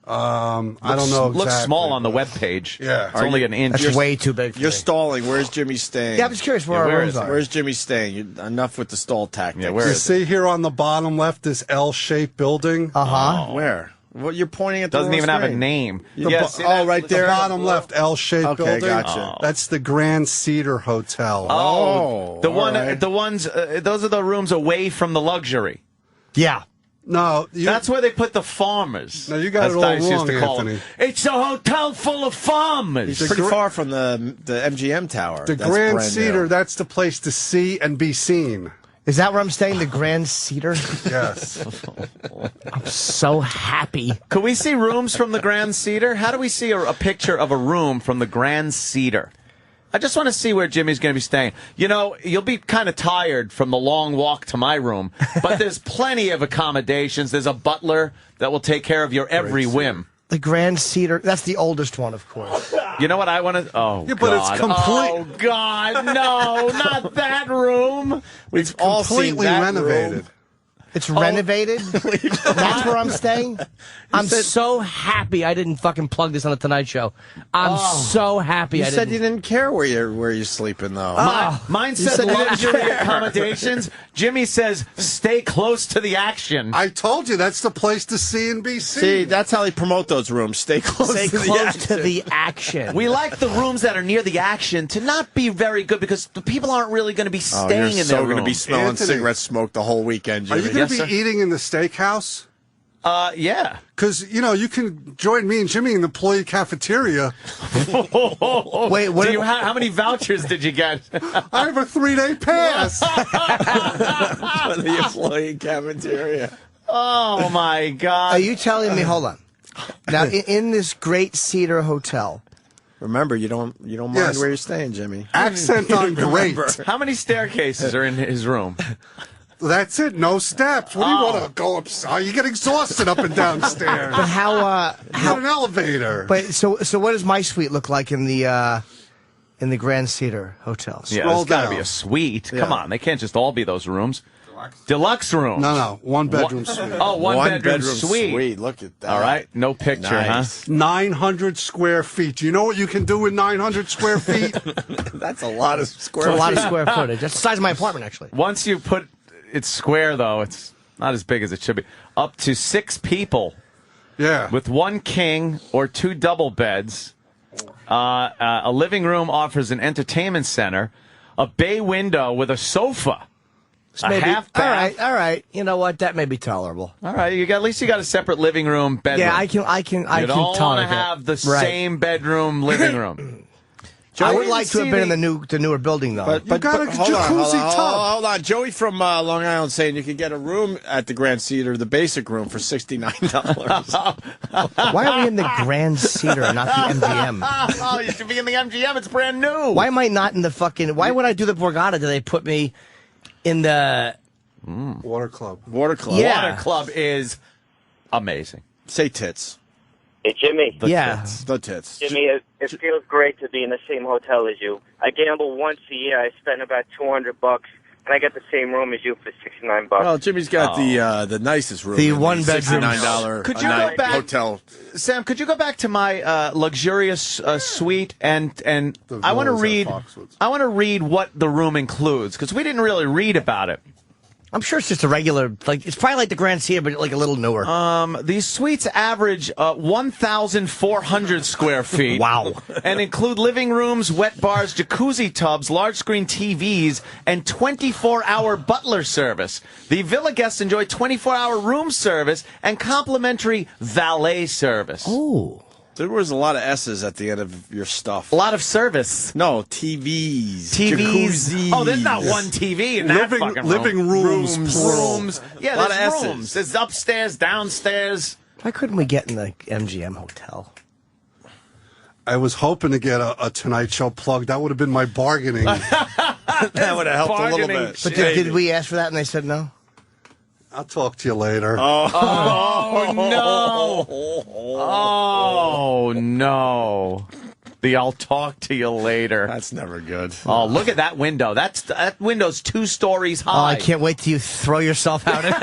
I don't know exactly. Looks small on the webpage. Yeah. It's only an inch. That's way too big for You're me. stalling. Where's Jimmy staying? Yeah, I'm just curious where Yeah, our where rooms is it? are. Where's Jimmy staying? Enough with the stall tactics. Yeah, where You is see here on the bottom left this L-shaped building? Uh-huh. Where? Well, you're pointing at the Doesn't wrong even have a screen. name. Right The there. bottom left L-shaped Okay, building. gotcha. That's the Grand Cedar Hotel. Oh, the all one, right. the ones. Those are the rooms away from the luxury. Yeah. No, That's where they put the farmers. No, you got as it all Dice used wrong, to call them. Anthony. It's a hotel full of farmers. It's pretty far from the MGM tower. the That's Grand brand Cedar, new. that's the place to see and be seen. Is that where I'm staying? The Grand Cedar? Yes. I'm so happy. Could we see rooms from the Grand Cedar? How do we see a picture of a room from the Grand Cedar? I just want to see where Jimmy's going to be staying. You know, you'll be kind of tired from the long walk to my room, but there's plenty of accommodations. There's a butler that will take care of your every whim. The Grand Cedar. That's the oldest one, of course. You know what I want to... Oh, Yeah, but God. it's complete. Oh, God, no, not that room. We've all seen Completely that renovated. room. It's renovated? That's where I'm staying? I'm so happy I didn't fucking plug this on the Tonight Show. I'm so happy You I said didn't. you didn't care where you're sleeping, though. Mine You said said you didn't luxury care. accommodations. Jimmy says stay close to the action. I told you, that's the place to see and be seen. See, that's how they promote those rooms. Stay close Stay to the close action. to the action. We like the rooms that are near the action to not be very good because the people aren't really going to be Oh, staying you're in so their going to be rooms. smelling Anthony. cigarette smoke the whole weekend, Are Jimmy. you going Yes, to be sir. eating in the steakhouse? Yeah. Because, you can join me and Jimmy in the employee cafeteria. Wait, what? How many vouchers did you get? I have a 3-day pass. For the employee cafeteria. Oh, my God. Are you telling me? Hold on. Now, in this Great Cedar Hotel, Remember, you don't mind Yes. where you're staying, Jimmy. Accent on great. How many staircases are in his room? That's it. No steps. What do you want to go up? Oh, you get exhausted up and down stairs. but how? You get an elevator. But so what does my suite look like in the Grand Cedar Hotel? Yeah, Scroll there's got to down. be a suite. Yeah. Come on, they can't just all be those rooms. Deluxe room. No. One bedroom suite. Oh, one bedroom suite. Suite. Look at that. All right, no picture, Nice. 900 square feet. Do you know what you can do with 900 square feet? That's a lot of square It's a lot of feet. square footage. That's the size of my apartment, actually. huh? Once you put it's square though, it's not as big as it should be. Up to 6 people Yeah. With one king or two double beds. A living room offers an entertainment center. A bay window with a sofa. Half bath. All right. You know what? That may be tolerable. All right. At least you got a separate living room, bedroom. Yeah, I can You don't want to tolerate have that. the same bedroom, living room. I would like to have been in the newer building, though. You got a jacuzzi tub. Hold on. Joey from Long Island saying you can get a room at the Grand Cedar, the basic room, for $69. Why are we in the Grand Cedar, not the MGM? Oh, you should be in the MGM. It's brand new. Why am I not in the fucking... Why would I do the Borgata? Do they put me in the... Water Club. Water Club. Yeah. Water Club is amazing. Say tits. Hey, Jimmy. The tits. Jimmy, it feels great to be in the same hotel as you. I gamble once a year. I spend about $200, and I get the same room as you for $69. Well, Jimmy's got the nicest room. The one-bedroom. $69 Could you go back, hotel. Sam, could you go back to my luxurious suite and I want to read what the room includes, because we didn't really read about it. I'm sure it's just a regular, it's probably like the Grand Cedar, but like a little newer. These suites average 1,400 square feet. Wow. And include living rooms, wet bars, jacuzzi tubs, large screen TVs, and 24-hour butler service. The villa guests enjoy 24-hour room service and complimentary valet service. Oh. There was a lot of S's at the end of your stuff. A lot of service. No, TVs. TVs. Oh, there's not one TV in that fucking room. Living rooms. Rooms. Yeah, A lot there's of rooms. S's. There's upstairs, downstairs. Why couldn't we get in the MGM hotel? I was hoping to get a Tonight Show plug. That would have been my bargaining. That would have helped a little bit. But did we ask for that and they said no? I'll talk to you later. Oh, no. Oh, no. The I'll talk to you later. That's never good. Oh, look at that window. That window's 2 stories high. Oh, I can't wait till you throw yourself out it.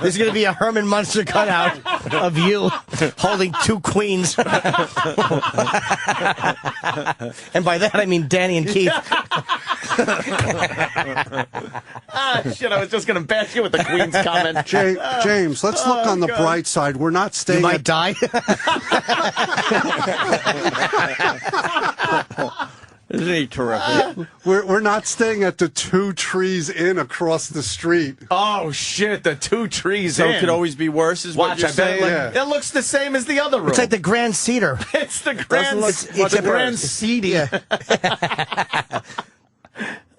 There's going to be a Herman Munster cutout of you holding 2 queens. And by that, I mean Danny and Keith. Shit, I was just going to bash you with the Queen's comment. James, let's look on the bright side. We're not staying. You might die. Isn't he terrific? We're not staying at the 2 Trees Inn across the street. Oh, shit, the 2 Trees So in. it could always be worse, is what Watch, you're I bet saying? it looks the same as the other room. It's like the Grand Cedar. It's the Grand look much the Grand worse. Seedy. Yeah.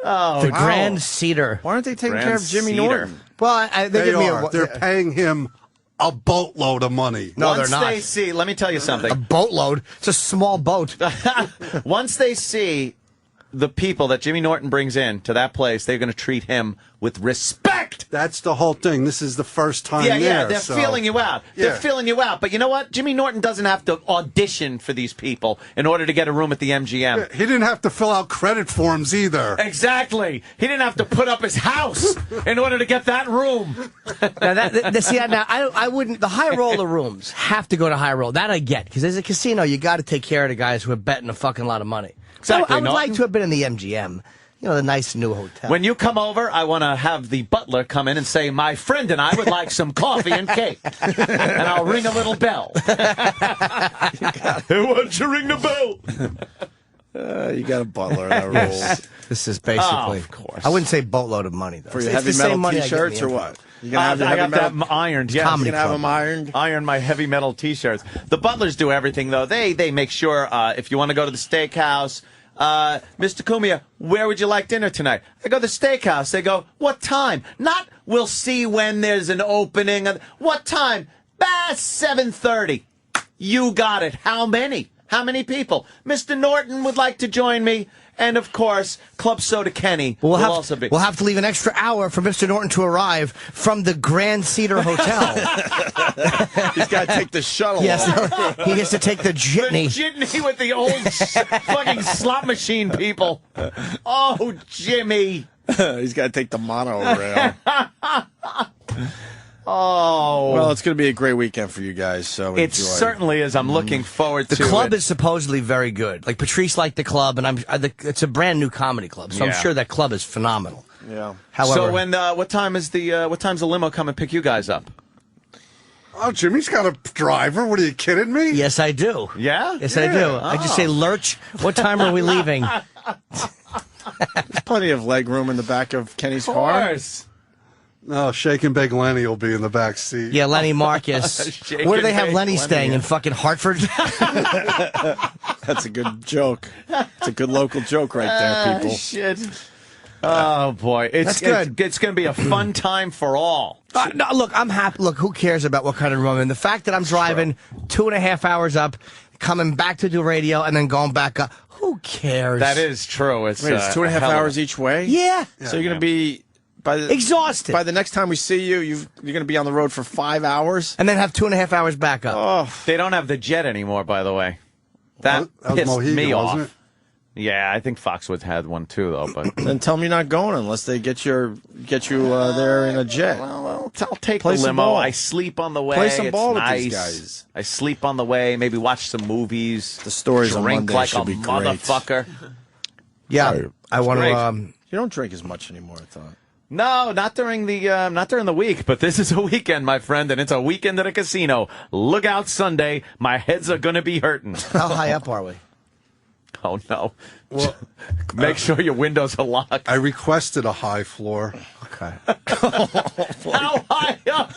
Oh, The Grand Cedar. Why aren't they taking Grand care of Jimmy Cedar. Norton? Well, they give me are. They're paying him a boatload of money. No, Once they're not. they see, let me tell you A something. boatload. It's a small boat. Once they see the people that Jimmy Norton brings in to that place, they're going to treat him with respect. That's the whole thing. This is the first time there. They're so- feeling you out. They're Yeah. feeling you out. But you know what? Jimmy Norton doesn't have to audition for these people in order to get a room at the MGM. He didn't have to fill out credit forms either. Exactly. He didn't have to put up his house in order to get that room. Now, I wouldn't. The high roller rooms have to go to high roll. That I get, because as a casino, you got to take care of the guys who are betting a fucking lot of money. Exactly, I would Norton. like to have been in the MGM. You know, the nice new hotel. When you come over, I want to have the butler come in and say, my friend and I would like some coffee and cake. And I'll ring a little bell. Why don't you ring the bell? You got a butler in that role. This is basically. of course. I wouldn't say boatload of money, though. For your It's heavy the same metal money I get in T-shirts the or airport. what? You gonna have your I heavy have to metal? have them ironed. Yes. You gonna have them ironed? Iron my heavy metal T-shirts. The butlers do everything, though. They make sure if you want to go to the steakhouse, Mr. Cumia, where would you like dinner tonight? I go to the steakhouse. They go, what time? Not, we'll see when there's an opening. What time? 7:30. You got it. How many? How many people? Mr. Norton would like to join me. And, of course, Club Soda Kenny will also be. We'll have to leave an extra hour for Mr. Norton to arrive from the Grand Cedar Hotel. He's got to take the shuttle. Yes, he has to take the jitney. The jitney with the old fucking slot machine people. Oh, Jimmy. He's got to take the monorail. Oh. Well, it's going to be a great weekend for you guys, so It enjoy. certainly is. I'm looking forward to The club it. is supposedly very good. Like Patrice liked the club, and it's a brand new comedy club, so I'm Yeah. sure that club is phenomenal. Yeah. However, So when what time's the limo come and pick you guys up? Oh, Jimmy's got a driver. What, are you kidding me? Yes, I do. Yeah? Yes, I do. I just say, Lurch, what time are we leaving? There's plenty of leg room in the back of Kenny's car. No, Shake and Bake Lenny will be in the back seat. Yeah, Lenny Marcus. Where do they have Lenny staying? In fucking Hartford? That's a good joke. It's a good local joke right there, people. Shit. Oh, boy. That's good. It's going to be a fun time for all. No, look, I'm happy. Look, who cares about what kind of room? And the fact that I'm driving 2.5 hours up, coming back to do radio, and then going back up, who cares? That is true. It's 2.5 hours each way? Yeah. So you're going to be... exhausted. By the next time we see you, you're going to be on the road for 5 hours? And then have 2.5 hours back up. Oh. They don't have the jet anymore, by the way. That was pissed Mohegan, me wasn't off. it? Yeah, I think Foxwoods had one too, though. But then tell them you're not going unless they get you there in a jet. Well, I'll take Play the some limo. ball. I sleep on the way. Play some It's ball nice. with these guys. I sleep on the way. Maybe watch some movies. The stories on drink Monday like should a be great. motherfucker. Yeah, I want great. to. You don't drink as much anymore, I thought. No, not during the week. But this is a weekend, my friend, and it's a weekend at a casino. Look out Sunday. My heads are going to be hurting. How high up are we? Oh, no. Well, Make sure your windows are locked. I requested a high floor. Okay. How high up?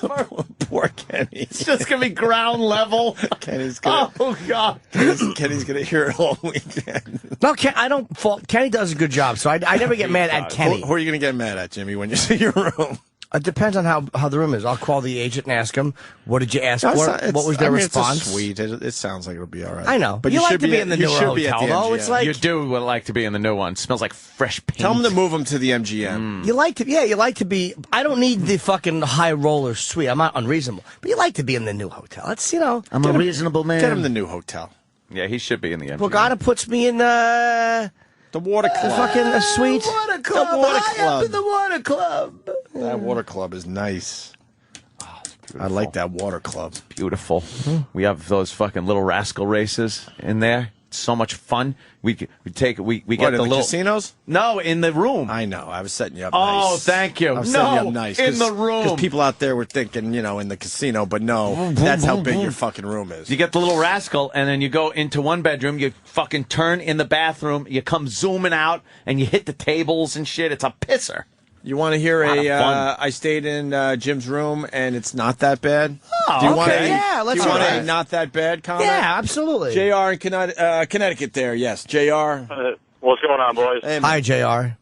Poor Kenny. It's just going to be ground level. Kenny's gonna, Oh, God. Kenny's going to hear it all weekend. No, I don't fault. Kenny does a good job, so I never get mad at Kenny. Who are you going to get mad at, Jimmy, when you see your room? It depends on how the room is. I'll call the agent and ask him, what did you ask for? What was their response? It's sweet. It sounds like it'll be all right. I know. But you you like should to be in the newer hotel, though. It's like You do like to be in the new one. Smells like fresh paint. Tell them to move them to the MGM. you like to be. I don't need the fucking high roller suite. I'm not unreasonable, but you like to be in the new hotel. It's I'm a reasonable man. Get him the new hotel. Yeah, he should be in the MGM. Bogota puts me in the water club. The fucking suite. Water club. The water High club. up in the water club. That water club is nice. I like that water club. Beautiful. We have those fucking little rascal races in there. It's so much fun. We get the little casinos. No, in the room. I know. I was setting you up. Oh, nice. thank you. I was setting you up nice in the room. Because people out there were thinking, in the casino, but no, that's how big your fucking room is. You get the little rascal, and then you go into one bedroom. You fucking turn in the bathroom. You come zooming out, and you hit the tables and shit. It's a pisser. You want to hear fun. I stayed in Jim's room, and it's not that bad? Oh, do you want okay. Yeah, let's do you want hear a it. not that bad comment? Yeah, absolutely. JR in Connecticut there, yes. JR. What's going on, boys? Hey, Hi, JR.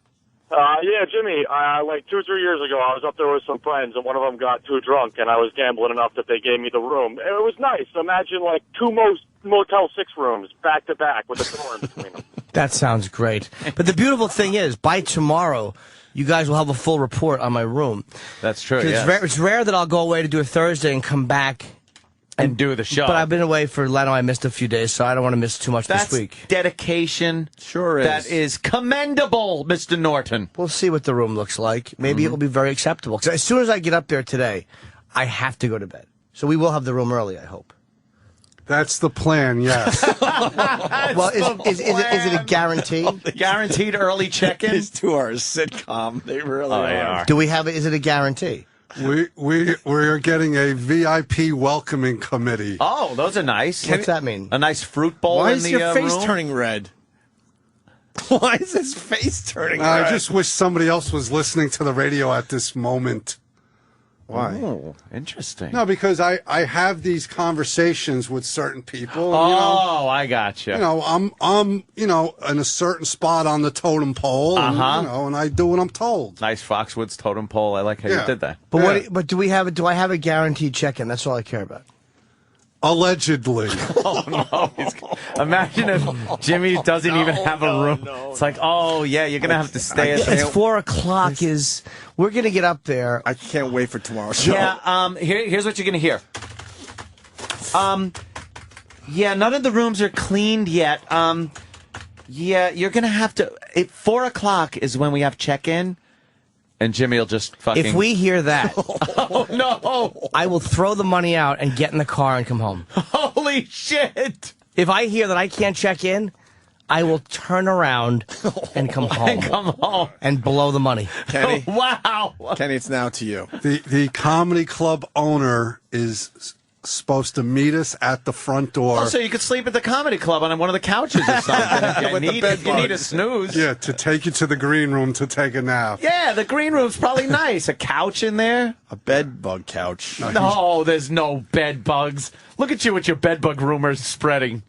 Yeah, Jimmy, like 2 or 3 years ago, I was up there with some friends, and one of them got too drunk, and I was gambling enough that they gave me the room. It was nice. Imagine, like, two Motel 6 rooms back-to-back with a door in between them. That sounds great. But the beautiful thing is, by tomorrow, you guys will have a full report on my room. That's true, It's rare that I'll go away to do a Thursday and come back and do the show. But I've been away for Leno. I missed a few days, so I don't want to miss too much That's this week. dedication. Sure is. That is commendable, Mr. Norton. We'll see what the room looks like. Maybe it will be very acceptable. 'Cause as soon as I get up there today, I have to go to bed. So we will have the room early, I hope. That's the plan, yes. Well, is it a guarantee? Guaranteed early check-in? These two are a sitcom. They really are. Do we have it? Is it a guarantee? We're getting a VIP welcoming committee. Oh, those are nice. What's that mean? A nice fruit bowl Why in is the your face room? turning red? Why is his face turning red? I just wish somebody else was listening to the radio at this moment. Why? Oh, interesting. No, because I have these conversations with certain people. Oh, I got you. I'm in a certain spot on the totem pole, and, and I do what I'm told. Nice Foxwoods totem pole. I like how you did that. But do I have a guaranteed check-in? That's all I care about. Allegedly. Oh, no. Imagine if Jimmy doesn't even have a room. It's like, oh, yeah, you're going to have to stay at It's 4 o'clock. We're going to get up there. I can't wait for tomorrow's show. Yeah, here's what you're going to hear. Yeah, none of the rooms are cleaned yet. Yeah, you're going to have to... 4 o'clock is when we have check-in. And Jimmy will just fucking... If we hear that, oh, no! I will throw the money out and get in the car and come home. Holy shit! If I hear that I can't check in, I will turn around and come home. And blow the money. Kenny. Wow! Kenny, it's now to you. The comedy club owner is supposed to meet us at the front door. Oh, so you could sleep at the comedy club on one of the couches or something if you need a snooze. Yeah, to take you to the green room to take a nap. Yeah, the green room's probably nice. A couch in there. A bed bug couch. No, there's no bed bugs. Look at you with your bed bug rumors spreading.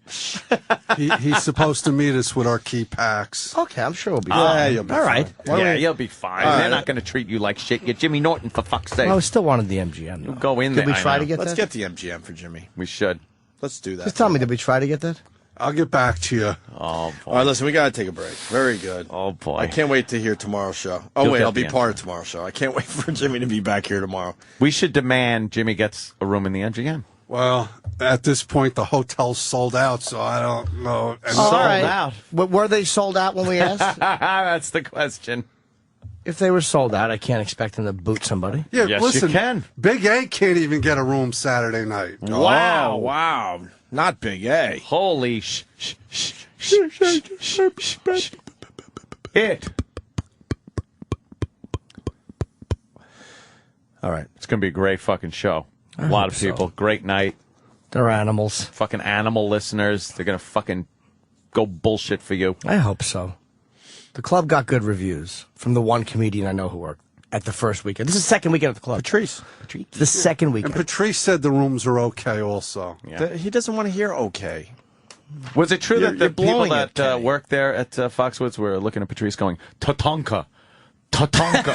He's supposed to meet us with our key packs. Okay, I'm sure we'll be Yeah, fine. you'll be all right. fine. Yeah, you'll be fine. All They're right. not going to treat you like shit. You're Jimmy Norton, for fuck's sake. Well, I still wanted the MGM. You go in Did there. we I try know. to get Let's that? get the MGM for Jimmy. We should. Let's do that. Just tell me, did we try to get that? I'll get back to you. Oh, boy. All right, listen, we got to take a break. Very good. Oh, boy. I can't wait to hear tomorrow's show. Oh, You'll wait, get I'll be the part of tomorrow's show. I can't wait for Jimmy to be back here tomorrow. We should demand Jimmy gets a room in the MGM. Well, at this point, the hotel's sold out, so I don't know. And All Sold right. out. Were they sold out when we asked? That's the question. If they were sold out, I can't expect them to boot somebody. Yeah, Yes, listen, you can. Big A can't even get a room Saturday night. Wow. Oh, wow. Not Big A. Holy It. All right. It's going to be a great fucking show. A lot of people. Great night. They're animals. Fucking animal listeners. They're going to fucking go bullshit for you. I hope so. The club got good reviews from the one comedian I know who worked at the first weekend. This is the second weekend at the club. Patrice. The second And weekend. Patrice said the rooms are okay also. He doesn't want to hear okay. Was it true that the You're people blowing that it, Kenny. worked there at Foxwoods were looking at Patrice going, Tatanka? Tatanka.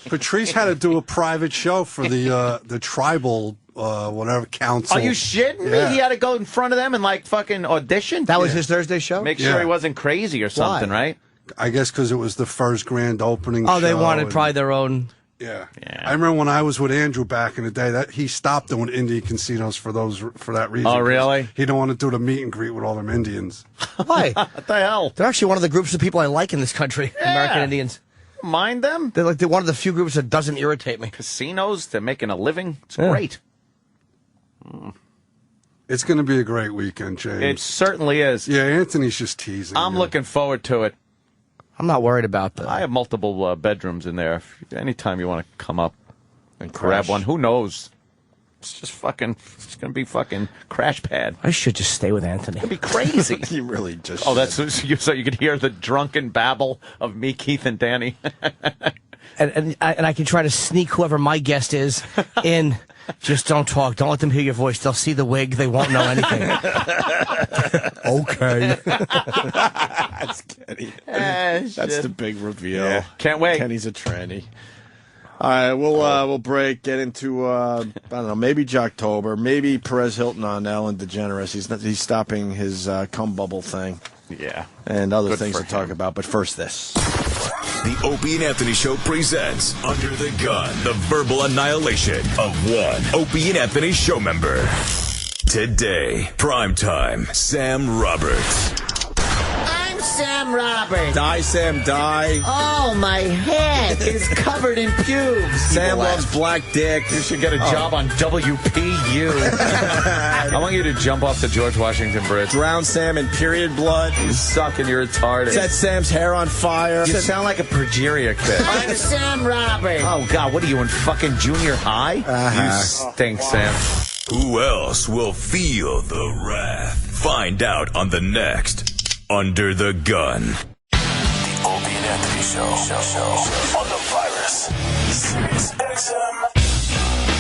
Patrice had to do a private show for the tribal whatever council. Are you shitting me? Yeah. He had to go in front of them and like fucking audition? That was his Thursday show? Make sure he wasn't crazy or something, right? I guess because it was the first grand opening. Oh, they show wanted and- probably their own. Yeah. I remember when I was with Andrew back in the day that he stopped doing Indian casinos for that reason. Oh, really? He don't want to do the meet and greet with all them Indians. Why? What the hell? They're actually one of the groups of people I like in this country, American Indians. Mind them? They're like one of the few groups that doesn't irritate me. Casinos, they're making a living. It's great. It's going to be a great weekend, James. It certainly is. Yeah, Anthony's just teasing. I'm looking forward to it. I'm not worried about that. I have multiple bedrooms in there. Anytime you want to come up and grab crash. one, who knows? It's just fucking, it's going to be fucking crash pad. I should just stay with Anthony. It'd be crazy. You really just. Oh, that's so you could hear the drunken babble of me, Keith, and Danny. And I can try to sneak whoever my guest is in. Just don't talk. Don't let them hear your voice. They'll see the wig. They won't know anything. Okay. That's Kenny. That's the big reveal. Yeah. Can't wait. Kenny's a tranny. All right, we'll break. Get into I don't know, maybe Jocktober, maybe Perez Hilton on Ellen DeGeneres. He's stopping his cum bubble thing. Yeah, and other Good things for to talk him. about. But first, this. The Opie and Anthony Show presents Under the Gun, the verbal annihilation of one Opie and Anthony show member. Today, primetime, Sam Roberts. I'm Sam Roberts. Die, Sam, die. Oh, my head is covered in pubes. Sam loves black dick. You should get a job on WPU. I want you to jump off the George Washington Bridge. Drown Sam in period blood. You suck and you're retarded. Set Sam's hair on fire. You sound like a progeria kid. I'm Sam Roberts. Oh, God, what are you in fucking junior high? You stink, Sam. Who else will feel the wrath? Find out on the next Under the Gun. The Opie and Anthony Show. On the virus. Sirius XM.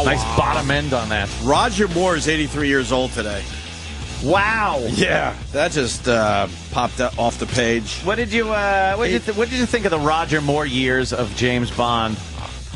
Nice bottom end on that. Roger Moore is 83 years old today. Wow. Yeah, that just popped off the page. What did you what did you think of the Roger Moore years of James Bond?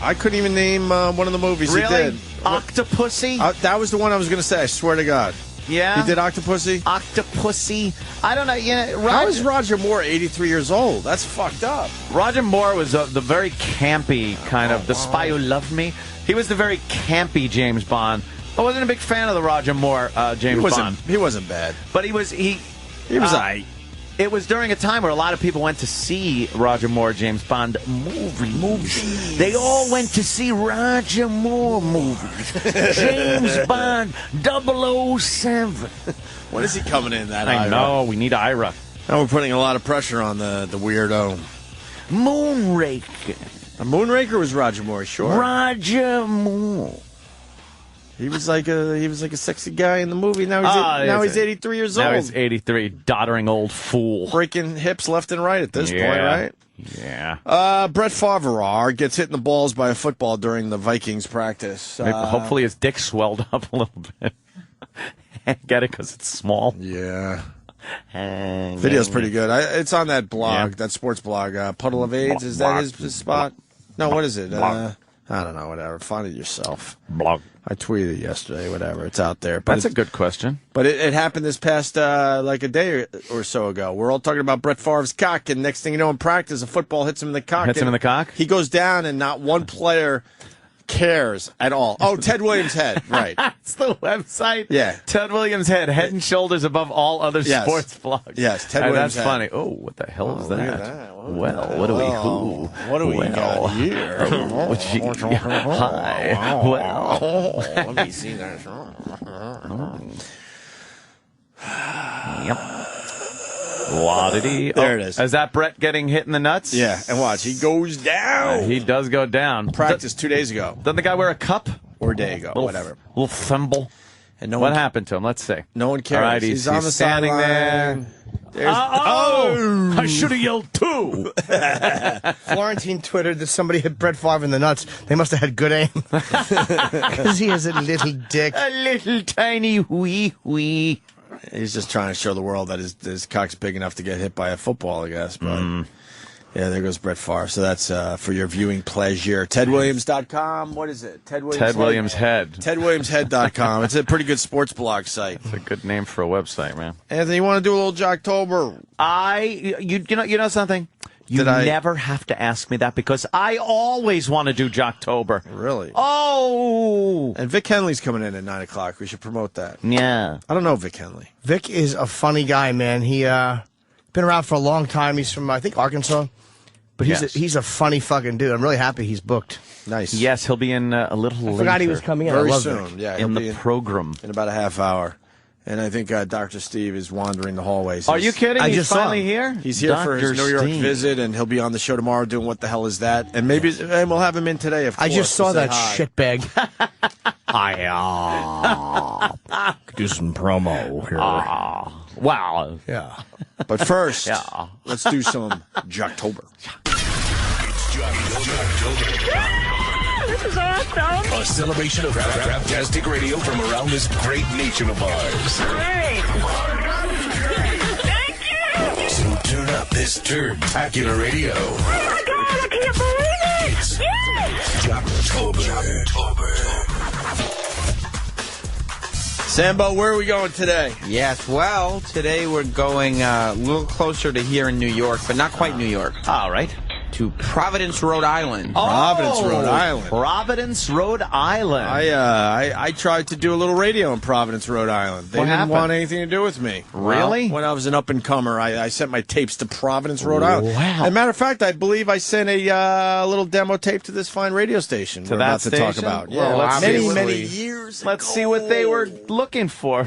I couldn't even name one of the movies Really? he did. Octopussy? That was the one I was going to say. I swear to God. Yeah. He did Octopussy? Octopussy. I don't know. Yeah. How is Roger Moore 83 years old? That's fucked up. Roger Moore was the very campy kind of The Spy Who Loved Me. He was the very campy James Bond. I wasn't a big fan of the Roger Moore James Bond. He wasn't bad. But he was aight. It was during a time where a lot of people went to see Roger Moore James Bond movies. They all went to see Roger Moore movies. James Bond 007. When is he coming in, that I Ira? know. We need Ira. Now we're putting a lot of pressure on the weirdo. Moonraker. A Moonraker was Roger Moore, sure. Roger Moore. He was like a sexy guy in the movie. Now he's 83 years old. Now he's 83, doddering old fool. Breaking hips left and right at this point, right? Yeah. Brett Favre gets hit in the balls by a football during the Vikings practice. Hopefully his dick swelled up a little bit. Get it? Because it's small. Yeah. Video's pretty good. It's on that blog, that sports blog. Puddle of AIDS, is that his spot? No, what is it? I don't know, whatever. Find it yourself. Blog. I tweeted it yesterday, whatever. It's out there. But That's a good question. But it happened this past, like a day or so ago. We're all talking about Brett Favre's cock, and next thing you know, in practice, a football hits him in the cock. Hits him in the cock? He goes down, and not one player cares at all. Oh, Ted Williams' head, right. That's the website? Yeah. Ted Williams' head and shoulders above all other sports blogs. Yes, Ted Williams' That's head. funny. Oh, what the hell is Look that? at that. What do we got here? Hi. Well. Let me see that. Yep. Waddy. There it is. Is that Brett getting hit in the nuts? Yeah, and watch. He goes down. He does go down. Practice 2 days ago. Doesn't the guy wear a cup? Or a day ago, whatever. Little thimble. And no what one, happened to him? Let's see. No one cares. All right, he's on the standing sideline. there. I should have yelled too. Florentine twittered that somebody hit Brett Favre in the nuts. They must have had good aim. Because he has a little dick. A little tiny wee. He's just trying to show the world that his cock's big enough to get hit by a football, I guess. But yeah, there goes Brett Favre. So that's for your viewing pleasure. TedWilliams.com. What is it? Ted Williams Head. TedWilliamsHead.com. It's a pretty good sports blog site. It's a good name for a website, man. Anthony, you want to do a little Jocktober? You know something? You never have to ask me that because I always want to do Jocktober. Really? Oh! And Vic Henley's coming in at 9 o'clock. We should promote that. Yeah. I don't know Vic Henley. Vic is a funny guy, man. He been around for a long time. He's from, I think, Arkansas. But he's a funny fucking dude. I'm really happy he's booked. Nice. Yes, he'll be in a little later. I forgot he was coming in. Very soon. Yeah, in the program. In about a half hour. And I think Dr. Steve is wandering the hallways. Are you kidding? He's finally here? He's here for his New York Steve. visit, and he'll be on the show tomorrow doing What the Hell Is That? And maybe and we'll have him in today, of course. I just saw that hi. shitbag. I could do some promo here. Wow. Yeah. But first, let's do some Jocktober. This is awesome. A celebration of rap-tastic radio from around this great nation of ours. Great. Thank you. So turn up this turn-tacular radio. Oh my God, I can't believe it. It's yes. Jocktober. Sambo, where are we going today? Yes, well, today we're going a little closer to here in New York, but not quite New York. All right. To Providence, Rhode Island. Providence, Rhode Island. Providence, Rhode Island. I tried to do a little radio in Providence, Rhode Island. They didn't want anything to do with me. Really? When I was an up-and-comer, I sent my tapes to Providence, Rhode Island. Wow. As a matter of fact, I believe I sent a little demo tape to this fine radio station we're about to talk about. Well, Yeah, many years Let's see what they were looking for.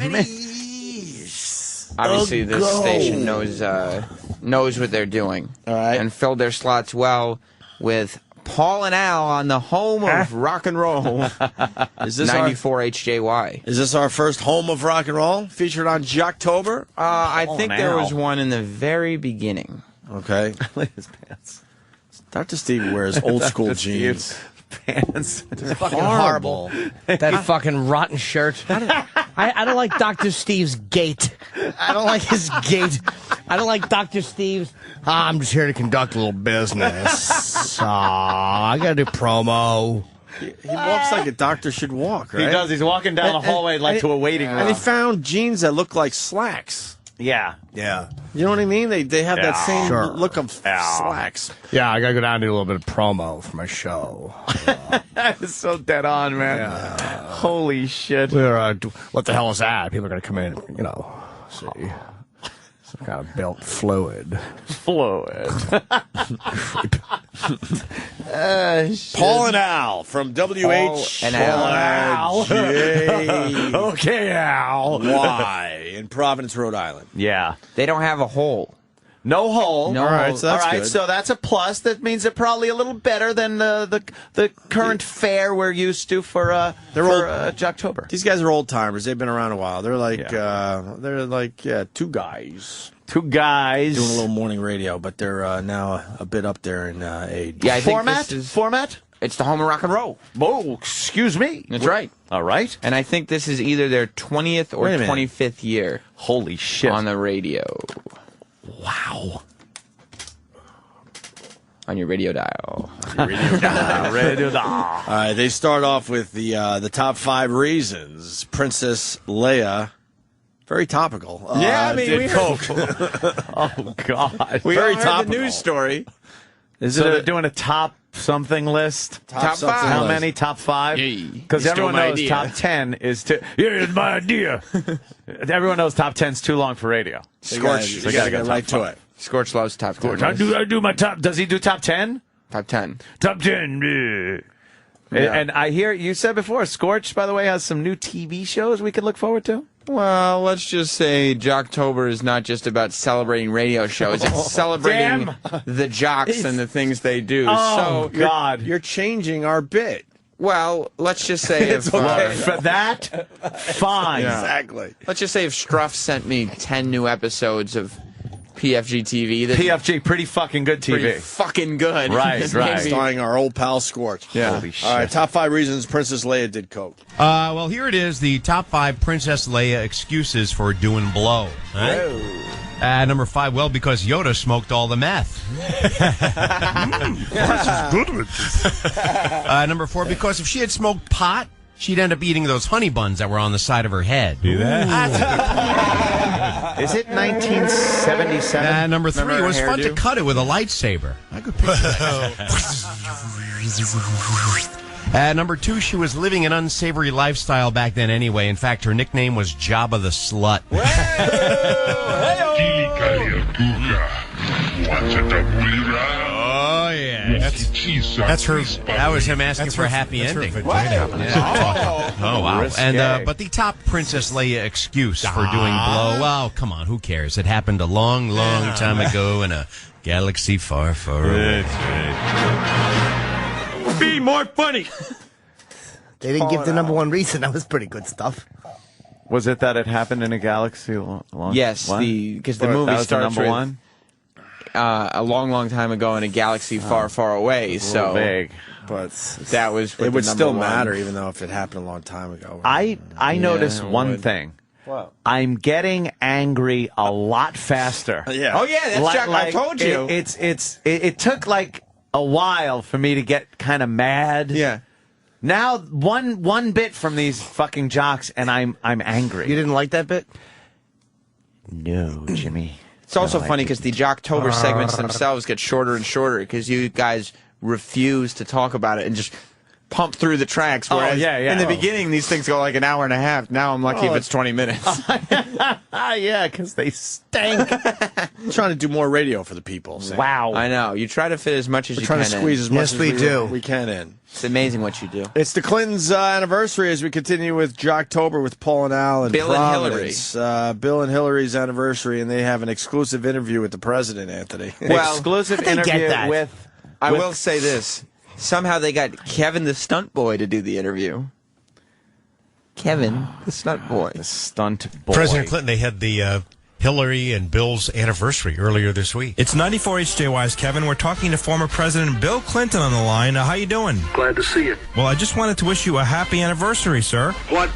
Obviously, this station knows what they're doing. All right. And filled their slots well with Paul and Al on the home of rock and roll. Is this 94 HJY. Is this our first home of rock and roll featured on Jocktober? I think there was one in the very beginning. Okay. Look at his pants. Dr. Steve wears old school jeans. Pants. It's fucking horrible. That fucking rotten shirt. I don't like Dr. Steve's gait. I don't like his gait. I don't like Dr. Steve's. I'm just here to conduct a little business. I gotta do promo. He walks like a doctor should walk, right? He does. He's walking down the hallway to a waiting room. And he found jeans that look like slacks. Yeah. Yeah. You know what I mean? They have that same look of slacks. Yeah, I gotta go down and do a little bit of promo for my show. That is so dead on, man. Yeah. Holy shit. We're, what the hell is that? People are gonna come in, see. Some kind of built fluid. Paul and Al from WH and Al. Okay, Al. Y in Providence, Rhode Island. Yeah. They don't have a hole. No hole. No All right, hole. so that's All right, good. so that's a plus. That means they're probably a little better than the current fare we're used to for Jocktober. These guys are old timers. They've been around a while. They're like two guys. Two guys doing a little morning radio, but they're now a bit up there in age. Yeah, I think format. this is- Format. It's the home of rock and roll. Oh, excuse me. That's right. All right. And I think this is either their 20th or Wait a minute. 25th year. Holy shit. On the radio. Wow. On your radio dial. Radio dial. All right, they start off with the top 5 reasons Princess Leia. Very topical. Yeah, I mean, did we coke. Oh God. We Very all heard topical. the news story. So they're doing a top something list. Top something five. How list. many? Top 5? Because You everyone stole my knows idea. top 10 is too. Here's my idea. Everyone knows top 10's too long for radio. Scorch. You gotta get right to it. Scorch loves top 10. I do my top. Does he do top 10? Top 10. Top 10. Yeah. And I hear you said before, Scorch, by the way, has some new TV shows we can look forward to. Well, let's just say Jocktober is not just about celebrating radio shows. It's celebrating the jocks and the things they do. Oh, so God. You're changing our bit. Well, let's just say if For that, fine. Yeah. Exactly. Let's just say if Struff sent me 10 new episodes of PFG TV. PFG, pretty fucking good TV. Pretty fucking good. Right, right. Starring our old pal Scorch. Yeah. Holy shit. All right, top 5 reasons Princess Leia did coke. Well, here it is, the top 5 Princess Leia excuses for doing blow. Right? Number 5, well, because Yoda smoked all the meth. This is good with this. Number 4, because if she had smoked pot, she'd end up eating those honey buns that were on the side of her head. Do that? Is it 1977? Number 3, it was fun to cut it with a lightsaber. I could picture number 2, she was living an unsavory lifestyle back then anyway. In fact, her nickname was Jabba the Slut. Oh, yeah. That's her. That was him asking for a happy ending. Oh, wow. Risque. And but the top Princess Leia excuse for doing blow. Well, come on, who cares? It happened a long, long time ago in a galaxy far, far away. Be more funny. They didn't give the number 1 reason. That was pretty good stuff. Was it that it happened in a galaxy long? Yes, What? because the That movie was the starts number with 1? A long, long time ago in a galaxy far, far away. So Big. But that was it would the still number 1. matter, even though if it happened a long time ago. I noticed it one would. thing. What? I'm getting angry a lot faster. Yeah. Oh yeah, that's Jack. I told you. It took like a while for me to get kind of mad. Yeah. Now one bit from these fucking jocks and I'm angry. You didn't like that bit? No, Jimmy. It's also funny because the Jocktober segments themselves get shorter and shorter because you guys refuse to talk about it and just pump through the tracks. Whereas in the beginning, these things go like an hour and a half. Now I'm lucky if it's 20 minutes. Yeah, because they stink. I'm trying to do more radio for the people. Sam. Wow. I know. You try to fit as much as We're you trying can to squeeze in. as much Yes, as we do. we can in. It's amazing what you do. It's the Clintons' anniversary as we continue with Jocktober with Paul and Al and Bill and Providence. Bill and Hillary's anniversary, and they have an exclusive interview with the president, Anthony. Well, exclusive interview with. I will say this. Somehow they got Kevin the stunt boy to do the interview. Kevin the stunt boy. The stunt boy. President Clinton, they had the Hillary and Bill's anniversary earlier this week. It's 94 HJY's Kevin. We're talking to former President Bill Clinton on the line. How you doing? Glad to see you. Well, I just wanted to wish you a happy anniversary, sir. What?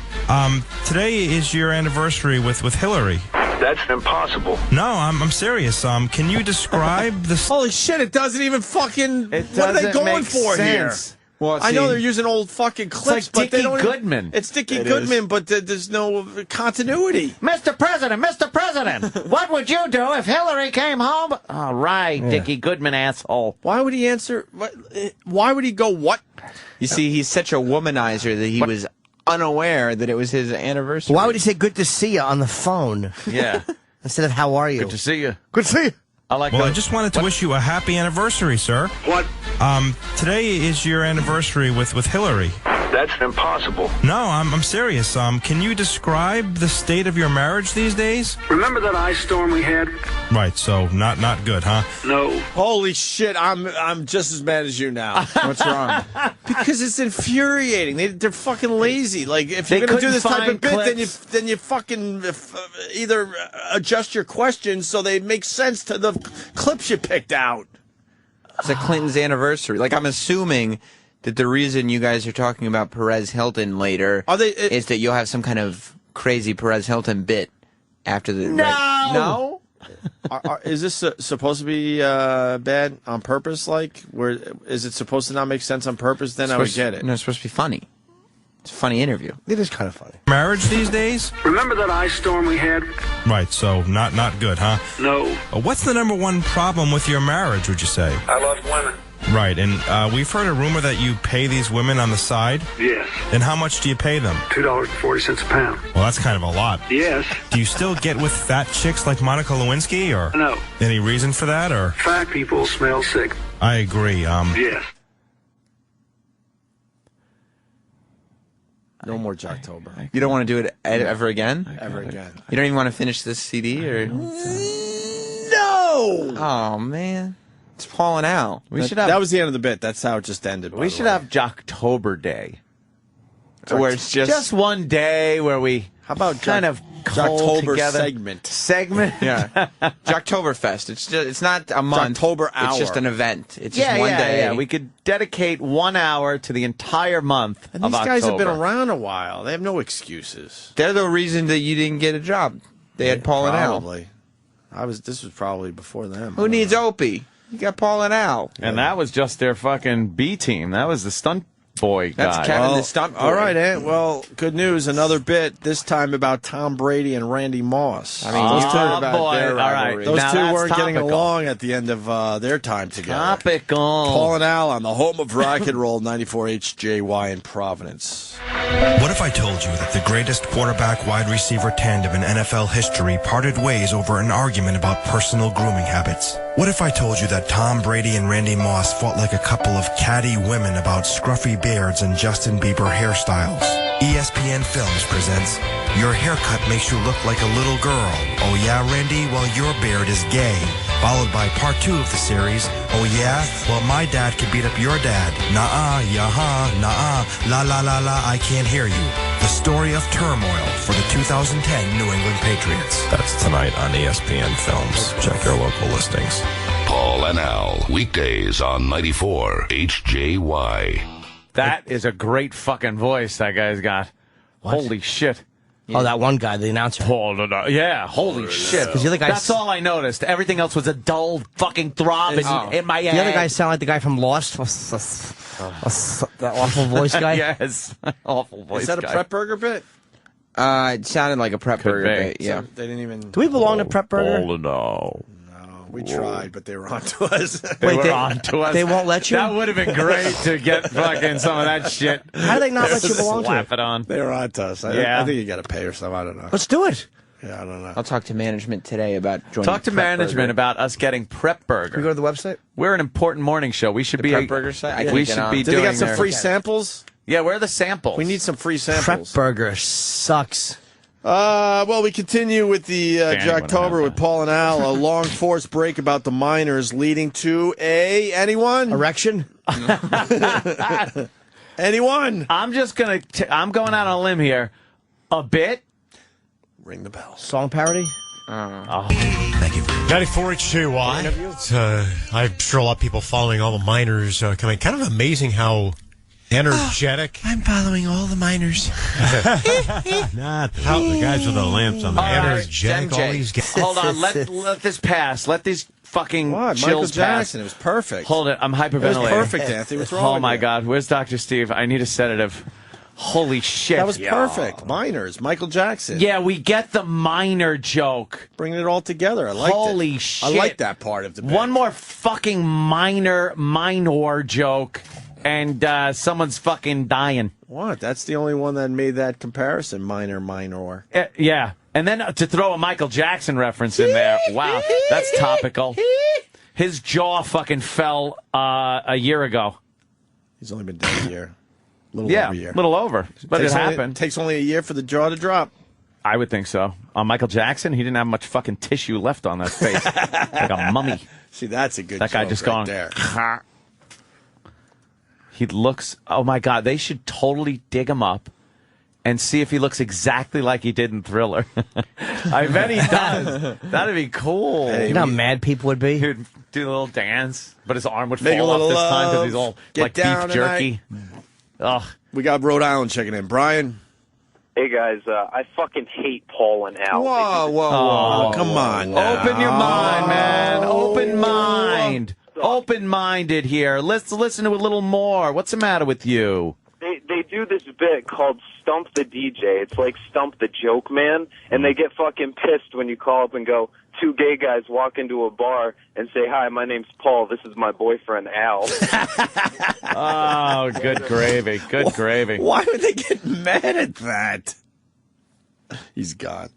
Today is your anniversary with Hillary. That's impossible. No, I'm serious. Can you describe the... Holy shit, it doesn't even fucking... It what are they doesn't going make for sense. here? Well, I know they're using old fucking clips, like but they Dickie don't Goodman. It's Dickie Goodman, but there's no continuity. Mr. President, what would you do if Hillary came home? All right, Dickie Goodman, asshole. Why would he answer? Why would he go, what? You see, he's such a womanizer that he was unaware that it was his anniversary. Why would he say good to see you on the phone? Yeah. Instead of how are you? Good to see you. Good to see you. I like Well, that. I just wanted to wish you a happy anniversary, sir. What? Today is your anniversary with Hillary. That's That's impossible. No, I'm serious. Can you describe the state of your marriage these days? Remember that ice storm we had? Right, so not good, huh? No. Holy shit, I'm just as mad as you now. What's wrong? Because it's infuriating. They're fucking lazy. Like, if They you're going to do couldn't this type of find bit, then you fucking either adjust your questions so they make sense to the clips you picked out. It's a Clinton's anniversary. Like, I'm assuming that the reason you guys are talking about Perez Hilton later is that you'll have some kind of crazy Perez Hilton bit after the... No! Is this supposed to be bad on purpose? Like, is it supposed to not make sense on purpose? Then I would get it. No, it's supposed to be funny. It's a funny interview. It is kind of funny. Marriage these days? Remember that ice storm we had? Right, so not good, huh? No. What's the number one problem with your marriage, would you say? I love women. Right, and we've heard a rumor that you pay these women on the side? Yes. And how much do you pay them? $2.40 a pound. Well, that's kind of a lot. Yes. Do you still get with fat chicks like Monica Lewinsky, or No. any reason for that, or? Fat people smell sick. I agree. Yes. No more Jocktober. You don't want to do it ever again? Ever again. You don't even want to finish this CD? Or? No! Oh, man. It's Paul and Al. That was the end of the bit. That's how it just ended. We should have Jocktober Day. Where it's just one day where we how about kind of cull Jocktober together. segment? Yeah. Jocktoberfest. It's not a month. Jocktober hour. It's just an event. It's just one day. Yeah. We could dedicate 1 hour to the entire month And of these guys have been October. around a while. They have no excuses. They're the reason that you didn't get a job. They had Paul and Al. Probably. This was probably before them. Who needs Opie? You got Paul and Al. And that was just their fucking B team. That was the stunt boy guy. That's Kevin the stunt boy. All right, Ant. Well, good news. Another bit, this time about Tom Brady and Randy Moss. I mean, those two, about their rivalry. those Now two that's weren't getting topical. along at the end of their time together. Topical. Paul and Al on the home of rock and roll, 94 HJY in Providence. What if I told you that the greatest quarterback-wide receiver tandem in NFL history parted ways over an argument about personal grooming habits? What if I told you that Tom Brady and Randy Moss fought like a couple of catty women about scruffy beards and Justin Bieber hairstyles? ESPN Films presents Your Haircut Makes You Look Like a Little Girl. Oh yeah, Randy? Well, your beard is gay. Followed by part 2 of the series, Oh yeah? Well, my dad could beat up your dad. Nuh-uh, yaha, nuh-uh, la la la la, I can't hear you. The story of turmoil for the 2010 New England Patriots. That's tonight on ESPN Films. Check your local listings. Paul and Al, weekdays on 94 HJY. That is a great fucking voice that guy's got. Holy shit. Oh, that one guy, the announcer. Yeah, holy shit. 'Cause the other guy That's all I noticed. Everything else was a dull fucking throb in my head. The other guy sounded like the guy from Lost. That awful voice guy. Yes, awful voice guy. Is that a Prep Burger bit? It sounded like a Prep Burger be. bit, yeah. So they didn't even... Do we belong to Prep Burger? No. We tried, but they were on to us. They were on to us. They won't let you? That would have been great to get fucking some of that shit. How do they not let you belong to Slap it? it on. They were on to us. I think you got to pay or something. I don't know. Let's do it. Yeah, I don't know. I'll talk to management today about joining Talk to Prep management Burger. about us getting Prep Burger. Can we go to the website? We're an important morning show. We should be Prep Burger site? I we can't get should on. be Did they doing got some their- free samples? Yeah, where are the samples? We need some free Prep samples. Burger sucks. Well, we continue with the Danny wouldn't have Jocktober with Paul and Al. A long forced break about the miners leading to anyone? Erection? Anyone? I'm just gonna. I'm going out on a limb here. A bit. Ring the bell. Song parody? Thank you. 94 HJY. I'm sure a lot of people following all the miners coming. Kind of amazing how energetic. I'm following all the miners. Not the guys with the lamps on the energetic. All these guys. Hold on. Let this pass. Let these fucking What? Michael chills Jackson. pass. It was perfect. Hold it. I'm hyperventilating. It was perfect, Anthony. What's wrong Oh with my you? God. Where's Dr. Steve? I need a sedative. Holy shit. That was perfect. Miners. Michael Jackson. Yeah, we get the minor joke. Bringing it all together. I liked it. Holy shit. I like that part of the bit. One more fucking minor joke, and someone's fucking dying. What? That's the only one that made that comparison. Minor. Yeah. And then to throw a Michael Jackson reference in there. Wow. That's topical. His jaw fucking fell a year ago. He's only been dead a year. Over a year. Little over. But it happened. Takes only a year for the jaw to drop. I would think so. On Michael Jackson, he didn't have much fucking tissue left on that face. Like a mummy. See, that's a good That guy joke just right going there. He looks, oh my God, they should totally dig him up and see if he looks exactly like he did in Thriller. I bet he does. That'd be cool. Hey, you know how mad people would be? He would do a little dance, but his arm would Make fall a off little this time because love. he's all Get like down beef jerky. Ugh. We got Rhode Island checking in. Brian? Hey, guys, I fucking hate Paul and Al. Whoa, come on now. Open your mind, man. Open mind. Open-minded here. Let's listen to a little more. What's the matter with you? They do this bit called Stump the DJ. It's like Stump the Joke Man, and they get fucking pissed when you call up and go, two gay guys walk into a bar and say, hi, my name's Paul. This is my boyfriend, Al. Oh, good gravy. Good gravy. Why would they get mad at that? He's gone.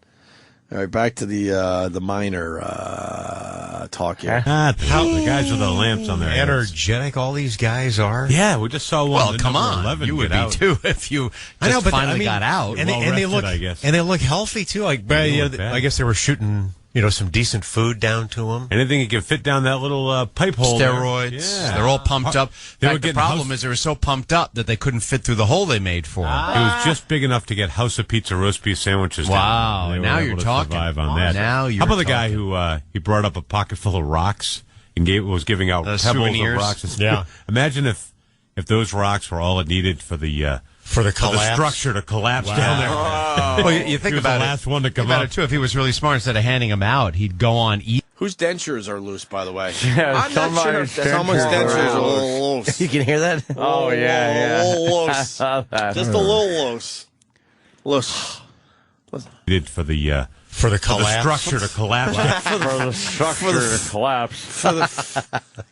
All right, back to the minor talk here. The guys with the lamps on their heads. Energetic all these guys are. Yeah, we just saw one. Well, come on. 11 You would get be out. too if you just finally got out. And they look, I guess. and they look healthy too. Like, I guess they were shooting, some decent food down to them. Anything you can fit down that little pipe hole. Steroids. Yeah. They're all pumped up. They were The getting problem is they were so pumped up that they couldn't fit through the hole they made for them. It was just big enough to get House of Pizza roast beef sandwiches. Wow, down. They now were you're able to talking. survive on that. Now you're How about the guy who he brought up a pocket full of rocks and was giving out pebbles souvenirs? of rocks? Yeah. Imagine if those rocks were all it needed for the collapse? structure to collapse down there. Well, you think He was about the it. last one to come Think about up. it too. If he was really smart, instead of handing them out, he'd go on Whose dentures are loose, by the way? Yeah, I'm not sure if someone's dentures are a little loose. You can hear that? Oh, yeah. A little loose. Just a little loose. Loose. Needed for the collapse. structure to collapse. For the structure to collapse.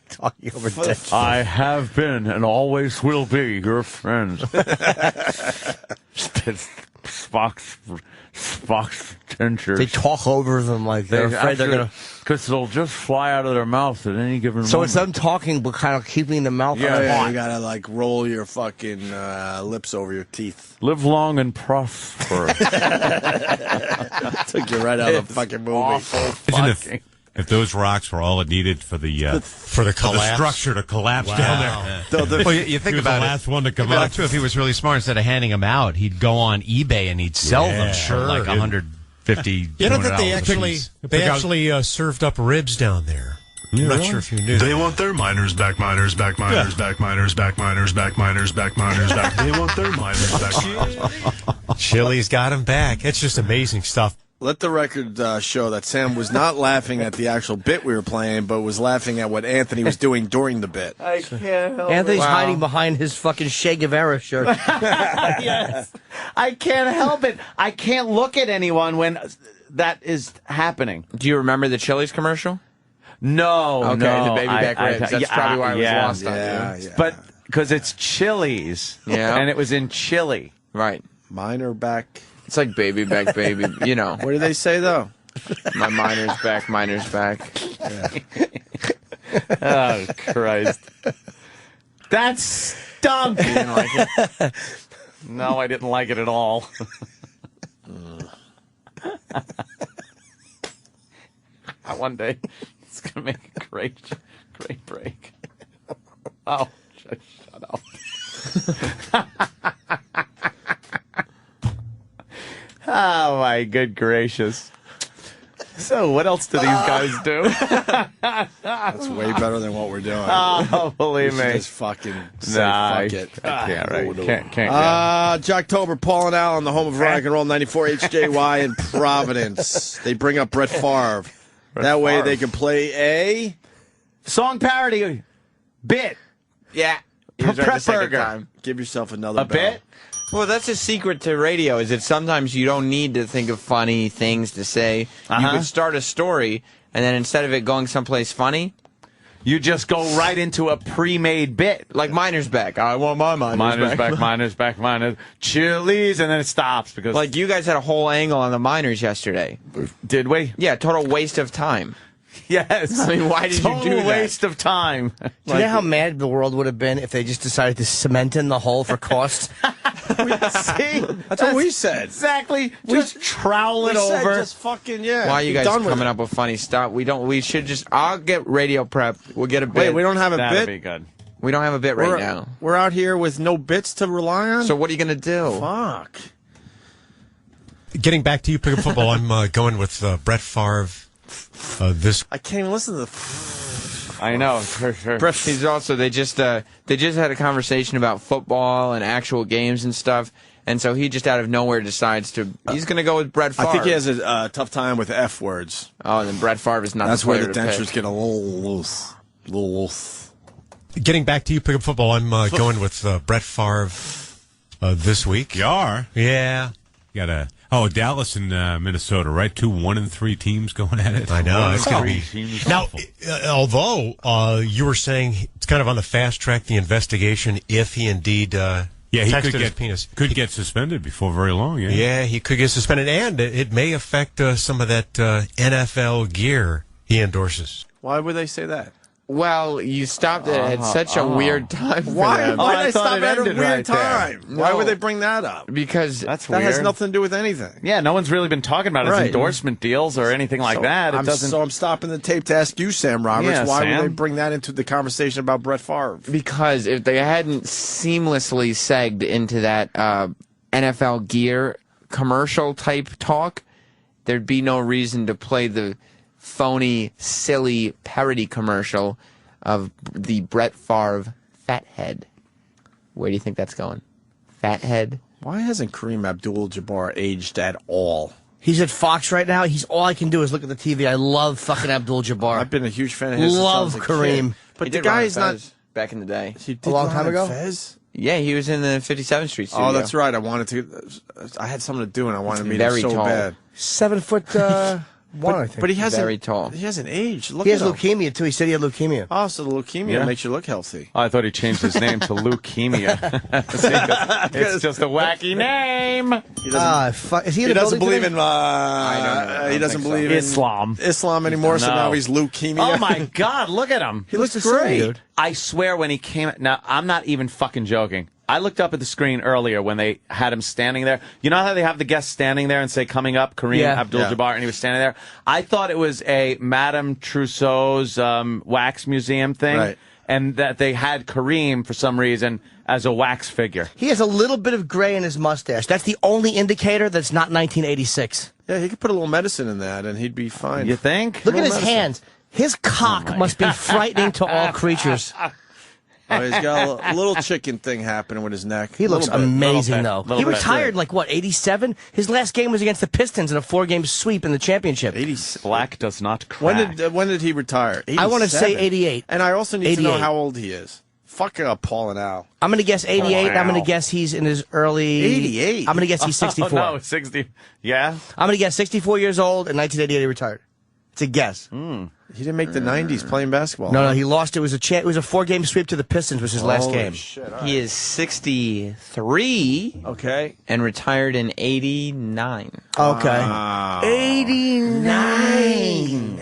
Talking over dentures. I have been and always will be your friend. Spock's dentures. They talk over them like they're afraid they're going to... Because they'll just fly out of their mouth at any given So moment. it's them talking, but kind of keeping the mouth Yeah, you gotta like roll your fucking lips over your teeth. Live long and prosper. Took you right out of the fucking movie. Imagine if those rocks were all it needed for the structure to collapse down there. Well, you think He was about the it. last one to come Think about up. it, too. If he was really smart, instead of handing them out, he'd go on eBay and he'd sell them for like $150. You know that they actually served up ribs down there. I'm not sure if you knew. They want their miners back, miners back, miners back, miners back, miners back, miners back, miners back. They want their miners back. Chili's got them back. It's just amazing stuff. Let the record show that Sam was not laughing at the actual bit we were playing, but was laughing at what Anthony was doing during the bit. I can't help Anthony's hiding behind his fucking Che Guevara shirt. Yes. I can't help it. I can't look at anyone when that is happening. Do you remember the Chili's commercial? No, Okay, no. the baby back ribs. That's probably why it was lost on you. Yeah. But because it's Chili's, and it was in Chile. Right. Miner back. It's like baby back, baby. You know. What do they say, though? My miner's back, miner's back. Oh, Christ. That stunk. You didn't like it? No, I didn't like it at all. One day, it's going to make a great break. Oh, shut up. Oh, my good gracious. So, what else do these guys do? That's way better than what we're doing. Oh, believe me. Just fucking say fuck it. I can't, right? Can't. Jocktober, Paul and Al on the home of rock and roll, 94 HJY in Providence. They bring up Brett Favre. That way they can play a song parody bit. Yeah. Prep burger. Give yourself another bit. Well, that's a secret to radio, is that sometimes you don't need to think of funny things to say. You could start a story, and then instead of it going someplace funny, you just go right into a pre-made bit. Like Miner's Back. I want my Miner's back. Miner's back. Chili's, and then it stops. Because like you guys had a whole angle on the miners yesterday. Did we? Yeah, total waste of time. Yes. I mean, why did you do Total that? waste of time. Do you know how mad the world would have been if they just decided to cement in the hole for cost? See? That's what we said. Exactly. Just trowel it said over. just fucking, yeah. Why are you be guys done with coming it. up with funny stuff? We should just. I'll get radio prep. We'll get a bit. Wait, we don't have a That'd bit? be good. We don't have a bit right now. We're out here with no bits to rely on? So what are you gonna do? Fuck. Getting back to you, Pick Up Football, I'm going with Brett Favre this. I can't even listen to the... I know, for sure. He's also they just had a conversation about football and actual games and stuff, and so he just out of nowhere decides he's going to go with Brett Favre. I think he has a tough time with F words. Oh, and then Brett Favre is not. That's the where player the to dentures pick. get a little loose. Getting back to you, Pick Up Football, I'm going with Brett Favre this week. You are? Yeah. You got Dallas and Minnesota, right? 2 1-3 teams going at it. I know. It's going to be. Teams Now, awful. although you were saying it's kind of on the fast track, the investigation, if he indeed yeah, he texted could his penis. could get suspended before very long. Yeah, Yeah, he could get suspended, and it may affect some of that NFL gear he endorses. Why would they say that? Well, you stopped it at such a weird time. For Why? them. Why I did I thought stop it at a ended weird right there. time? Why No. would they bring that up? Because That's That weird. has nothing to do with anything. Yeah, no one's really been talking about his Right. endorsement deals or anything like So that. It doesn't. So I'm stopping the tape to ask you, Sam Roberts, Yeah, why Sam. would they bring that into the conversation about Brett Favre? Because if they hadn't seamlessly segged into that NFL gear commercial type talk, there'd be no reason to play the phony, silly parody commercial of the Brett Favre Fathead. Where do you think that's going? Fathead? Why hasn't Kareem Abdul-Jabbar aged at all? He's at Fox right now. He's all I can do is look at the TV. I love fucking Abdul-Jabbar. I've been a huge fan of his. Love since I was a Kareem. kid. But He the did run guy at is not. Fez back in the day. He did A long run time at ago? Fez? Yeah, he was in the 57th Street studio. Oh, that's right. I wanted to. I had something to do, and I wanted to meet very him so tall. bad. 7 foot one, I think. But he hasn't. Very tall. He hasn't aged. Look He has at him. leukemia too. He said he had leukemia. Oh, so the leukemia Yeah. makes you look healthy. I thought he changed his name to leukemia. See, 'cause it's just a wacky name. He doesn't. Fuck. Is he in He the doesn't building believe today? in. I don't know. I He don't doesn't think so. believe in Islam. anymore. So No. now he's leukemia. Oh my God! Look at him. He looks the same, great. dude. I swear when he came. Now I'm not even fucking joking. I looked up at the screen earlier when they had him standing there. You know how they have the guests standing there and say, coming up, Kareem Yeah. Abdul-Jabbar, and he was standing there? I thought it was a Madame Trousseau's wax museum thing, Right. and that they had Kareem, for some reason, as a wax figure. He has a little bit of gray in his mustache. That's the only indicator that's not 1986. Yeah, he could put a little medicine in that, and he'd be fine. You think? Look at his Little medicine. hands. His cock must be frightening to all creatures. Oh, he's got a little chicken thing happening with his neck. He looks Little bit. amazing, though. Little He bit. retired, like, what, 87? His last game was against the Pistons in a 4-game sweep in the championship. Black does not crack. When did he retire? I want to say 87. 88. And I also need to know 88. how old he is. Fuck Paul and Al. I'm going to guess 88. Oh, I'm going wow. to guess he's in his early... 88? I'm going to guess he's 64. Oh, no, 60. Yeah? I'm going to guess 64 years old, in 1988 he retired. It's a guess. He didn't make the 90s playing basketball. No, he lost. It was a 4-game sweep to the Pistons was his last Holy game. shit, all He right. is 63 Okay. and retired in 89. Okay. 89.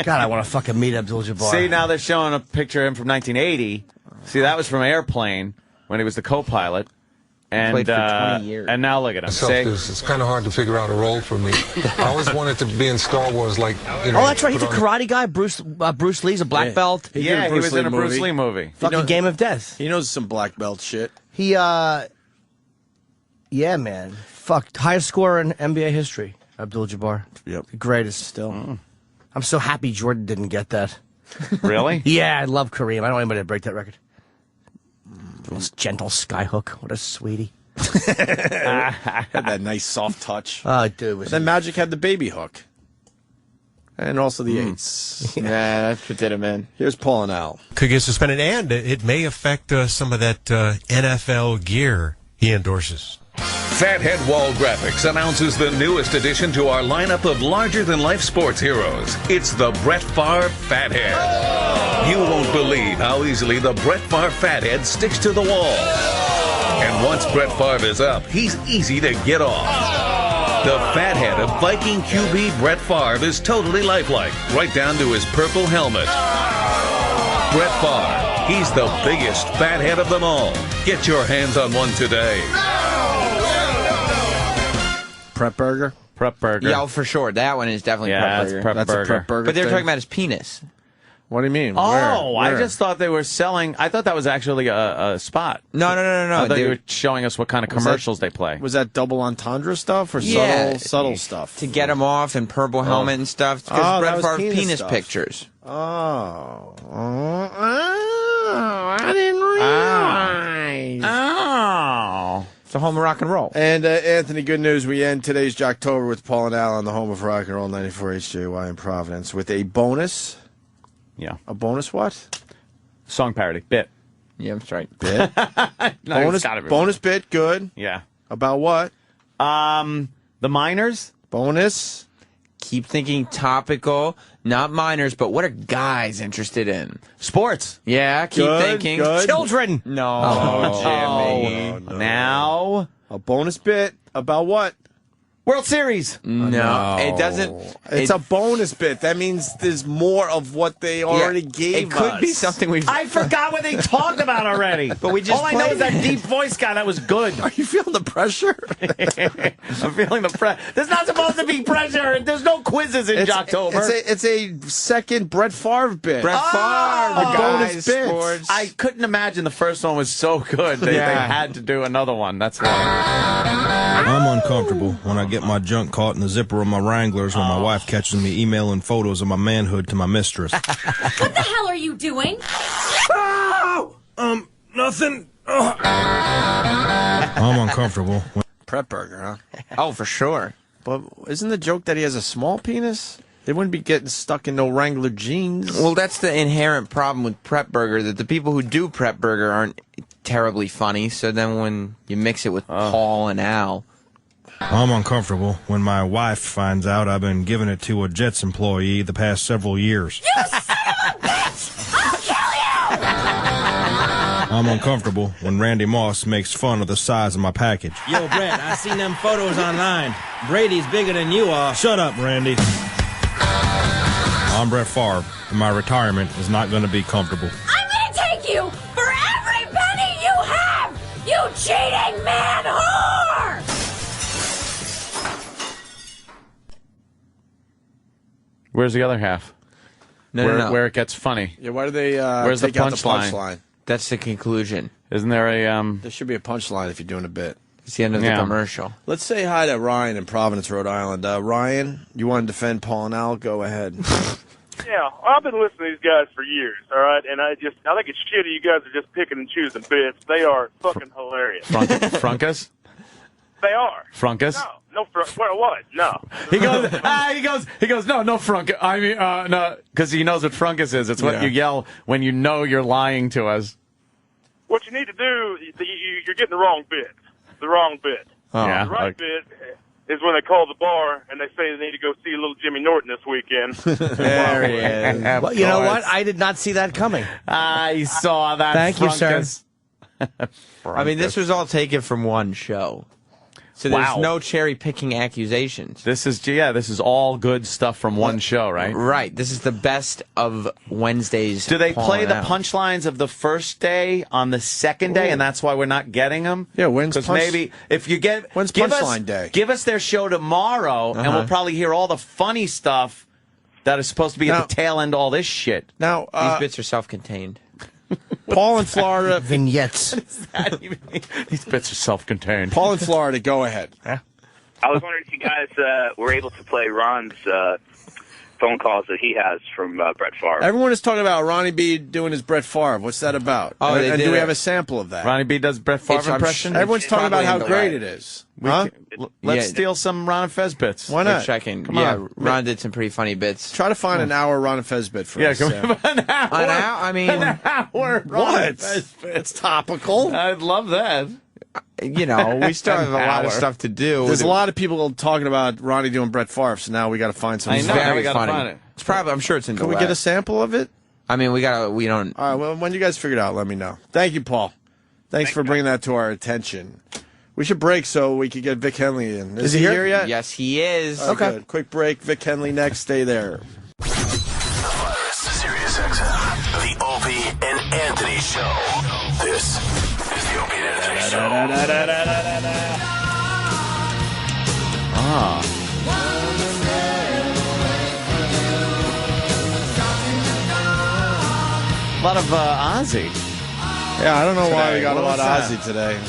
God, I want to fucking meet Abdul-Jabbar. See, now they're showing a picture of him from 1980. See, that was from Airplane when he was the co-pilot. And, Played for 20 years. And now look at him. See? It's kind of hard to figure out a role for me. I always wanted to be in Star Wars, like, you know. Oh, that's right. He's a put on- karate guy. Bruce Lee's a black belt. He did Yeah, a he Bruce was Lee in a Bruce movie. Lee movie. Fucking Game of Death. He knows some black belt shit. He, yeah, man. Fuck. Highest scorer in NBA history. Abdul-Jabbar. Yep. The greatest still. I'm so happy Jordan didn't get that. Really? Yeah, I love Kareem. I don't want anybody to break that record. The most gentle skyhook. What a sweetie. Had that nice soft touch. Oh, dude. Was Then Magic had the baby hook. And also the eights. Yeah, that's what did him in. Here's Paul and Al. Could get suspended, and it may affect some of that NFL gear he endorses. Fathead Wall Graphics announces the newest addition to our lineup of larger-than-life sports heroes. It's the Brett Favre Fathead. You won't believe how easily the Brett Favre Fathead sticks to the wall. And once Brett Favre is up, he's easy to get off. The fathead of Viking QB Brett Favre is totally lifelike, right down to his purple helmet. Brett Favre, he's the biggest fathead of them all. Get your hands on one today. Prep burger? Prep burger. Yeah, for sure. That one is definitely prep burger. That's a prep burger But they're thing? talking about his penis. What do you mean? Oh, Where? I just thought they were selling. I thought that was actually a spot. No. I thought they were showing us what kind of commercials they play. Was that double entendre stuff or subtle stuff? To get him off and purple helmet and stuff. Because Brett Favre penis stuff. pictures. Oh, I didn't realize. Oh. It's the home of rock and roll. And Anthony, good news. We end today's Jocktober with Paul and Al on the home of rock and roll 94 HJY in Providence with a bonus. Yeah. A bonus what? Song parody. Bit. Yeah, that's right. Bit? bonus bit, good. Yeah. About what? The minors? Bonus? Keep thinking topical, not minors, but what are guys interested in? Sports. Yeah, keep thinking. Good. Children. No, Jimmy. No. Now. A bonus bit about what? World Series. No, it doesn't. It's a bonus bit. That means there's more of what they already gave It could us. be something we've. I forgot what they talked about already. But we just all I know is played that deep voice guy. That was good. Are you feeling the pressure? I'm feeling the pressure. There's not supposed to be pressure. There's no quizzes in Jocktober. It's a second Brett Favre bit. Brett Favre, a bonus guys, bit. sports. I couldn't imagine the first one was so good. They had to do another one. That's why. I'm uncomfortable when I get my junk caught in the zipper of my Wranglers when my wife catches me emailing photos of my manhood to my mistress. What the hell are you doing? Nothing. I'm uncomfortable. Prep burger, huh? Oh, for sure. But isn't the joke that he has a small penis? They wouldn't be getting stuck in no Wrangler jeans. Well, that's the inherent problem with prep burger, that the people who do prep burger aren't terribly funny. So then when you mix it with Paul and Al. I'm uncomfortable when my wife finds out I've been giving it to a Jets employee the past several years. You son of a bitch! I'll kill you! I'm uncomfortable when Randy Moss makes fun of the size of my package. Yo, Brett, I seen them photos online. Brady's bigger than you are. Shut up, Randy. I'm Brett Favre, and my retirement is not going to be comfortable. I'm gonna take you for every penny you have! You cheating man whore! Where's the other half? No. Where it gets funny. Yeah, why do they Where's take the out the punchline? punchline? That's the conclusion. Isn't there a There should be a punchline if you're doing a bit. It's the end of the commercial. Let's say hi to Ryan in Providence, Rhode Island. Ryan, you want to defend Paul and Al? Go ahead. Yeah, I've been listening to these guys for years, all right? And I think it's shitty you guys are just picking and choosing bits. They are fucking hilarious. Frunkus? They are. Frunkus? No, what? No. He goes, no, Frunkus. I mean, no, because he knows what Frunkus is. It's what you yell when you know you're lying to us. What you need to do, you're getting the wrong bit. The wrong bit. Oh. Yeah, The right bit is when they call the bar and they say they need to go see little Jimmy Norton this weekend. There he is. Well, you know what? I did not see that coming. I saw that. Thank you, sir. I mean, this was all taken from one show. So there's no cherry-picking accusations. This is all good stuff from one show, right? Right. This is the best of Wednesday's. Do they Paul play and the Al. punchlines of the first day on the second day, and that's why we're not getting them? Yeah, when's Because maybe if you get when's give punchline us, day? Give us their show tomorrow, and we'll probably hear all the funny stuff that is supposed to be at the tail end of all this shit. Now These bits are self-contained. Paul in Florida. Vignettes. These bits are self-contained. Paul in Florida, go ahead. I was wondering if you guys were able to play Ron's phone calls that he has from Brett Favre. Everyone is talking about Ronnie B doing his Brett Favre. What's that about? Oh, and they do did we it. have a sample of that? Ronnie B does Brett Favre impression. Everyone's talking about how probably great in it the is. Let's steal some Ron and Fez bits. Why not? Checking. Come yeah, on. Ron did some pretty funny bits. Try to find an hour Ron and Fez bit for us. Come on, an hour. I mean, An hour. What? It's topical. I'd love that. You know, we still have a lot of hour. stuff to do. There's a lot of people talking about Ronnie doing Brett Favre, so now we got to find some. I know. Now very we gotta funny. find it. It's probably. I'm sure it's in. Can the we web. get a sample of it? I mean, we don't. All right. Well, when you guys figure it out, let me know. Thank you, Paul. Thanks for bringing that to our attention. We should break so we could get Vic Henley in. Is he here yet? Yes, he is. Okay. Good. Quick break. Vic Henley next. Stay there. Sirius XM, the Opie and Anthony Show. This is the Opie and Anthony Show. A lot of Ozzy. Yeah, I don't know why we got What a lot of was Ozzy today.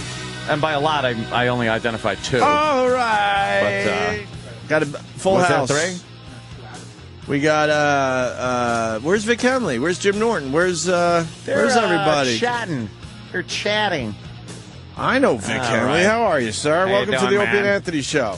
And by a lot, I only identified 2. All right. Got a full was house. there 3? We got where's Vic Henley? Where's Jim Norton? Where's everybody? They're chatting. I know Vic Henley. Right. How are you, sir? How Welcome you to the doing, Opie and man? Anthony Show.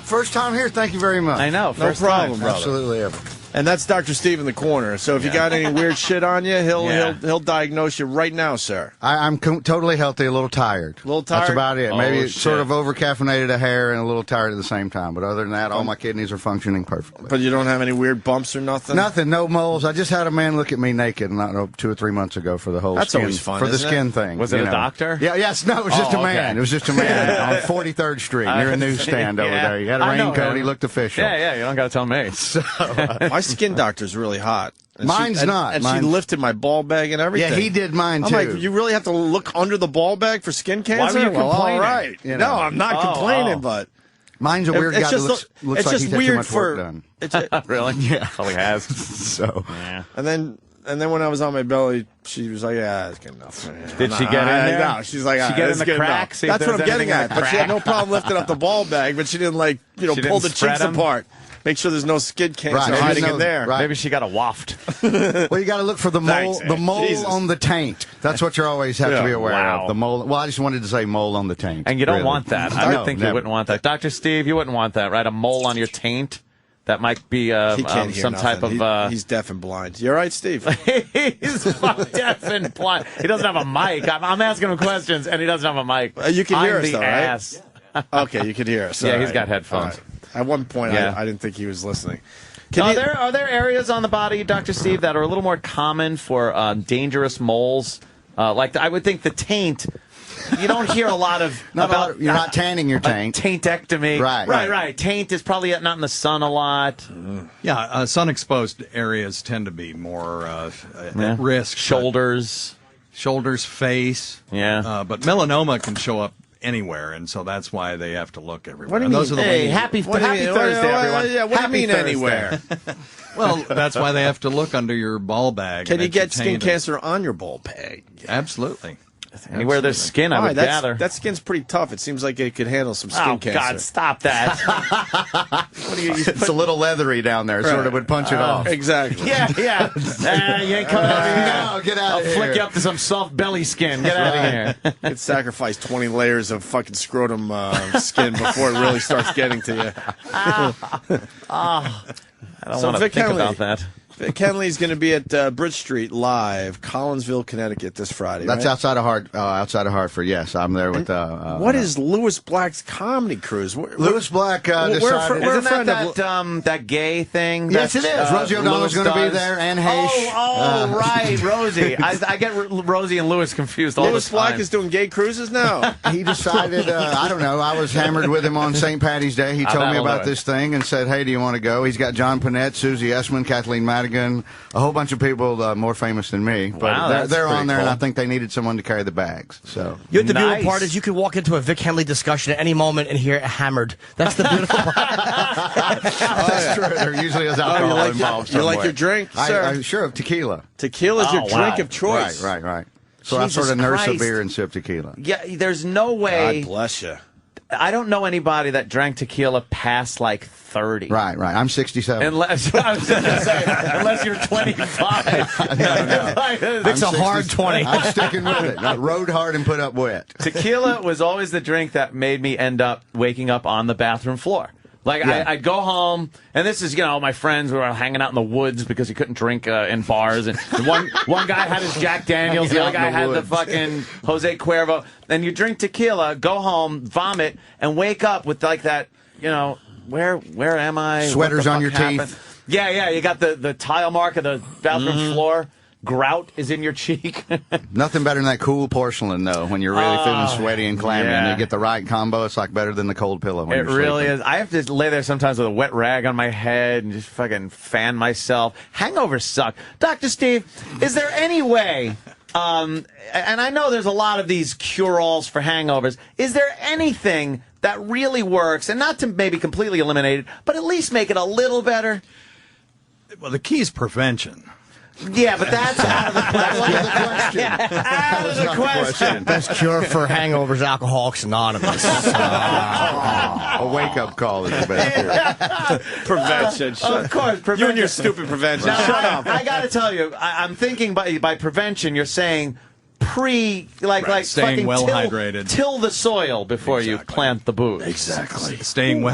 First time here. Thank you very much. I know. No problem, brother. Absolutely ever. And that's Dr. Steve in the corner. So if you got any weird shit on you, he'll diagnose you right now, sir. I'm totally healthy, a little tired. A little tired? That's about it. Oh, Maybe shit. sort of over-caffeinated a hair and a little tired at the same time. But other than that, all my kidneys are functioning perfectly. But you don't have any weird bumps or nothing? Nothing, no moles. I just had a man look at me naked, not 2 or 3 months ago for the whole That's skin, always fun, for the isn't skin it? thing. Was it you a know. doctor? Yeah, yes, no, it was just a man. Okay. It was just a man on 43rd Street near a newsstand over there. He had a I know raincoat. him. He looked official. Yeah, you don't got to tell me. So, My skin doctor's really hot. And Mine's not. And she Mine's- lifted my ball bag and everything. yeah, he did mine I'm too. like, you really have to look under the ball bag for skin cancer? were you Well, complaining? all right. You No, know. I'm not complaining, but Mine's a weird it's guy just that looks it's like just he's had too weird much for work done. It's Really? Yeah. Probably has. So, Yeah. and then when I was on my belly, she was like, "Yeah, that's good enough." Did she get in there? No, she's like, She get in the good crack? enough. See if That's what there's I'm getting anything in at. the But she had crack? no problem lifting up the ball bag, but she didn't She pull didn't the spread cheeks 'em? apart. Make sure there's no skin cancer Right. hiding No, in there. right. Maybe she got a waft. well, you got to look for the mole. Thanks, The mole Jesus. on the taint. That's what you always have to be aware Wow. of. The mole. Well, I just wanted to say mole on the taint. And you don't really. want that. I would No, think never. you wouldn't want that. Dr. Steve, you wouldn't want that, right? A mole on your taint? That might be He can't hear some nothing. type of... He's deaf and blind. You all right, Steve? He's deaf and blind. He doesn't have a mic. I'm asking him questions, and he doesn't have a mic. You can hear I'm us, the though, right? ass. Okay, you could hear us. Yeah, All he's right. got headphones. All right. At one point, Yeah. I didn't think he was listening. Are there areas on the body, Dr. Steve, that are a little more common for dangerous moles? Like I would think the taint. You don't hear a lot of You're not tanning your taint. Taintectomy. Right. Taint is probably not in the sun a lot. Yeah, sun-exposed areas tend to be more at risk. Shoulders, face. Yeah. But melanoma can show up anywhere, and so that's why they have to look everywhere. What do you mean? Those are the Hey, ones- happy What do you mean? Thursday, everyone. Yeah, what do you Happy mean Thursday. anywhere? Well, that's why they have to look under your ball bag. Can and you at your get skin taint. cancer on your ball bag? Absolutely. Anywhere there's skin, I would gather. That skin's pretty tough. It seems like it could handle some skin cancer. God, stop that. It's a little leathery down there. Sort of would punch it off. Exactly. Yeah. You ain't coming over here. No, get out I'll of here. flick you up to some soft belly skin. Get out of here. You'd sacrifice 20 layers of fucking scrotum skin before it really starts getting to you. I don't So want to Vic think Henley. about that. Vic Henley's going to be at Bridge Street live, Collinsville, Connecticut, this Friday. That's right? outside of Hartford. Yes, I'm there with. What is Lewis Black's comedy cruise? Lewis Black decided? Isn't that that gay thing? Yes, it is. Rosie O'Donnell's going to be does? there, and Hayes. Right, Rosie. I get Rosie and Lewis confused all Lewis the time. Black is doing gay cruises now. He decided, I don't know, I was hammered with him on St. Patty's Day. He told me about this thing and said, hey, do you want to go? He's got John Panette, Susie Essman, Kathleen Madigan, a whole bunch of people more famous than me. But Wow, they're on there, cool. and I think they needed someone to carry the bags. So The beautiful part is you could walk into a Vic Henley discussion at any moment and hear it hammered. That's the beautiful part. That's true. There usually is alcohol involved. You like somewhere. your drink, sir? Sure, tequila. Tequila's your drink of choice. Right. So I Jesus sort of nurse a Christ. beer and sip tequila. Yeah, there's no way. God bless you. I don't know anybody that drank tequila past like 30. Right. I'm 67. Unless I was going to say, unless you're 25. No. Vic's a hard 20. I'm sticking with it. I rode hard and put up wet. Tequila was always the drink that made me end up waking up on the bathroom floor. Like, Yeah. I'd go home, and this is, my friends were hanging out in the woods because you couldn't drink in bars. And one guy had his Jack Daniels, the other guy had the fucking Jose Cuervo. And you drink tequila, go home, vomit, and wake up with, like, that, where am I? Sweaters What the on your fuck happened? teeth. Yeah, you got the tile mark of the bathroom floor. grout is in your cheek. Nothing better than that cool porcelain, though. When you're really feeling sweaty and clammy, and you get the right combo, it's like better than the cold pillow. When It you're really sleeping. is. I have to lay there sometimes with a wet rag on my head and just fucking fan myself. Hangovers suck. Dr. Steve, is there any way, and I know there's a lot of these cure-alls for hangovers, is there anything that really works, and not to maybe completely eliminate it, but at least make it a little better? Well, the key is prevention. Yeah, but that's out of the question. Out of the question. Best cure for hangovers, Alcoholics Anonymous. A wake-up call is the best cure. Prevention. Of course, prevention. You and your stupid prevention. Now, Shut up. I got to tell you, I'm thinking by prevention, you're saying like Staying fucking well till, hydrated. till the soil before you plant the booze. Exactly. Staying well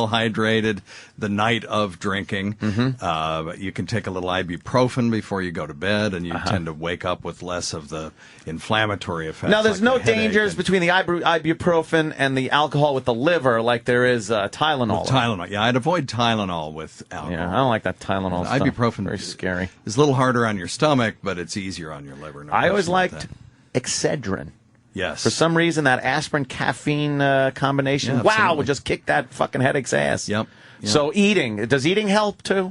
hydrated the night of drinking. You can take a little ibuprofen before you go to bed, and you tend to wake up with less of the inflammatory effects. Now, there's like no the headache dangers between the ibuprofen and the alcohol with the liver like there is Tylenol. Tylenol. Yeah, I'd avoid Tylenol with alcohol. Yeah, I don't like that Tylenol stuff. Ibuprofen Very scary. It's a little harder on your stomach, but it's easier on your liver. No I always question about liked that. Excedrin. Yes. For some reason, that aspirin caffeine combination, Yeah, wow, absolutely. would just kick that fucking headache's ass. Yep. So does eating help too?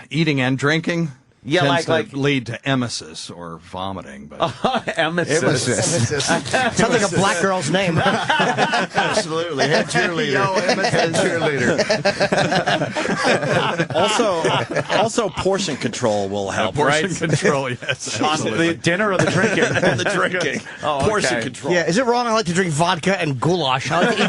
Eating and drinking. Yeah, tends like to lead to emesis or vomiting. But Emesis. Sounds like a black girl's name. Absolutely. Head cheerleader. Head cheerleader. Also, portion control will help, portion right? control, yes. On Absolutely. the dinner or the drinking? On the drinking. Oh, Portion okay. control. Yeah, is it wrong? I like to drink vodka and goulash. I like to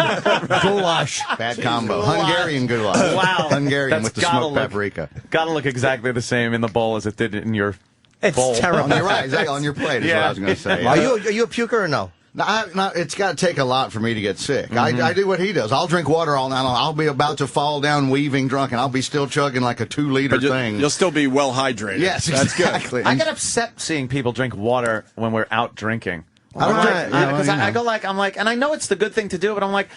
eat goulash. Bad combo. Hungarian goulash. Wow. Hungarian That's with the gotta smoked look- paprika. Gotta look exactly the same in the bowl as it did in your It's bowl. terrible. You're right. Exactly. On your plate is what I was going to say. Are you a puker or no? No, it's got to take a lot for me to get sick. I do what he does. I'll drink water all night long. I'll be about to fall down, weaving drunk, and I'll be still chugging like a 2-liter thing. You'll still be well hydrated. Yes, That's exactly. I get upset seeing people drink water when we're out drinking. I don't know. Because I go like, I'm like, and I know it's the good thing to do, but I'm like,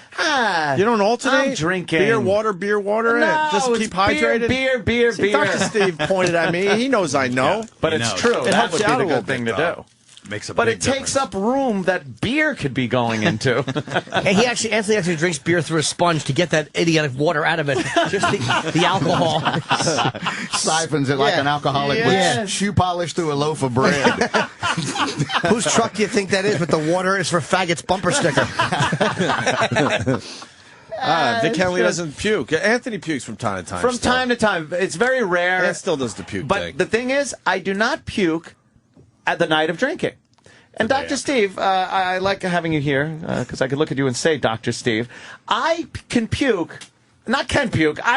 You don't alternate? I'm drinking. Beer, water. No, Just it's keep hydrated? Beer. See, Dr. Steve pointed at me. He knows I know. But He it's knows. true. It That helps would you be out the a little good thing bit, to though. do. Makes a But big it takes difference. up room that beer could be going into. Anthony actually drinks beer through a sponge to get that idiotic water out of it. Just the alcohol. Siphons it like an alcoholic Yes. with shoe polish through a loaf of bread. Whose truck do you think that is with the water is for faggots bumper sticker? Vic Henley doesn't puke. Anthony pukes from time to time. From time to time. It's very rare. And still does the puke But thing. the thing is, I do not puke at the night of drinking. And Dr. Steve, I like having you here because I can look at you and say, Dr. Steve, I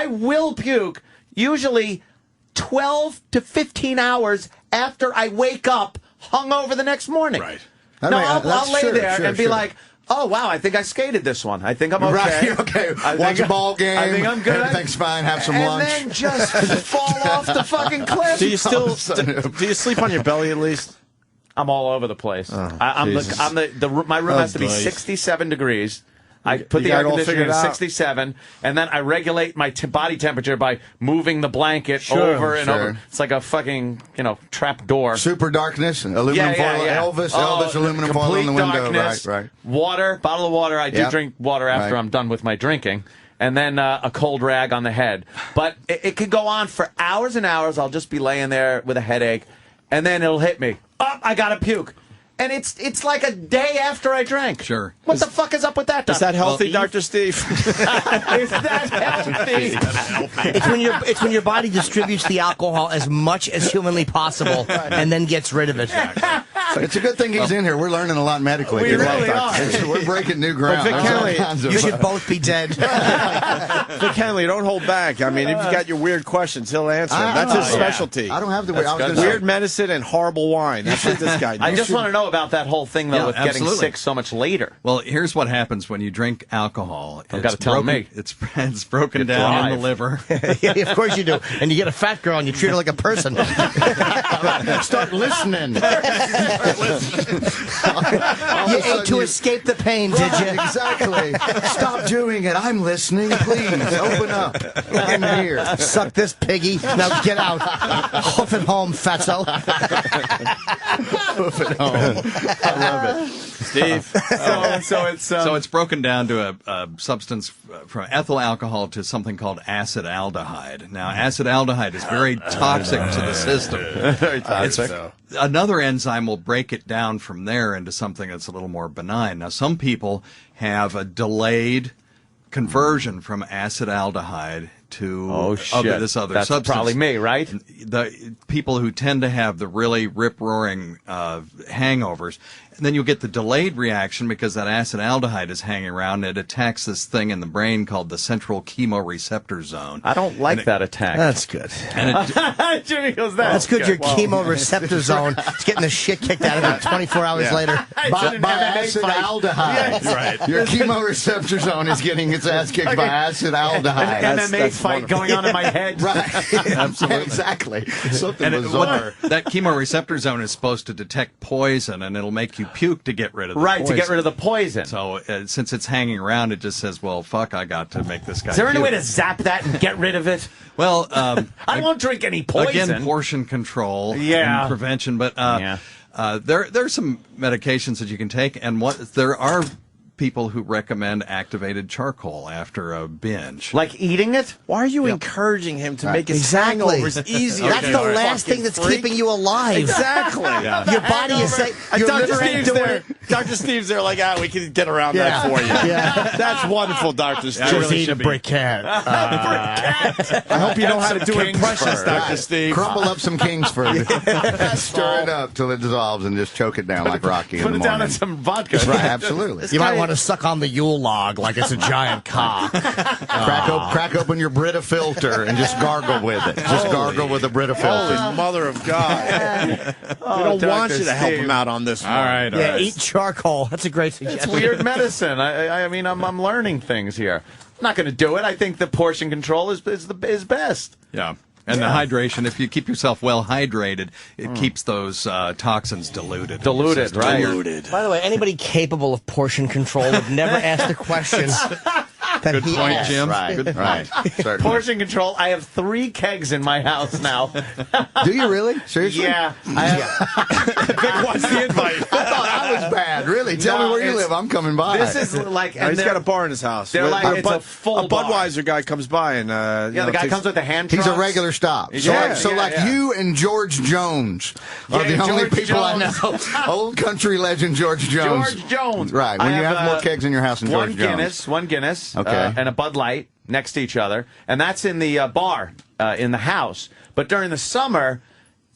will puke usually 12 to 15 hours after I wake up hungover the next morning. Right. I'll lay there and be like, oh, wow, I think I skated this one. I think I'm okay. Right, you're okay. Watch a ball game. I think I'm good. Everything's fine. Have some lunch. And then just fall off the fucking cliff. Do you still do you sleep on your belly at least? I'm all over the place. My room has to be 67 degrees. I put the got air it all conditioner figured at out? 67, and then I regulate my body temperature by moving the blanket over and over. It's like a fucking, trap door. Super darkness, aluminum foil. Elvis aluminum foil on the window. Darkness, Right. Water, bottle of water. I do drink water after Right. I'm done with my drinking. And then a cold rag on the head. But it could go on for hours and hours. I'll just be laying there with a headache, and then it'll hit me. Oh, I gotta puke. And it's like a day after I drank. Sure. What the fuck is up with that? Is that healthy, Dr. Steve? Is that healthy? It's when your body distributes the alcohol as much as humanly possible and then gets rid of it. It's a good thing he's in here. We're learning a lot medically. We really are. We're breaking new ground. Vic Henley, You should both be dead. Vic Henley, don't hold back. I mean, if you got your weird questions, he'll answer them. That's his specialty. I don't have the weird medicine and horrible wine. That's what this guy does. I just want to know about that whole thing, though, Yeah, with getting absolutely. sick so much later. Well, here's what happens when you drink alcohol. You've got to tell me. It's broken down in the liver. Yeah, of course you do. And you get a fat girl and you treat her like a person. Start listening. You ate to escape the pain, did you? Exactly. Stop doing it. I'm listening. Please, open up. I'm here. Suck this, piggy. Now get out. Hoof it home, fatso. Hoof it home. I love it. Steve. So it's broken down to a substance from ethyl alcohol to something called acetaldehyde. Now, acetaldehyde is very toxic to the system. Very toxic. Another enzyme will break it down from there into something that's a little more benign. Now, some people have a delayed conversion from acetaldehyde to this other That's substance. probably me, right? The people who tend to have the really rip-roaring hangovers, and then you'll get the delayed reaction because that acetaldehyde is hanging around and it attacks this thing in the brain called the central chemoreceptor zone. I don't like that attack. That's good. And Jimmy goes, that's good. Your Whoa. chemoreceptor zone. It's getting the shit kicked out of it 24 hours later. By acetaldehyde. Right. Your chemoreceptor zone is getting its ass kicked by acetaldehyde. An MMA fight going on in my head. Right. Absolutely. Exactly. Something bizarre. That chemoreceptor zone is supposed to detect poison, and it'll make you puke to get rid of the poison. To get rid of the poison. So since it's hanging around, it just says, well, fuck, I got to make this guy Is there any puke. way to zap that and get rid of it? Well, I won't drink any poison. Again, portion control and prevention. But there's some medications that you can take, and there are people who recommend activated charcoal after a binge. Like eating it? Why are you encouraging him to make his Exactly. hangovers easier? That's the last thing that's keeping you alive. Exactly. Your body is saying, Dr. Steve's there like, we can get around that for you. Yeah. That's wonderful, Dr. Steve. Just eat a brick cat. I hope you know how to do impressions, Dr. Steve. Crumble up some Kingsford. Stir it up till it dissolves and just choke it down like Rocky in the Put it morning. down in some vodka. Right, absolutely. You might want to suck on the Yule log like it's a giant cock. Crack open your Brita filter and just gargle with it. Just gargle with the Brita filter. Holy mother of God. We don't want you to help him out on this one. All right. Eat charcoal. That's a great suggestion. It's weird medicine. I mean, I'm learning things here. I'm not going to do it. I think the portion control is best. Yeah. And the hydration, if you keep yourself well hydrated, it keeps those toxins diluted. Diluted, right? Diluted. By the way, anybody capable of portion control would never ask the question that Good he point, asked. Jim. Right, Good right. Certainly. Portion control. I have 3 kegs in my house now. Do you really? Seriously? Yeah. I have, Vic wants the invite. I thought I was bad. Really? Tell me where you live. I'm coming by. This is like, No, he's got a bar in his house. They're like, it's a full a Budweiser guy comes by and the guy comes with a hand He's a trucks. regular stop. So like you and George Jones are the only George people I Jones. know. Old country legend George Jones. George Jones. Right. When I you have more kegs in your house than George one Guinness, Okay. and a Bud Light next to each other, and that's in the bar in the house. But during the summer,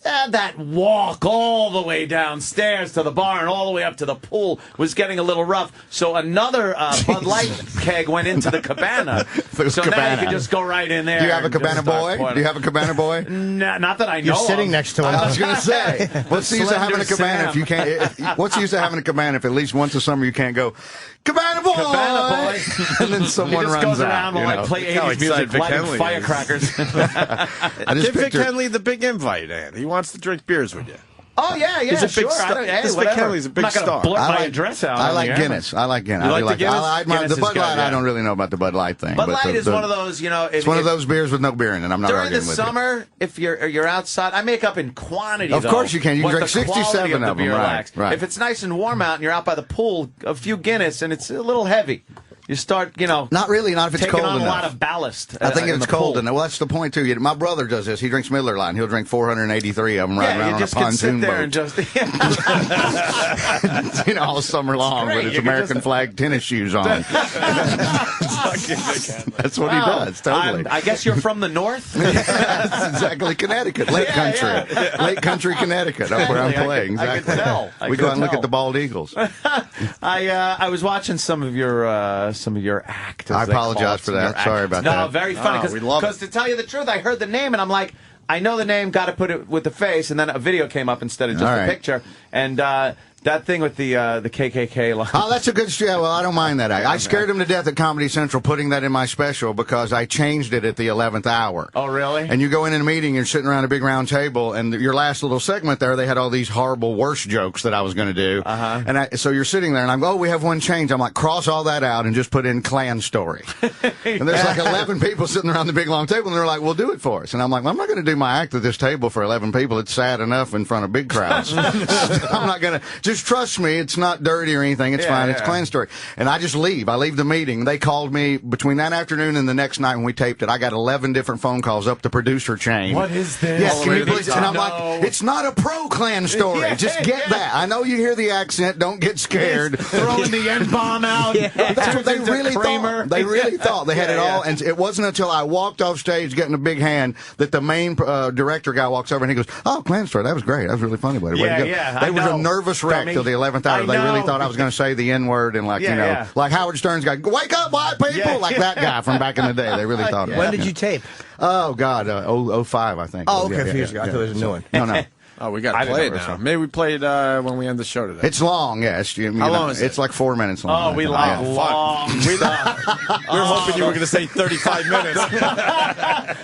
that walk all the way downstairs to the bar and all the way up to the pool was getting a little rough. So another Bud Light keg went into the cabana. So now you can just go right in there. Do you have a and just cabana start boy? pouring. Do you have a cabana boy? Not that I know You're sitting of. next to him. I was going to say, what's the use of having a Slender cabana if Sam. you can't? What's the use of having a cabana if at least once a summer you can't go, cabana boy, Cabana boy. and then someone He just runs goes around out. and like play 80s music, lighting firecrackers. I just Give Vic picture. Henley the big invite, and he wants to drink beers with you. Oh, yeah, He's a big sure. star. This Vic Henley's a big I'm not star. going to blurt I my like- address out. I on like the air. Guinness. I like Guinness. You like I the Guinness? Guinness the is Bud good, Light. yeah. I don't really know about the Bud Light thing. Bud but Light is the- one of those, It's one of those beers with no beer in it. I'm not during the arguing with you. summer, if you're outside, I make up in quantity. Of though, course you can. You can what drink the quality 67 of the of them, beer right, lacks. right. If it's nice and warm out and you're out by the pool, a few Guinness and it's a little heavy. You start, Not really, not if it's taking cold on enough. a lot of ballast. I think in it's the cold pool. enough. Well, that's the point too. My brother does this. He drinks Miller Lite. He'll drink 483 of them right Yeah, around you on a just can sit pontoon there boat. and just. All summer long great. with his You can American just- flag tennis shoes on. That's what he does. Totally. I guess you're from the north. That's exactly Connecticut, Lake Country, Lake Country, Connecticut. Up where I'm playing. I Exactly. could tell. We go out and look at the bald eagles. I was watching some of your act. as I they call apologize it, for some of that. your act. Sorry about no, that. very funny we love because to tell you the truth, I heard the name and I'm like, I know the name, got to put it with the face, and then a video came up instead of just All a right. picture. And That thing with the KKK line. Oh, that's a good show. Well, I don't mind that. I scared him to death at Comedy Central putting that in my special because I changed it at the 11th hour. Oh, really? And you go in a meeting, you're sitting around a big round table, and your last little segment there, they had all these horrible, worse jokes that I was going to do. Uh-huh. And so you're sitting there, and I'm, we have one change. I'm like, cross all that out and just put in Klan story. And there's like 11 people sitting around the big long table, and they're like, well, do it for us. And I'm like, well, I'm not going to do my act at this table for 11 people. It's sad enough in front of big crowds. I'm not going to. Just trust me. It's not dirty or anything. It's fine. It's Klan story. And I just leave. I leave the meeting. They called me between that afternoon and the next night when we taped it. I got 11 different phone calls up the producer chain. What is this? Yes, can you believe it? And I'm like, it's not a pro-Klan story. Just get that. I know you hear the accent. Don't get scared. Throwing the N-bomb out. That's what they really thought. They really thought. They had it all. And it wasn't until I walked off stage getting a big hand that the main director guy walks over and he goes, oh, Klan story. That was great. That was really funny. Way to go. They was a nervous wreck till the 11th hour. They really thought I was going to say the N-word and like, like Howard Stern's guy, wake up, white people, like that guy from back in the day. They really thought about it. When did you tape? Oh, God, 05, I think. Oh, okay, a few years ago. I thought it was a new one. No. Oh, we got to play it now. Maybe we play it when we end the show today. It's long, yes. How long is it? It's like 4 minutes long. Oh, we like long. We were hoping you were going to say 35 minutes.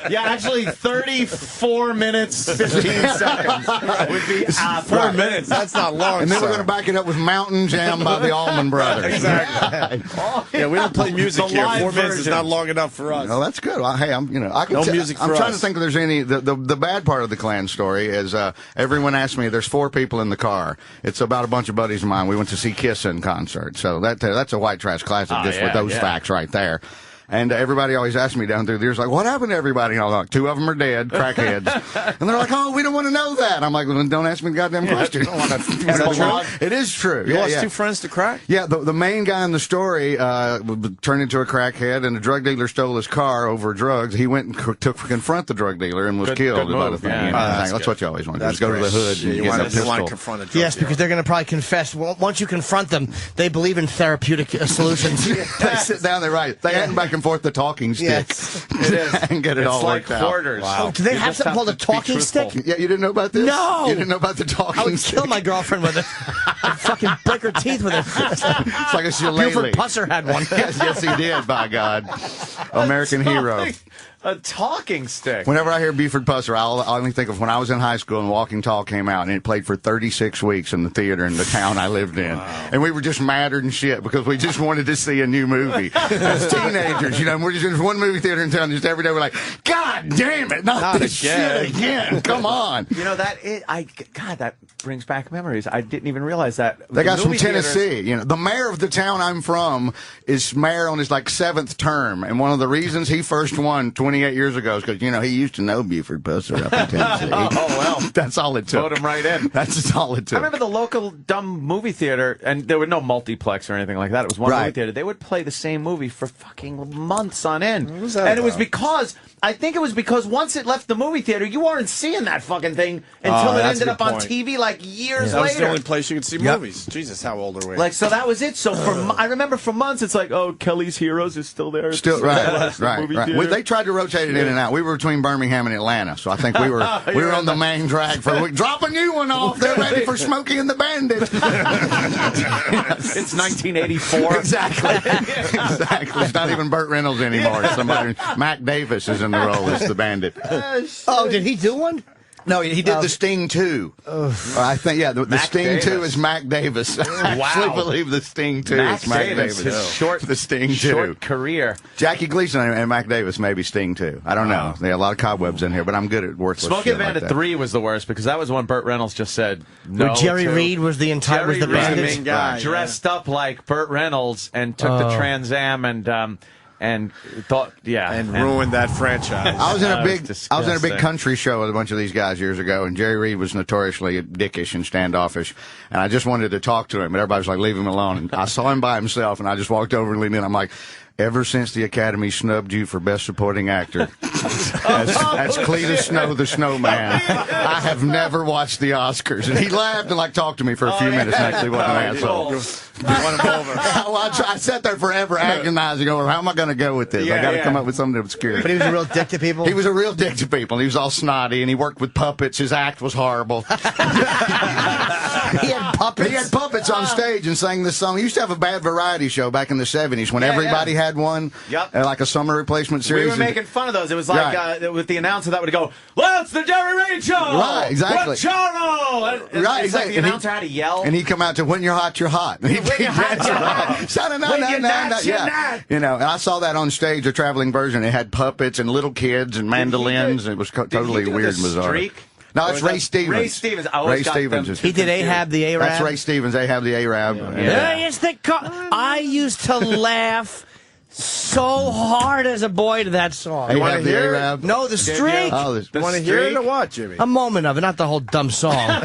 Yeah, actually, 34 minutes, 15 seconds would be 4 minutes. That's not long. And then we're going to back it up with Mountain Jam by the Allman Brothers. Exactly. Yeah, we don't play music here. 4 minutes is not long enough for us. No, that's good. Hey, I can no music for us. I'm trying to think if there's any. The bad part of the Klan story is everyone asks me. There's 4 people in the car. It's about a bunch of buddies of mine. We went to see Kiss in concert, so that's a white trash classic with those facts right there. And everybody always asks me down through the years, like, what happened to everybody? And I'm like, 2 of them are dead, crackheads. And they're like, oh, we don't want to know that. I'm like, well, don't ask me the goddamn question. It is true. You lost 2 friends to crack? Yeah, the main guy in the story turned into a crackhead, and the drug dealer stole his car over drugs. He went and to confront the drug dealer and was killed. About a thing. That's what you always want to do. Just go to the hood and get a pistol. Want to confront a drug dealer. Because they're going to probably confess. Once you confront them, they believe in therapeutic solutions. They sit down, they're right. They hand back and forth the talking stick. Yes, it is. And get it all worked out. Quarters. Wow. Oh, do they have something called a talking stick? Yeah, you didn't know about this? No. You didn't know about the talking stick? I would kill my girlfriend with it. I'd fucking break her teeth with it. It's like a shillelagh. Buford Pusser had one. Yes, he did, by God. American hero. A talking stick. Whenever I hear Buford Pusser, I only think of when I was in high school and Walking Tall came out, and it played for 36 weeks in the theater in the town I lived in. Wow. And we were just madder than shit because we just wanted to see a new movie. As teenagers, and we're just in one movie theater in town just every day. We're like, God damn it, not this shit again. Come on. God, that brings back memories. I didn't even realize that. They got from Tennessee. The mayor of the town I'm from is mayor on his 7th term, and one of the reasons he first won 28 years ago is because he used to know Buford Pusser up in Tennessee. Oh well, that's all it took. Vote him right in. That's all it took. I remember the local dumb movie theater, and there were no multiplex or anything like that. It was one movie theater. They would play the same movie for fucking months on end. What was that and about? It was because once it left the movie theater, you weren't seeing that fucking thing until it ended up on TV years later. That was the only place you could see movies. Jesus, how old are we? So that was it. So I remember for months, it's like, oh, Kelly's Heroes is still there. Still right. They tried to rotate it in and out. We were between Birmingham and Atlanta, so I think we were on the main drag for a week. Drop a new one off. They're ready for Smokey and the Bandit. It's 1984. Exactly. It's not even Burt Reynolds anymore. Mac Davis is in the role as the Bandit. Oh, did he do one? No, he did the Sting 2. I think, the Sting Davis. 2 is Mac Davis. I actually believe the Sting 2 is Mac Davis. The Sting 2. Short career. Jackie Gleason and Mac Davis, maybe Sting 2. I don't know. There are a lot of cobwebs in here, but I'm good at worthless Smokey shit Bandit like that. 3 was the worst because that was when Burt Reynolds just said no. Jerry Reed was the bandit. Main guy, dressed up like Burt Reynolds and took the Trans Am and thought, and ruined that franchise. I was in a big country show with a bunch of these guys years ago, and Jerry Reed was notoriously dickish and standoffish, and I just wanted to talk to him, but everybody was like, leave him alone. And I saw him by himself, and I just walked over and leaned in. I'm like, ever since the Academy snubbed you for Best Supporting Actor as Cletus Snow the Snowman, I have never watched the Oscars. And he laughed and talked to me for a few minutes and actually wasn't an asshole. Want him over. I sat there forever agonizing over how am I going to go with this? I got to come up with something obscure. But he was a real dick to people? He was a real dick to people. He was all snotty and he worked with puppets. His act was horrible. He had puppets. He had puppets on stage and sang this song. He used to have a bad variety show back in the 70s when everybody had one. Yep. Like a summer replacement series. We were making fun of those. It was like with the announcer that would go, "Well, it's the Jerry Reed Show." Right, exactly. With Charlo. Right, it's like the announcer had to yell. And he'd come out to "When You're Hot, You're Hot." When you're hot, you're hot. You know, and I saw that on stage, a traveling version. It had puppets and little kids and mandolins. And it was totally weird and bizarre. Streak? No, it's Ray Stevens. Ray Stevens. Ray Stevens. He did Ahab the Arab. That's Ray Stevens. Ahab the Arab. I used to laugh so hard as a boy to that song. You want to hear it? No, the streak. You want to hear it or what, Jimmy? A moment of it, not the whole dumb song.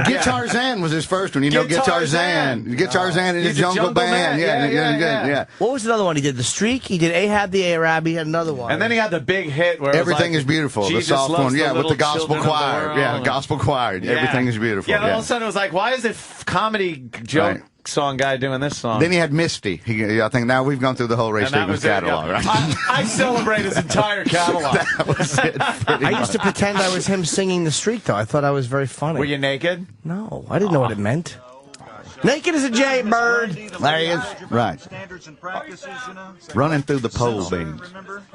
Guitar Zan was his first one. You know Guitar Zan. Guitar Zan in the Jungle Band. Yeah. What was another one he did? The streak. He did Ahab the Arab. He had another one. And then he had the big hit where Everything is is Beautiful. Jesus the soft loves one. the Yeah, with the gospel children of the choir. world. Yeah, gospel choir. Yeah. Everything is beautiful. Yeah, and all of a sudden it was like, why is it comedy joke song guy doing this song? Then he had Misty. I think now we've gone through the whole Ray Stevens catalog, right? I celebrate his entire catalog. That was it. I used to pretend I was him singing the streak, though. I thought I was very funny. Were you naked? No, I didn't know what it meant. Naked as a jaybird. There he is. Right. Running through the pole beams.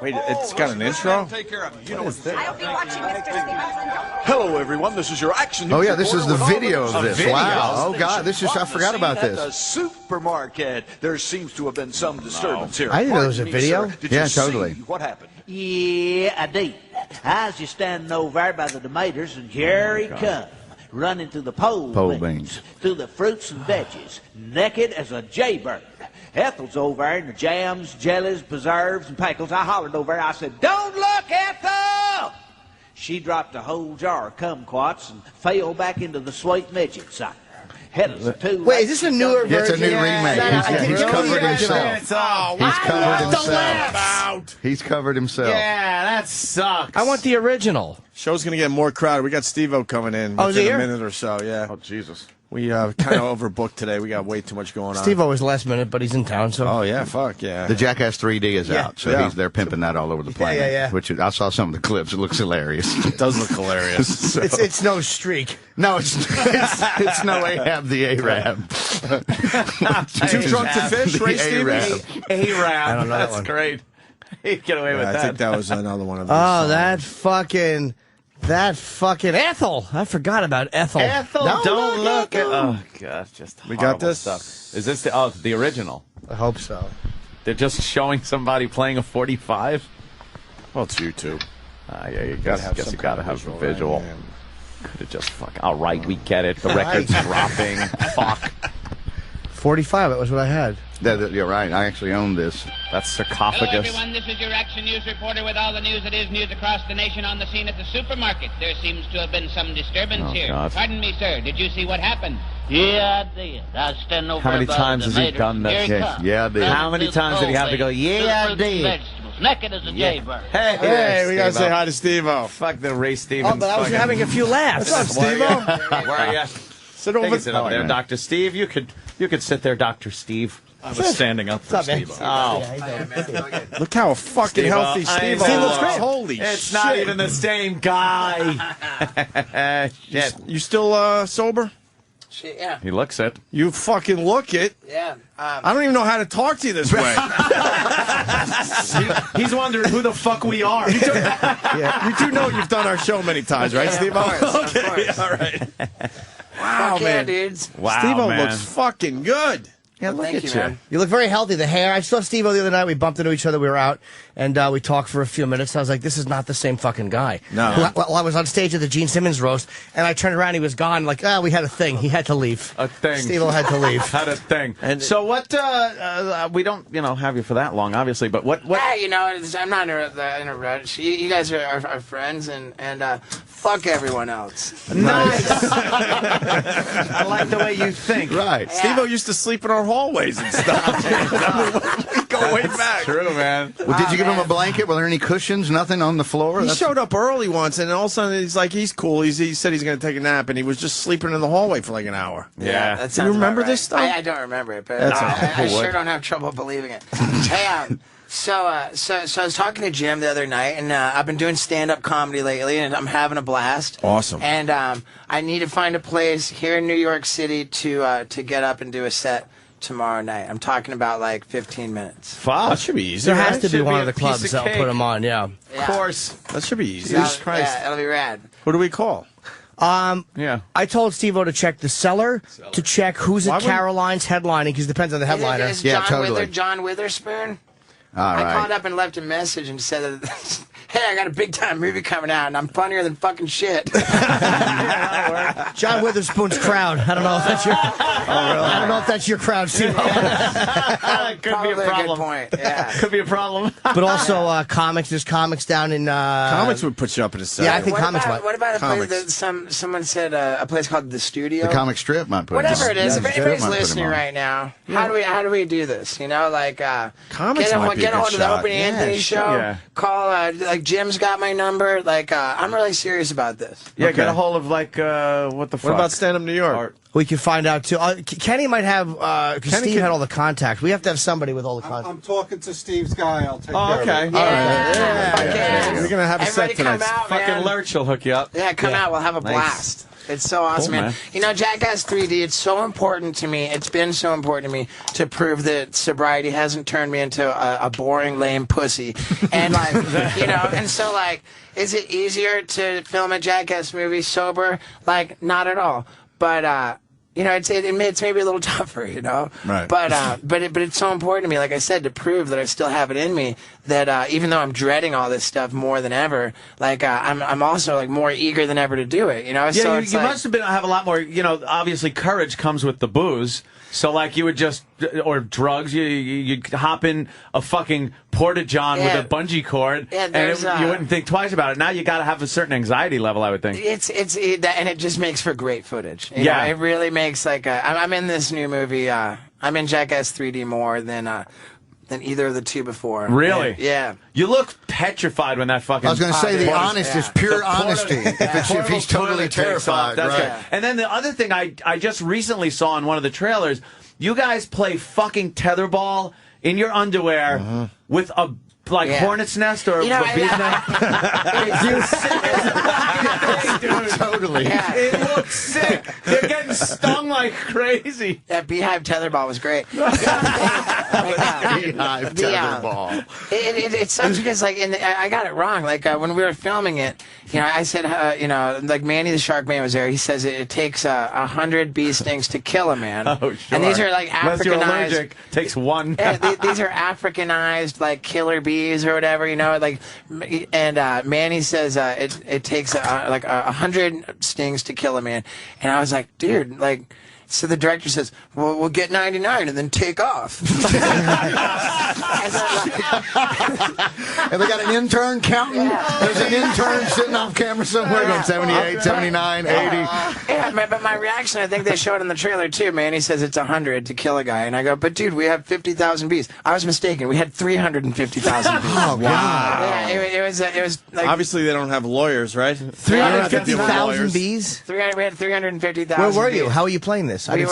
Wait, it's got an intro? I'll be watching Mr. Stevenson. Hello, everyone. This is your action. Oh, yeah, this is the video of this. Video. Wow. Oh, God, I forgot about At the this. supermarket, there seems to have been some disturbance here. I didn't know there was a Pardon me, video. sir. Did Yeah, you totally. see what happened? Yeah, I did. I was just standing over there by the tomatoes, and here he come, running through the pole beans, through the fruits and veggies, naked as a jaybird. Ethel's over there in the jams, jellies, preserves, and pickles. I hollered over there. I said, "Don't look, Ethel!" She dropped a whole jar of kumquats and fell back into the sweet midget sucker. Wait, is this a newer version? It's a new remake. He's covered himself. He's covered himself. He's covered himself. Yeah, that sucks. I want the original. Show's going to get more crowded. We got Steve-O coming in is he within here? a minute or so, yeah. Oh, Jesus. We kind of overbooked today. We got way too much going on. Steve-O was last minute, but he's in town, so. Oh, yeah, fuck, yeah. The Jackass 3D is out, so they're pimping that all over the planet. Yeah. Which I saw some of the clips. It looks hilarious. It does look hilarious. So- It's no streak. No, it's no Ahab the Arab. Too drunk to fish, Ray Stevens? Arab. I don't know that That's one. great. He'd get away with that. I think that was another one of those. Oh, that fucking Ethel. I forgot about Ethel. Ethel, don't look at. Oh gosh, just We got horrible this? stuff. Is this the original? I hope so. They're just showing somebody playing a 45. Well, it's YouTube. Yeah, you Gotta have guess some you gotta kind of have a visual, visual. right? Could have just all right, we get it. The record's dropping. Fuck. 45, that was what I had. You're right. I actually own this. That's sarcophagus. Hello, everyone. This is your Action News reporter with all the news that is news across the nation on the scene at the supermarket. There seems to have been some disturbance here. God. Pardon me, sir. Did you see what happened? Yeah, I did. I was standing over How many above times the has he mater. done Here this? he comes. Yeah, I did. How many times did he have to go, yeah, I did? Vegetables, naked as a jaybird. Hey, we got to Steve-O. say hi to Steve-O. Fuck the Ray Stevens. Oh, but I was having a few laughs. What's up, Steve-O? Where are you? Sit over Sit up there, Dr. Steve. You could sit there, Dr. Steve. I was standing up for Steve-O. Oh. Look how fucking Steve-O. healthy Steve-O looks. Holy shit. It's not even the same guy. Shit. You still sober? Shit, yeah. He looks it. You fucking look it. Yeah. I don't even know how to talk to you this way. He's wondering who the fuck we are. You do know you've done our show many times, right, Steve-O? Of course. All right. Wow, Yeah, man. dudes. Wow, Steve-O man. looks fucking good. Yeah, look Thank at you, you. man. You look very healthy. The hair. I saw Steve-O the other night. We bumped into each other. We were out, and we talked for a few minutes. I was like, this is not the same fucking guy. No. Well, I was on stage at the Gene Simmons roast, and I turned around. He was gone. Like, we had a thing. He had to leave. A thing. Steve-O had to leave. Had a thing. So what? We don't, have you for that long, obviously. But what? Hey, I'm not in a rush. You guys are friends, and fuck everyone else. Nice. I like the way you think. Right. Yeah. Steve-O used to sleep in our hallways and stuff. We go way back. True, man. Well, did you give him a blanket? Were there any cushions? Nothing on the floor? He showed up early once, and all of a sudden he's like, he's cool. He said he's going to take a nap, and he was just sleeping in the hallway for like an hour. Yeah. Do you remember this stuff? I don't remember it, but That's I okay. sure don't have trouble believing it. Hey, So I was talking to Jim the other night, and I've been doing stand-up comedy lately, and I'm having a blast. Awesome. And I need to find a place here in New York City to get up and do a set tomorrow night. I'm talking about like 15 minutes. Fuck. That should be easy. There has right? to be Should one a of the piece clubs of that'll cake. put them on, yeah. Of course. That should be easy. Yeah, Jesus Christ. yeah, it'll be rad. Who do we call? I told Steve-O to check the cellar, to check who's at Caroline's headlining, because it depends on the headliner. Is John Witherspoon? All I right. called up and left a message and said that, hey, I got a big-time movie coming out, and I'm funnier than fucking shit. John Witherspoon's crowd. I don't know if that's your. I don't know if that's your crowd, Steve. That could be a problem. Good point. Yeah. Could be a problem. But also comics. There's comics down in. Comics would put you up in a set. Yeah, I think comics about, might. What about a place that someone said a place called The Studio? The comic strip might put Whatever it it is, if might anybody's put 'em listening on. right now, how do we do this? You know, like Comics might be a get a good hold of the shot. Opie and Anthony show. Yeah. Call like Jim's got my number. Like I'm really serious about this. Yeah, Okay. get a hold of like what the fuck? What about Stand Up New York? We can find out too. Kenny might have because Steve had all the contacts. We have to have somebody with all the contacts. I'm talking to Steve's guy. I'll take care Oh, of okay. it. All right. We're gonna have a set Everybody tonight. come out, Fucking man. Lurch will hook you up. Yeah, come out. We'll have a Nice. blast. It's so awesome, Cool, man. man. You know, Jackass 3D, it's so important to me. It's been so important to me to prove that sobriety hasn't turned me into a boring, lame pussy. And, like, you know, and so, like, is it easier to film a Jackass movie sober? Like, not at all. But, you know, it's maybe a little tougher, you know. Right. But it's so important to me, like I said, to prove that I still have it in me. That even though I'm dreading all this stuff more than ever, like I'm also like more eager than ever to do it. You know. Yeah, So you it's like, must have a lot more. You know, obviously courage comes with the booze. So like you would just or drugs. You hop in a fucking porta-john Yeah. with a bungee cord, Yeah, and there's, you wouldn't think twice about it. Now you got to have a certain anxiety level, I would think. And it just makes for great footage. You Yeah. know, it really makes like I'm in this new movie. I'm in Jackass 3D more than either of the two before. Really? And, yeah. You look petrified when that fucking. I was going to say the porta- honest is yeah. pure The porta- honesty. If he's totally terrified, That's right? good. And then the other thing I just recently saw in one of the trailers, you guys play fucking tetherball in your underwear with a Yeah. hornet's nest or You know, a bee's nest. Dude, Totally. Yeah. it looks sick. They're getting stung like crazy. That beehive tetherball was great. Beehive tetherball. It sucks because I got it wrong. Like when we were filming it, you know, I said like Manny the Shark Man was there. He says it takes 100 bee stings to kill a man. Oh, sure. And these are like Unless you're Africanized. allergic, takes one. Yeah, these are Africanized like killer bees or whatever, you know. Like, and Manny says it takes like 100 stings to kill a man, and I was like, dude, like. So the director says, well, we'll get 99 and then take off. And they got an intern counting. There's an intern sitting off camera somewhere going 78, 79, 80. Yeah, but my reaction, I think they showed in the trailer too, man. He says it's 100 to kill a guy. And I go, but dude, we have 50,000 bees. I was mistaken. We had 350,000 bees. Oh, wow. Yeah, it was like. Obviously, they don't have lawyers, right? 350,000 bees? We had 350,000 Where were you? bees. How are you playing this? We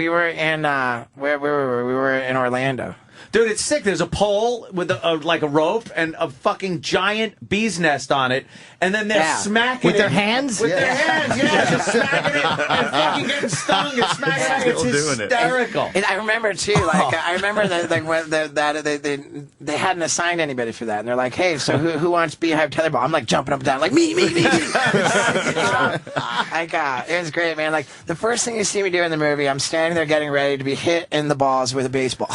were in where were we? We were in Orlando. Dude, it's sick. There's a pole with like a rope and a fucking giant bee's nest on it, and then they're smacking with it their hands. With their hands, just smacking it and fucking getting stung and smacking it. It's hysterical. And I remember too, like I remember that like when they hadn't assigned anybody for that, and they're like, "Hey, so who wants beehive tetherball?" I'm like jumping up and down, like me. Like it was great, man. Like the first thing you see me do in the movie, I'm standing there getting ready to be hit in the balls with a baseball.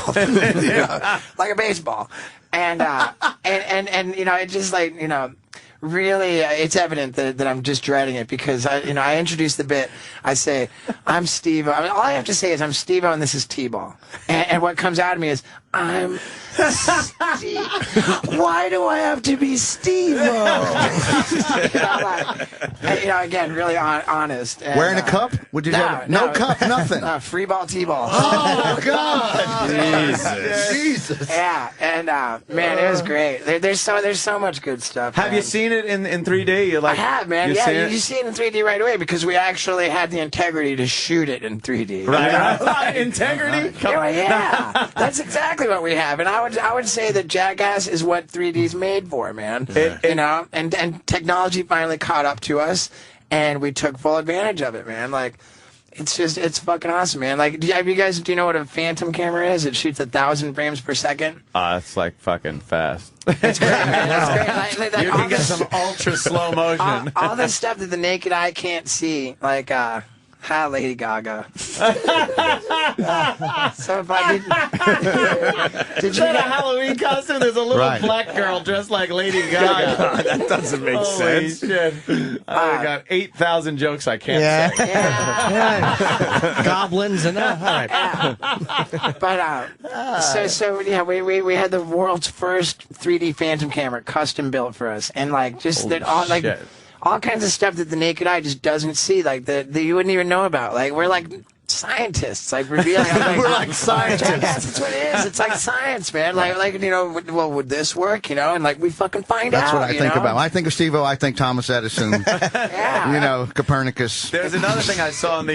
Like a baseball, and you know, it just like, you know, really, it's evident that I'm just dreading it because I introduced the bit. I say I'm Steve-O. I mean, all I have to say is I'm Steve-O and this is T-ball, and what comes out of me is I'm Steve. Why do I have to be Steve-O? You know, again, really honest. And, Wearing a cup? Would you no cup, nothing. Free ball, T-ball. Oh God! Jesus. Yeah, and man, it was great. There's so much good stuff. Have you seen it in 3D? You like? I have, man. You Yeah, you see it in 3D right away because we actually had the integrity to shoot it in 3D. Right. Integrity? Yeah, that's exactly exactly what we have, and I would say that Jackass is what 3D's made for, man. You know, and technology finally caught up to us, and we took full advantage of it, man. Like, it's fucking awesome, man. Like, do you know what a phantom camera is? It shoots 1,000 frames per second. It's like fucking fast. It's great, man. It's great. Like, you can get some ultra slow motion. All the stuff that the naked eye can't see, like Lady Gaga. So if I did you a Halloween costume? There's a little black girl dressed like Lady Gaga. That doesn't make Holy sense. Shit. I got 8,000 jokes I can't say. Yeah. Goblins and all right. But so we had the world's first 3D phantom camera custom built for us, and like just that all like. Shit. All kinds of stuff that the naked eye just doesn't see, like that you wouldn't even know about. Like we're like scientists, like revealing. We're like scientists. That's what it is. It's like science, man. Like you know, well, would this work? You know, and like we fucking find out. That's what I think know? about. When I think of Steve-O, I think Thomas Edison. You know, Copernicus. There's another thing I saw in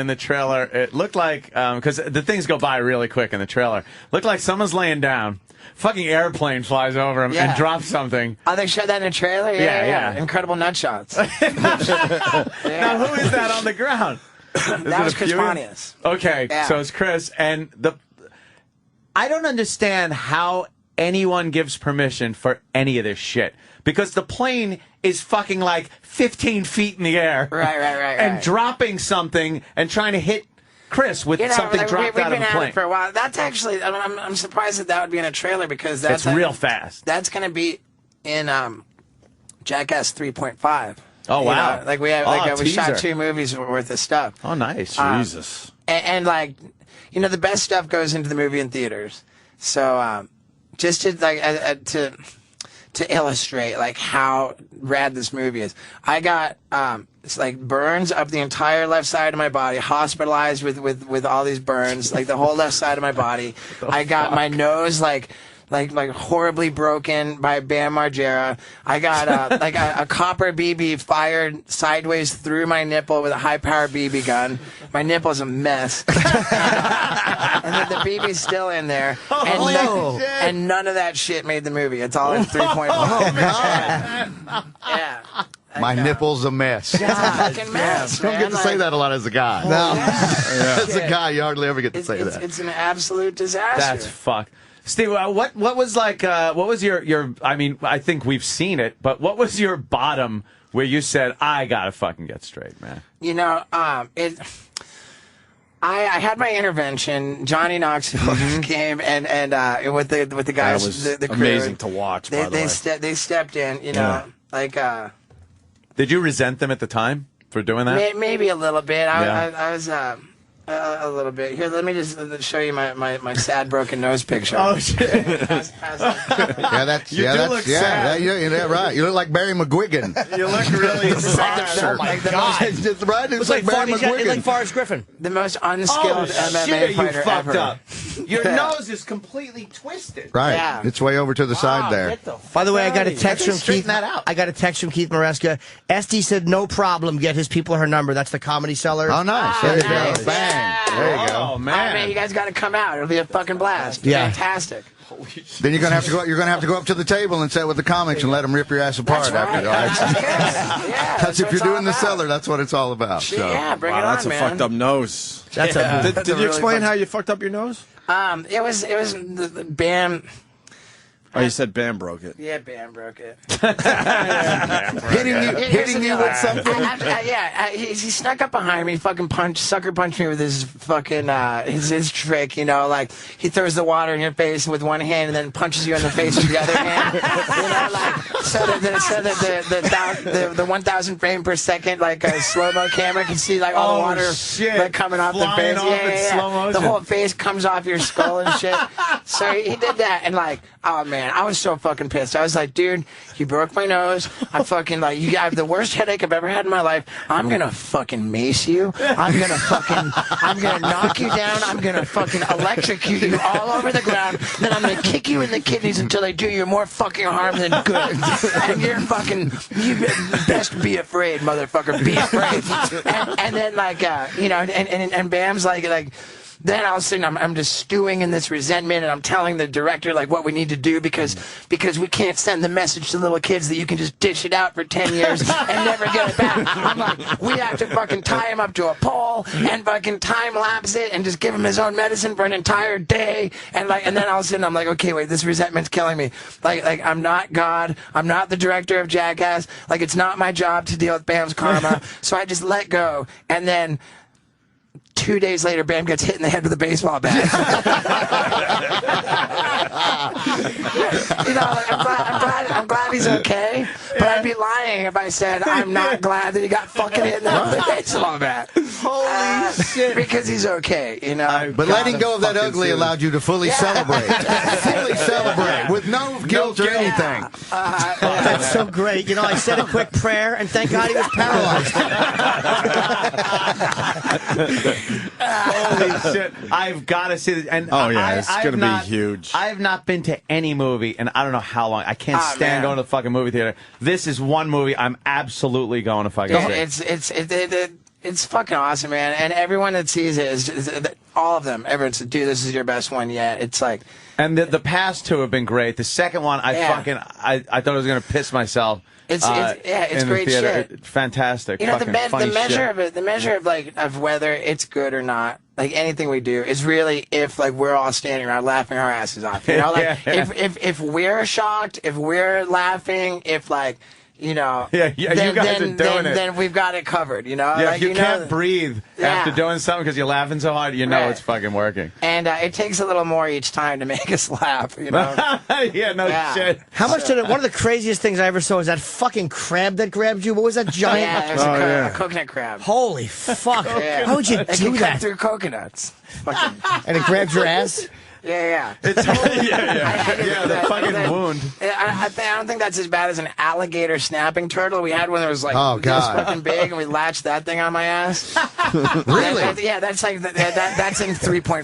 the trailer. It looked like because the things go by really quick in the trailer. Looked like someone's laying down. Fucking airplane flies over him and drops something. Oh, they showed that in a trailer? Yeah. Incredible nut shots. Now, who is that on the ground? That was Chris Pontius. Okay, so it's Chris. And I don't understand how anyone gives permission for any of this shit. Because the plane is fucking like 15 feet in the air. Right. And dropping something and trying to hit Chris with something like, dropped out of a We've been at plane. it for a while. That's actually, I'm surprised that would be in a trailer because that's real fast. That's going to be in Jackass 3.5. Oh wow! You know, like we shot 2 movies worth of stuff. Oh nice, Jesus. And like, you know, the best stuff goes into the movie in theaters. So just to like to illustrate like how rad this movie is, I got it's like burns up the entire left side of my body, hospitalized with all these burns, like the whole left side of my body. I got my nose like horribly broken by Bam Margera. I got like a copper BB fired sideways through my nipple with a high power BB gun. My nipple's a mess, and then the BB's still in there. And none of that shit made the movie. It's all in 3.1. Oh God! Yeah. My nipple's a mess. It's a fucking mess. You don't get to say that a lot as a guy. No. As a guy, you hardly ever get to say that. It's an absolute disaster. That's fucked. Steve, what was like? What was your? I mean, I think we've seen it, but what was your bottom where you said, "I gotta fucking get straight, man"? You know, I had my intervention. Johnny Knoxville came and with the guys, that was the crew, amazing to watch. By the way, they stepped in. You know, like. Did you resent them at the time for doing that? Maybe a little bit. I was. A little bit. Here, let me just show you my sad broken nose picture. Oh shit! That's you do look sad. Yeah, right. You look like Barry McGuigan. You look really sad. Oh my God! It's like Barry McGuigan. It's like Forrest Griffin. The most unskilled MMA shit, fighter you fucked ever. up. Your nose is completely twisted. Right. Yeah. It's way over to the side there. By the way, I got a text from Keith. That out. I got a text from Keith Maresca. Esty said no problem. Get his people her number. That's the Comedy Cellar. Oh, nice. There you go. Nice. Bang. There you go. Oh man. Oh, man, you guys got to come out. It'll be a fucking blast. Yeah. Fantastic. Then you're gonna have to go. You're gonna have to go up to the table and sit with the comics and let them rip your ass apart after. Yeah, That's if you're doing the cellar. That's what it's all about. So. Yeah, bring it on, that's man. a fucked up nose. That's Did you explain how you fucked up your nose? It was the Bam. Oh, you said Bam broke it. Yeah, Bam broke it. hitting you with something. He snuck up behind me, fucking sucker punched me with his fucking his trick. You know, like he throws the water in your face with one hand and then punches you in the face with the other hand. You know, like so that the 1,000 frame per second like a slow mo camera can see like all the water like, coming off the face. Slow motion. The whole face comes off your skull and shit. So he did that and like, oh man, I was so fucking pissed. I was like, dude, you broke my nose. I fucking like, you have the worst headache I've ever had in my life. I'm gonna fucking mace you. I'm gonna knock you down. I'm gonna fucking electrocute you all over the ground. Then I'm gonna kick you in the kidneys until they do you more fucking harm than good. And you best be afraid, motherfucker. Be afraid. And then like, you know, and Bam's like then all of a sudden I'm just stewing in this resentment, and I'm telling the director like what we need to do because we can't send the message to little kids that you can just dish it out for 10 years and never get it back. I'm like, we have to fucking tie him up to a pole and fucking time lapse it and just give him his own medicine for an entire day, and then all of a sudden I'm like, okay, wait, this resentment's killing me. Like I'm not God, I'm not the director of Jackass, like it's not my job to deal with Bam's karma, so I just let go, and then 2 days later, Bam gets hit in the head with a baseball bat. I'm glad he's okay, but I'd be lying if I said I'm not glad that he got fucking hit in the head with a baseball bat. Holy shit! Because he's okay, But letting go of that ugly allowed you to fully celebrate. Fully celebrate with no guilt or anything. That's so great. I said a quick prayer, and thank God he was paralyzed. Holy shit! I've got to see this. And it's going to be huge. I have not been to any movie, and I don't know how long. I can't stand going to the fucking movie theater. This is one movie I'm absolutely going to fucking see. It's fucking awesome, man. And everyone that sees it is all of them. Everyone's, dude, this is your best one yet. It's like. And the past two have been great. The second one, I thought I was going to piss myself. It's great shit. Fantastic. The measure of whether it's good or not, like anything we do, is really if we're all standing around laughing our asses off. If we're shocked, if we're laughing, if you guys are doing it. Then we've got it covered, Yeah, you can't breathe after doing something because you're laughing so hard, it's fucking working. And it takes a little more each time to make us laugh, shit. How much did it? One of the craziest things I ever saw was that fucking crab that grabbed you. What was that giant? Yeah, it was a coconut crab. Holy fuck! How would you do that? Cut through coconuts. And it grabbed your ass. Yeah. It's totally, the fucking wound. I don't think that's as bad as an alligator snapping turtle. We had one that was this fucking big, and we latched that thing on my ass. Really? That's that's in 3.5.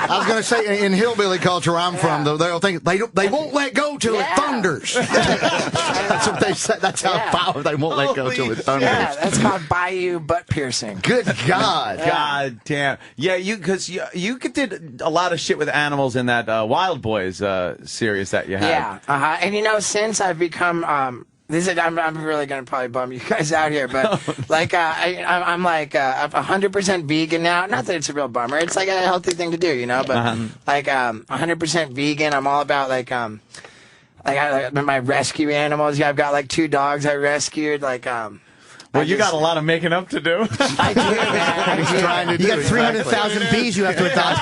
I was going to say, in hillbilly culture I'm from, though, they'll think they won't let go till it thunders. That's what they say. That's how powerful they won't let go till it thunders. Yeah, that's called bayou butt piercing. Good God. God damn. Yeah, because you did a lot of shit with animals in that Wild Boys series that you had. Yeah, and since I've become I'm really gonna probably bum you guys out here, but I'm 100% vegan now. Not that it's a real bummer; it's like a healthy thing to do, But 100% vegan. I'm all about my rescue animals. Yeah, I've got 2 dogs I rescued. Well, you got a lot of making up to do. I do, man. He's trying to do. You got 300,000 bees you have to adopt.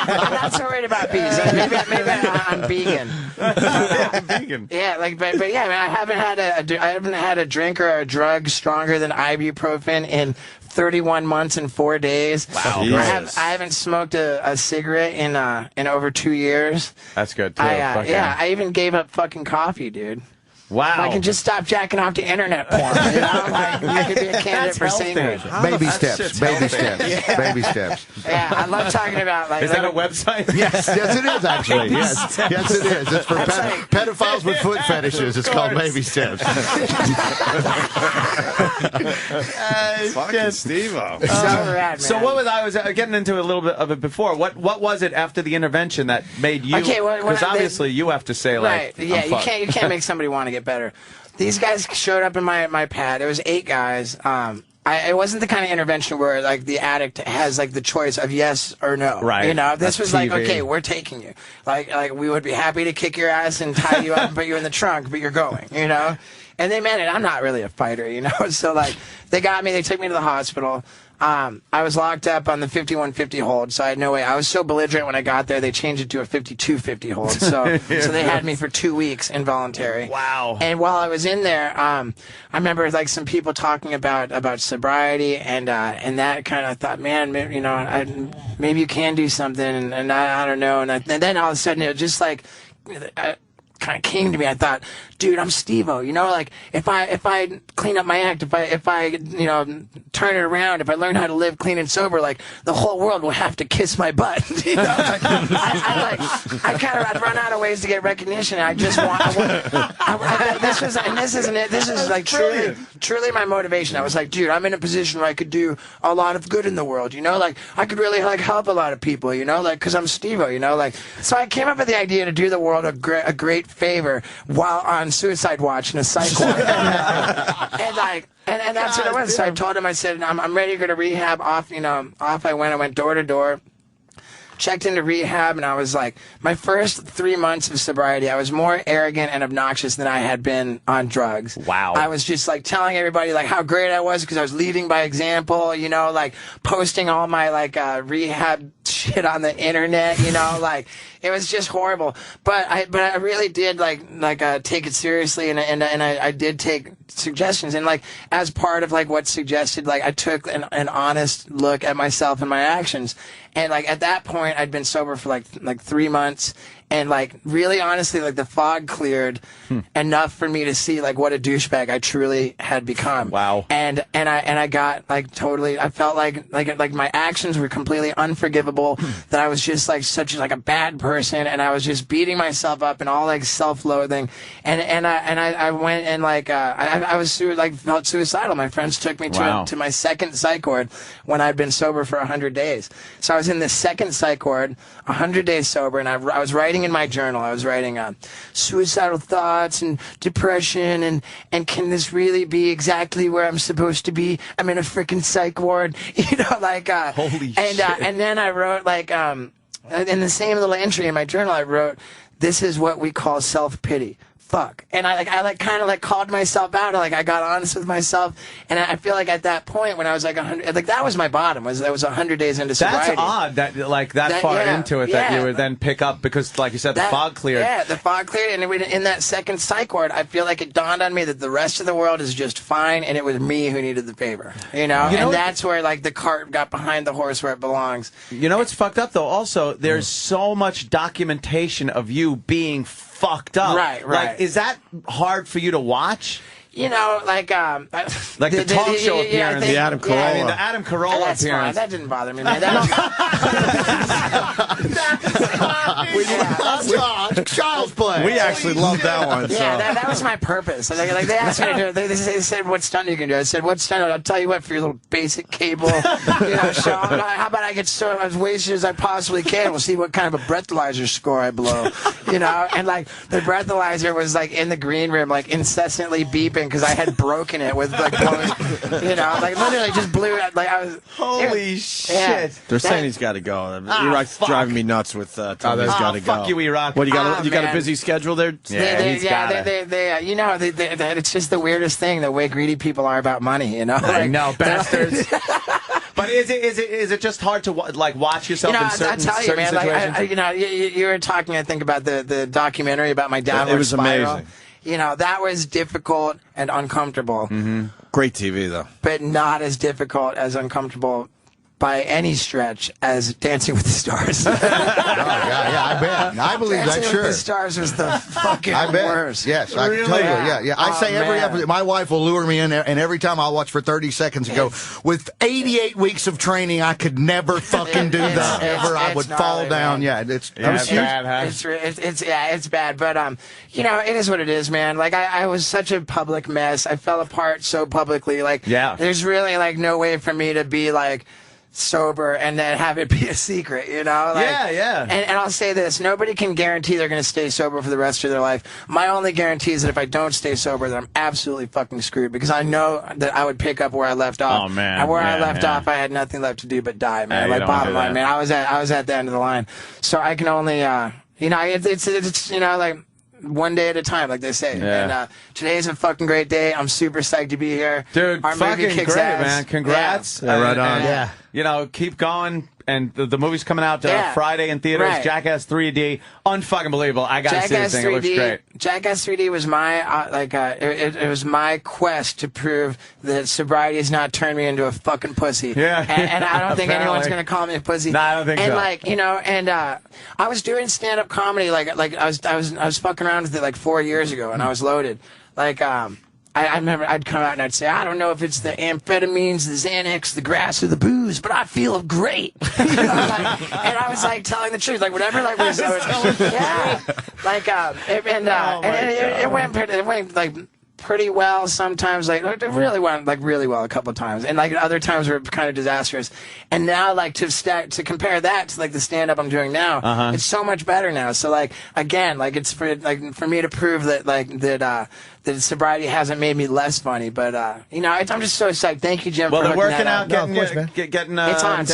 I'm not so worried about bees. Maybe I'm vegan. Vegan. Yeah, but yeah, man, I haven't had a drink or a drug stronger than ibuprofen in 31 months and 4 days. Wow. I haven't smoked a cigarette in over 2 years. That's good too. I even gave up fucking coffee, dude. Wow. I can just stop jacking off to internet porn. I could be a candidate for singing. Baby steps. Baby steps. Yeah, I love talking about Is that a website? Yes, it is actually. Yes, it is. It's for pedophiles with foot fetishes. It's called Baby Steps. Fucking Steve-O. So what was I was getting into a little bit of it before? What was it after the intervention that made you? Because obviously you have to say right. Yeah, you can't make somebody want to get better. These guys showed up in my pad. It was 8 guys. It wasn't the kind of intervention where the addict has the choice of yes or no. Right. This was TV. okay, we're taking you. We would be happy to kick your ass and tie you up and put you in the trunk, but you're going. And they meant it. I'm not really a fighter. So they got me. They took me to the hospital. I was locked up on the 5150 hold, so I had no way. I was so belligerent when I got there, they changed it to a 5250 hold. So they had me for 2 weeks involuntary. Wow. And while I was in there, I remember some people talking about sobriety and that kind of thought, man, maybe you can do something, and I don't know. And then all of a sudden it was just kind of came to me. I thought, dude, I'm Steve-O, you know, like if I clean up my act, if I you know, turn it around, if I learn how to live clean and sober, like the whole world will have to kiss my butt. You know, like, I'd run out of ways to get recognition. And I just this is like truly my motivation. I was like, dude, I'm in a position where I could do a lot of good in the world, you know, like I could really like help a lot of people, you know, like because I'm Steve-O, you know, like so I came up with the idea to do the world a great favor while on suicide watch in a psych ward. and that's what it was. So I told him, I said, I'm ready to go to rehab. Off I went door to door. Checked into rehab, and I was like, my first 3 months of sobriety, I was more arrogant and obnoxious than I had been on drugs. Wow. I was just like telling everybody like how great I was because I was leading by example, you know, like posting all my like rehab shit on the internet, you know, like it was just horrible. But I really did take it seriously, and I did take suggestions, and like as part of like what's suggested, like I took an honest look at myself and my actions. And like at that point, I'd been sober for like 3 months, and like really honestly, like the fog cleared enough for me to see like what a douchebag I truly had become. Wow. And I got like totally. I felt like my actions were completely unforgivable. That I was just like such like a bad person, and I was just beating myself up and all like self-loathing. And I went and like I was felt suicidal. My friends took me to my second psych ward when I'd been sober for 100 days. So I was in the second psych ward, 100 days sober, and I was writing in my journal. I was writing suicidal thoughts and depression and can this really be exactly where I'm supposed to be? I'm in a freaking psych ward, you know, like holy shit. And then I wrote like in the same little entry in my journal, I wrote, "This is what we call self-pity." Fuck. And I kind of called myself out. Like I got honest with myself, and I feel like at that point when I was like 100, like that was my bottom. That was 100 days into sobriety. That's odd that like that far into it that you would then pick up because like you said the fog cleared. Yeah, the fog cleared, and in that second psych ward, I feel like it dawned on me that the rest of the world is just fine, and it was me who needed the favor. You know, and that's where like the cart got behind the horse where it belongs. You know what's fucked up though? Also, there's so much documentation of you being fucked up. Right. Like, is that hard for you to watch? You know, like the talk show appearance, the Adam Carolla. I mean, the Adam Carolla that's appearance. Fine. That didn't bother me, man. That's child's play. We actually loved that one. Yeah, that was my purpose. Like they asked me to do it. They said, "What stunt you can do?" I said, "What stunt?" I'll tell you what, for your little basic cable, show. How about I get so as wasted as I possibly can? We'll see what kind of a breathalyzer score I blow. You know, and like the breathalyzer was like in the green room, like incessantly beeping because I had broken it with like blowing, you know, like literally just blew it. Like I was. Holy shit! Yeah, They're saying he's got to go. Iraq's driving me nuts with telling me he's got to go. Fuck you, Iraq. What you got? You got a busy schedule there? You know, it's just the weirdest thing the way greedy people are about money. You know, I know, bastards. But is it just hard to like watch yourself in certain situations? I tell you, man. Like, you were talking, I think, about the documentary about my downward It was spiral. amazing. You know, that was difficult and uncomfortable. Mm-hmm. Great TV, though. But not as difficult, as uncomfortable by any stretch as Dancing with the Stars. Yeah, I bet. I believe Dancing that, sure. with the Stars was the fucking I bet. worst. Yes, I Really? totally. Yeah. I say every man. episode, my wife will lure me in there, and every time I'll watch for 30 seconds and go, with 88 weeks of training, I could never fucking do that. Ever. I would fall down. Man. Yeah, it's bad, huh? It's bad, but you know, it is what it is, man. Like I was such a public mess. I fell apart so publicly. Like there's really like no way for me to be like sober and then have it be a secret, you know? Like, yeah. And I'll say this, nobody can guarantee they're going to stay sober for the rest of their life. My only guarantee is that if I don't stay sober, that I'm absolutely fucking screwed because I know that I would pick up where I left off. Oh, man. And where I left off, I had nothing left to do but die, man. Yeah, like, bottom line, man. I was at the end of the line. So I can only, you know, it's you know, like, one day at a time, like they say. Yeah. And today's a fucking great day. I'm super psyched to be here. Dude, Our fucking movie kicks great, ass. man. Congrats. Yeah, right on. And, you know, keep going. And the movie's coming out Friday in theaters. Right. Jackass 3D, unfucking believable. I gotta see this thing. It looks great. Jackass 3D was my it was my quest to prove that sobriety has not turned me into a fucking pussy. Yeah, and I don't think anyone's gonna call me a pussy. No, I don't think and so. like, you know, and I was doing stand up comedy like I was fucking around with it like 4 years ago, and I was loaded. Like I remember I'd come out and I'd say, I don't know if it's the amphetamines, the Xanax, the grass, or the booze, but I feel great. You know, like, and I was like telling the truth, like whatever, like was yeah, like it went like pretty well sometimes, like it really went like really well a couple of times, and like other times were kind of disastrous. And now like to compare that to like the stand up I'm doing now, it's so much better now. So like again, like it's for me to prove that that sobriety hasn't made me less funny, but you know, I'm just so psyched. Thank you, Jim. Well, for they're working out, getting it's on.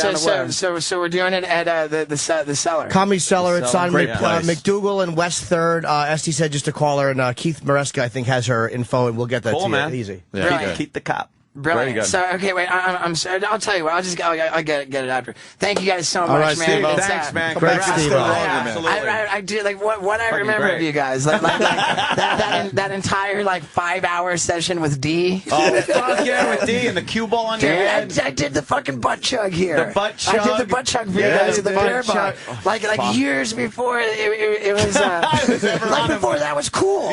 So we're doing it at the Cellar. Comedy Cellar. It's on McDougal and West 3rd. Esty said just to call her, and Keith Maresca, I think, has her info, and we'll get that to you easy. Yeah, keep the cop. Brilliant. So okay, wait. I'm sorry. I'll tell you what. I'll get it after. Thank you guys so much, right, man. Steve-o. Thanks, man. Congrats, Steve-o. I do like what I remember of you guys. Like that entire like 5-hour session with D. Oh, fuck yeah, with D and the cue ball on your head. I did the fucking butt chug here. The butt chug. I did the butt chug for you guys at the beer bar. Like years before it was. Like before that was cool.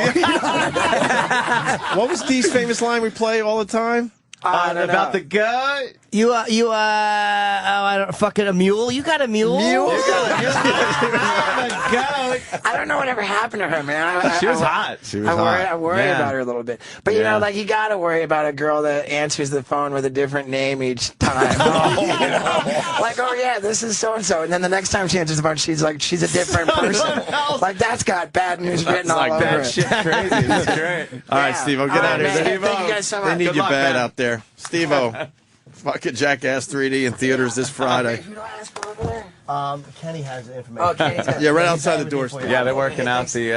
What was D's famous line we play all the time? About the gut. I don't fucking a mule. You got a mule. I don't know whatever happened to her, man. She was hot. I worry about her a little bit, but you know, like you got to worry about a girl that answers the phone with a different name each time. You know? Like, oh yeah, this is so and so, and then the next time she answers the phone, she's a different person. Like that's got bad news written all over that it. Shit crazy. That's great. All right, Steve-o, get out of here. Thank you guys so much. They need you luck, bad man. out there. Steve-o, fucking Jackass 3D in theaters this Friday. Who do I ask for over there? Kenny has the information. Oh, Kenny's got Yeah, right outside the door, Steve. Yeah, they're working out the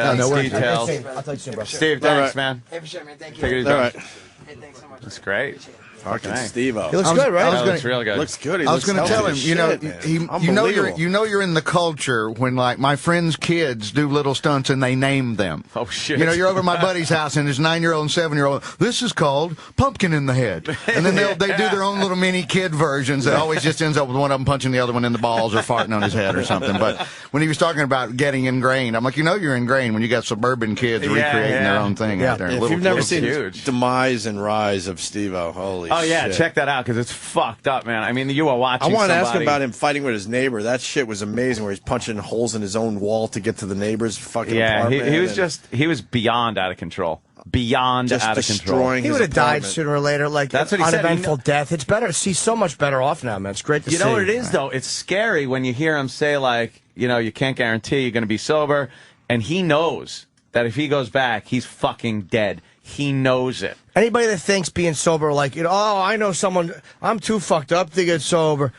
details. I'll tell you soon, bro. Steve, thanks, man. Hey, for sure, man. Thank you. Take it easy. All right. Hey, thanks so much. That's great. Fucking Okay. Steve-o. He looks good, right? That looks real good. Looks good. I was going to tell him, you know, Unbelievable. you know you're in the culture when like my friends' kids do little stunts and they name them. Oh shit! You know, you're over at my buddy's house and his 9-year-old and 7-year-old. This is called pumpkin in the head, and then they do their own little mini kid versions that always just ends up with one of them punching the other one in the balls or farting on his head or something. But when he was talking about getting ingrained, I'm like, you know, you're ingrained when you got suburban kids recreating their own thing out there. If you've never seen huge. Demise and Rise of Steve-o, holy Oh yeah, shit. check that out because it's fucked up, man. I mean, you were watching. I want to ask somebody- about him fighting with his neighbor. That shit was amazing. Where he's punching holes in his own wall to get to the neighbor's fucking apartment. he was beyond out of control. Beyond Just out of control. destroying He would have died sooner or later. Like That's what he said. uneventful death. It's better. He's so much better off now, man. It's great to see. You know what it is, though? It's scary when you hear him say, like, you know, you can't guarantee you're going to be sober. And he knows that if he goes back, he's fucking dead. He knows it. Anybody that thinks being sober, like, you know, oh, I know someone, I'm too fucked up to get sober.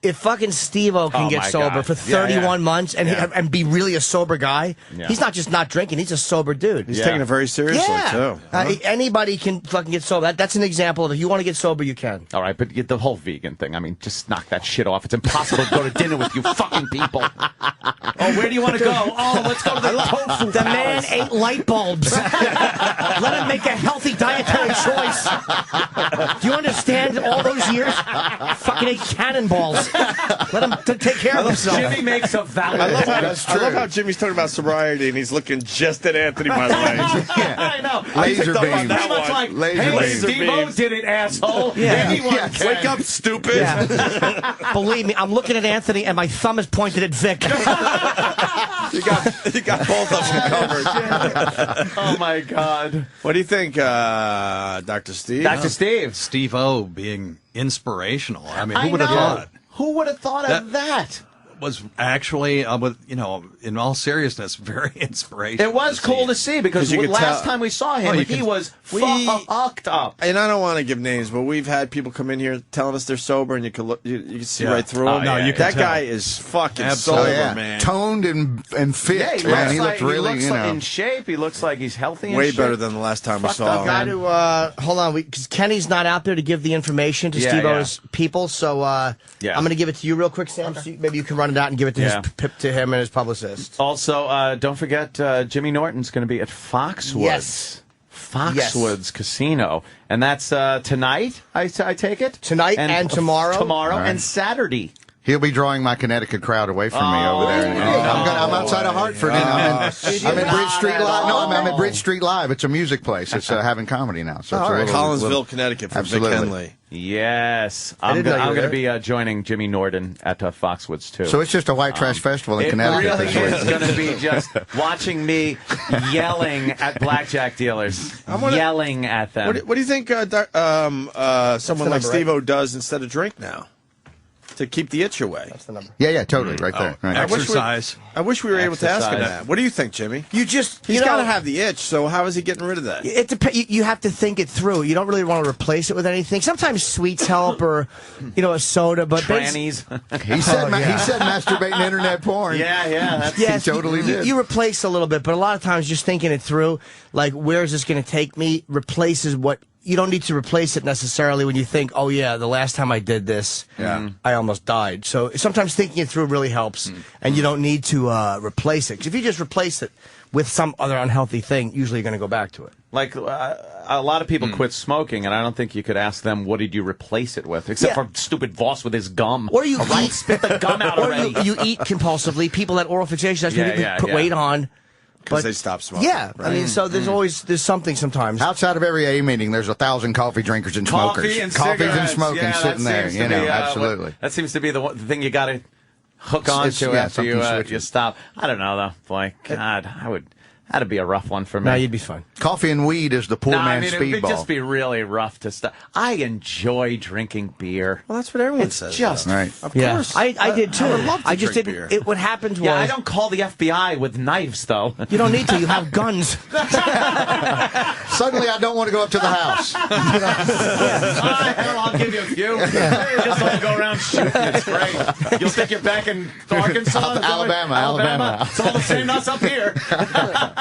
If fucking Steve-o can get sober for 31 months and be really a sober guy, he's not just not drinking, he's a sober dude. He's taking it very seriously, too. Anybody can fucking get sober. That's an example of if you want to get sober, you can. All right, but the whole vegan thing, I mean, just knock that shit off. It's impossible to go to dinner with you fucking people. Oh, where do you want to go? Oh, let's go to the tofu The man palace. ate light bulbs. Let him make a healthy dietary choice. Do you understand all those years? Fucking ate cannonballs. Let him take care of himself. Jimmy makes a valid I point. love how Jimmy's talking about sobriety and he's looking just at Anthony, by the way. I know. Laser beams. Pretty much like, hey, Steve-o did it, asshole. Anyone can. Wake up, stupid. Yeah. Believe me, I'm looking at Anthony and my thumb is pointed at Vic. You got both of them covered. Oh, my God. What do you think, Dr. Steve? Dr. Steve. Steve-o being inspirational. I mean, I who would have know. thought? Who would have thought of that? was actually, in all seriousness, very inspirational. It was cool to see because you could last tell- time we saw him, he was fucked up. And I don't want to give names, but we've had people come in here telling us they're sober, and you can look, you can see right through them. That guy is fucking sober, man. Toned and fit. Yeah, he looks really, in shape. He looks like he's healthy. Way better than the last time we saw him. Got to hold on, because Kenny's not out there to give the information to Steve-O's people, so I'm going to give it to you real quick, Sam. So maybe you can run it out and give it to him and his publicist. Also, don't forget Jimmy Norton's going to be at Foxwoods. Yes. Foxwoods Casino, and that's tonight. I take it tonight and tomorrow. Tomorrow and Saturday. He'll be drawing my Connecticut crowd away from me over there. I'm outside of Hartford. I'm at Bridge Street Live. No, I'm at Bridge Street Live. It's a music place. It's having comedy now. So it's Collinsville, Connecticut for Vic Henley. Yes. I'm going to be joining Jimmy Norton at Foxwoods, too. So it's just a white trash festival in Connecticut. It really is going to be just watching me yelling at blackjack dealers. Yelling at them. What do you think someone like Steve-O does instead of drink now? To keep the itch away. That's the number. Yeah, totally, right there. Right. Exercise. I wish we were able to ask him that. What do you think, Jimmy? He's got to have the itch, so how is he getting rid of that? It depends. You have to think it through. You don't really want to replace it with anything. Sometimes sweets help, or a soda. But trannies. He said masturbating internet porn. Yeah. He totally did. You replace a little bit, but a lot of times just thinking it through, like where is this going to take me, replaces what. You don't need to replace it necessarily when you think, oh, yeah, the last time I did this, I almost died. So sometimes thinking it through really helps, and you don't need to replace it. 'Cause if you just replace it with some other unhealthy thing, usually you're going to go back to it. Like, a lot of people quit smoking, and I don't think you could ask them, what did you replace it with? Except for stupid Voss with his gum. Or you eat, spit the gum out already. Or you eat compulsively. People that oral fixation, that's put weight on. Because they stop smoking. Yeah, right? I mean, so there's something sometimes. Outside of every A meeting, there's 1,000 coffee drinkers and smokers. Coffees and smoking sitting there. Absolutely. That seems to be the thing you got to hook on to after you stop. I don't know, though. Boy, God, that'd be a rough one for me. No, you'd be fine. Coffee and weed is the poor man's speedball. It would just be really rough to stop. I enjoy drinking beer. Well, that's what everyone says. Just right. Of course. I did too. I just didn't. Beer. What happened was. Yeah, I don't call the FBI with knives, though. You don't need to. You have guns. Suddenly, I don't want to go up to the house. Hell, I'll give you a few. Just let go around shooting. It's great. You'll think you're back in Arkansas, Alabama. It's all the same as up here.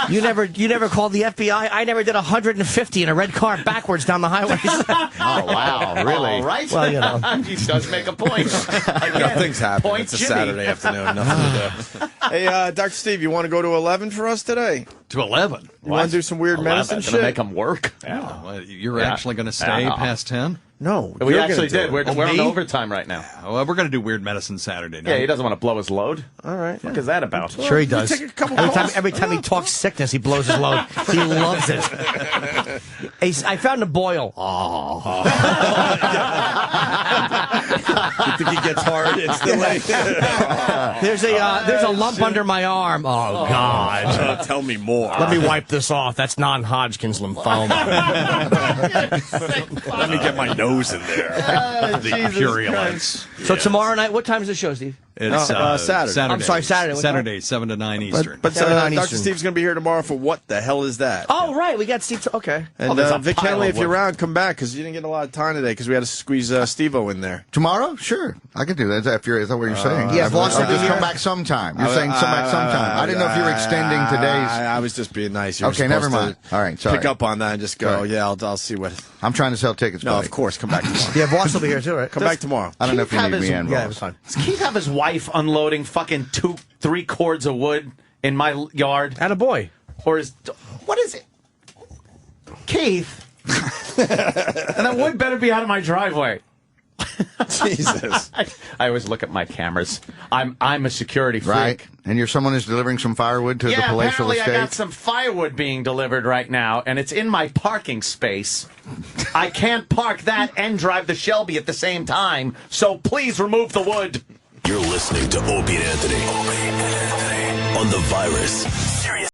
You never called the FBI. I never did 150 in a red car backwards down the highway. Oh wow, really? All right. Well, he does make a point. Again, things happen. Point It's a Jimmy. Saturday afternoon. Nothing to do. Hey, Dr. Steve, you want to go to 11 for us today? To 11? You want to do some weird medicine shit? Make them work. Yeah. Well, you're actually going to stay past 10? No. We actually did. We're me? on overtime right now. Well, we're going to do Weird Medicine Saturday night. Yeah, he doesn't want to blow his load. All right. What is that about? Sure he does. Take a couple Every time he talks sickness, he blows his load. He loves it. I found a boil. You think he gets hard instantly? There's a lump under my arm. Oh God! Tell me more. Let me wipe this off. That's non-Hodgkin's lymphoma. Let me get my nose in there. The purulence. So tomorrow night, what time is the show, Steve? It's Saturday. I'm sorry, Saturday. Saturday, 7 to 9 Eastern. But 7 to 9 Dr. Eastern. Steve's going to be here tomorrow for what the hell is that? Oh, right. We got Steve. Okay. And there's a Vic pile Henley, of if you're wood. around, come back because you didn't get a lot of time today because we had to squeeze Steve-O in there. Tomorrow? Sure. I could do that. Is that what you're saying? Yeah, Voss will be just here. come back sometime. You're saying come back sometime. I didn't know if you were extending today's. I was just being nice. You were Okay, never supposed mind. to All right, sorry. Pick up on that and just go, Sorry. yeah, I'll see what. I'm trying to sell tickets. No, buddy. of course. Come back tomorrow. Yeah, Voss will be here too, right? Come back tomorrow. I don't know if you Keith need me have in. Yeah, it Voss. was fun. Does Keith have his wife unloading fucking 2-3 cords of wood in my yard? And a boy. Or is... What is it? Keith? And that wood better be out of my driveway. Jesus. I always look at my cameras. I'm a security freak. Right. And someone is delivering some firewood to the palatial apparently estate. I got some firewood being delivered right now, and it's in my parking space. I can't park that and drive the Shelby at the same time, so please remove the wood. You're listening to Opie and Anthony on the Virus.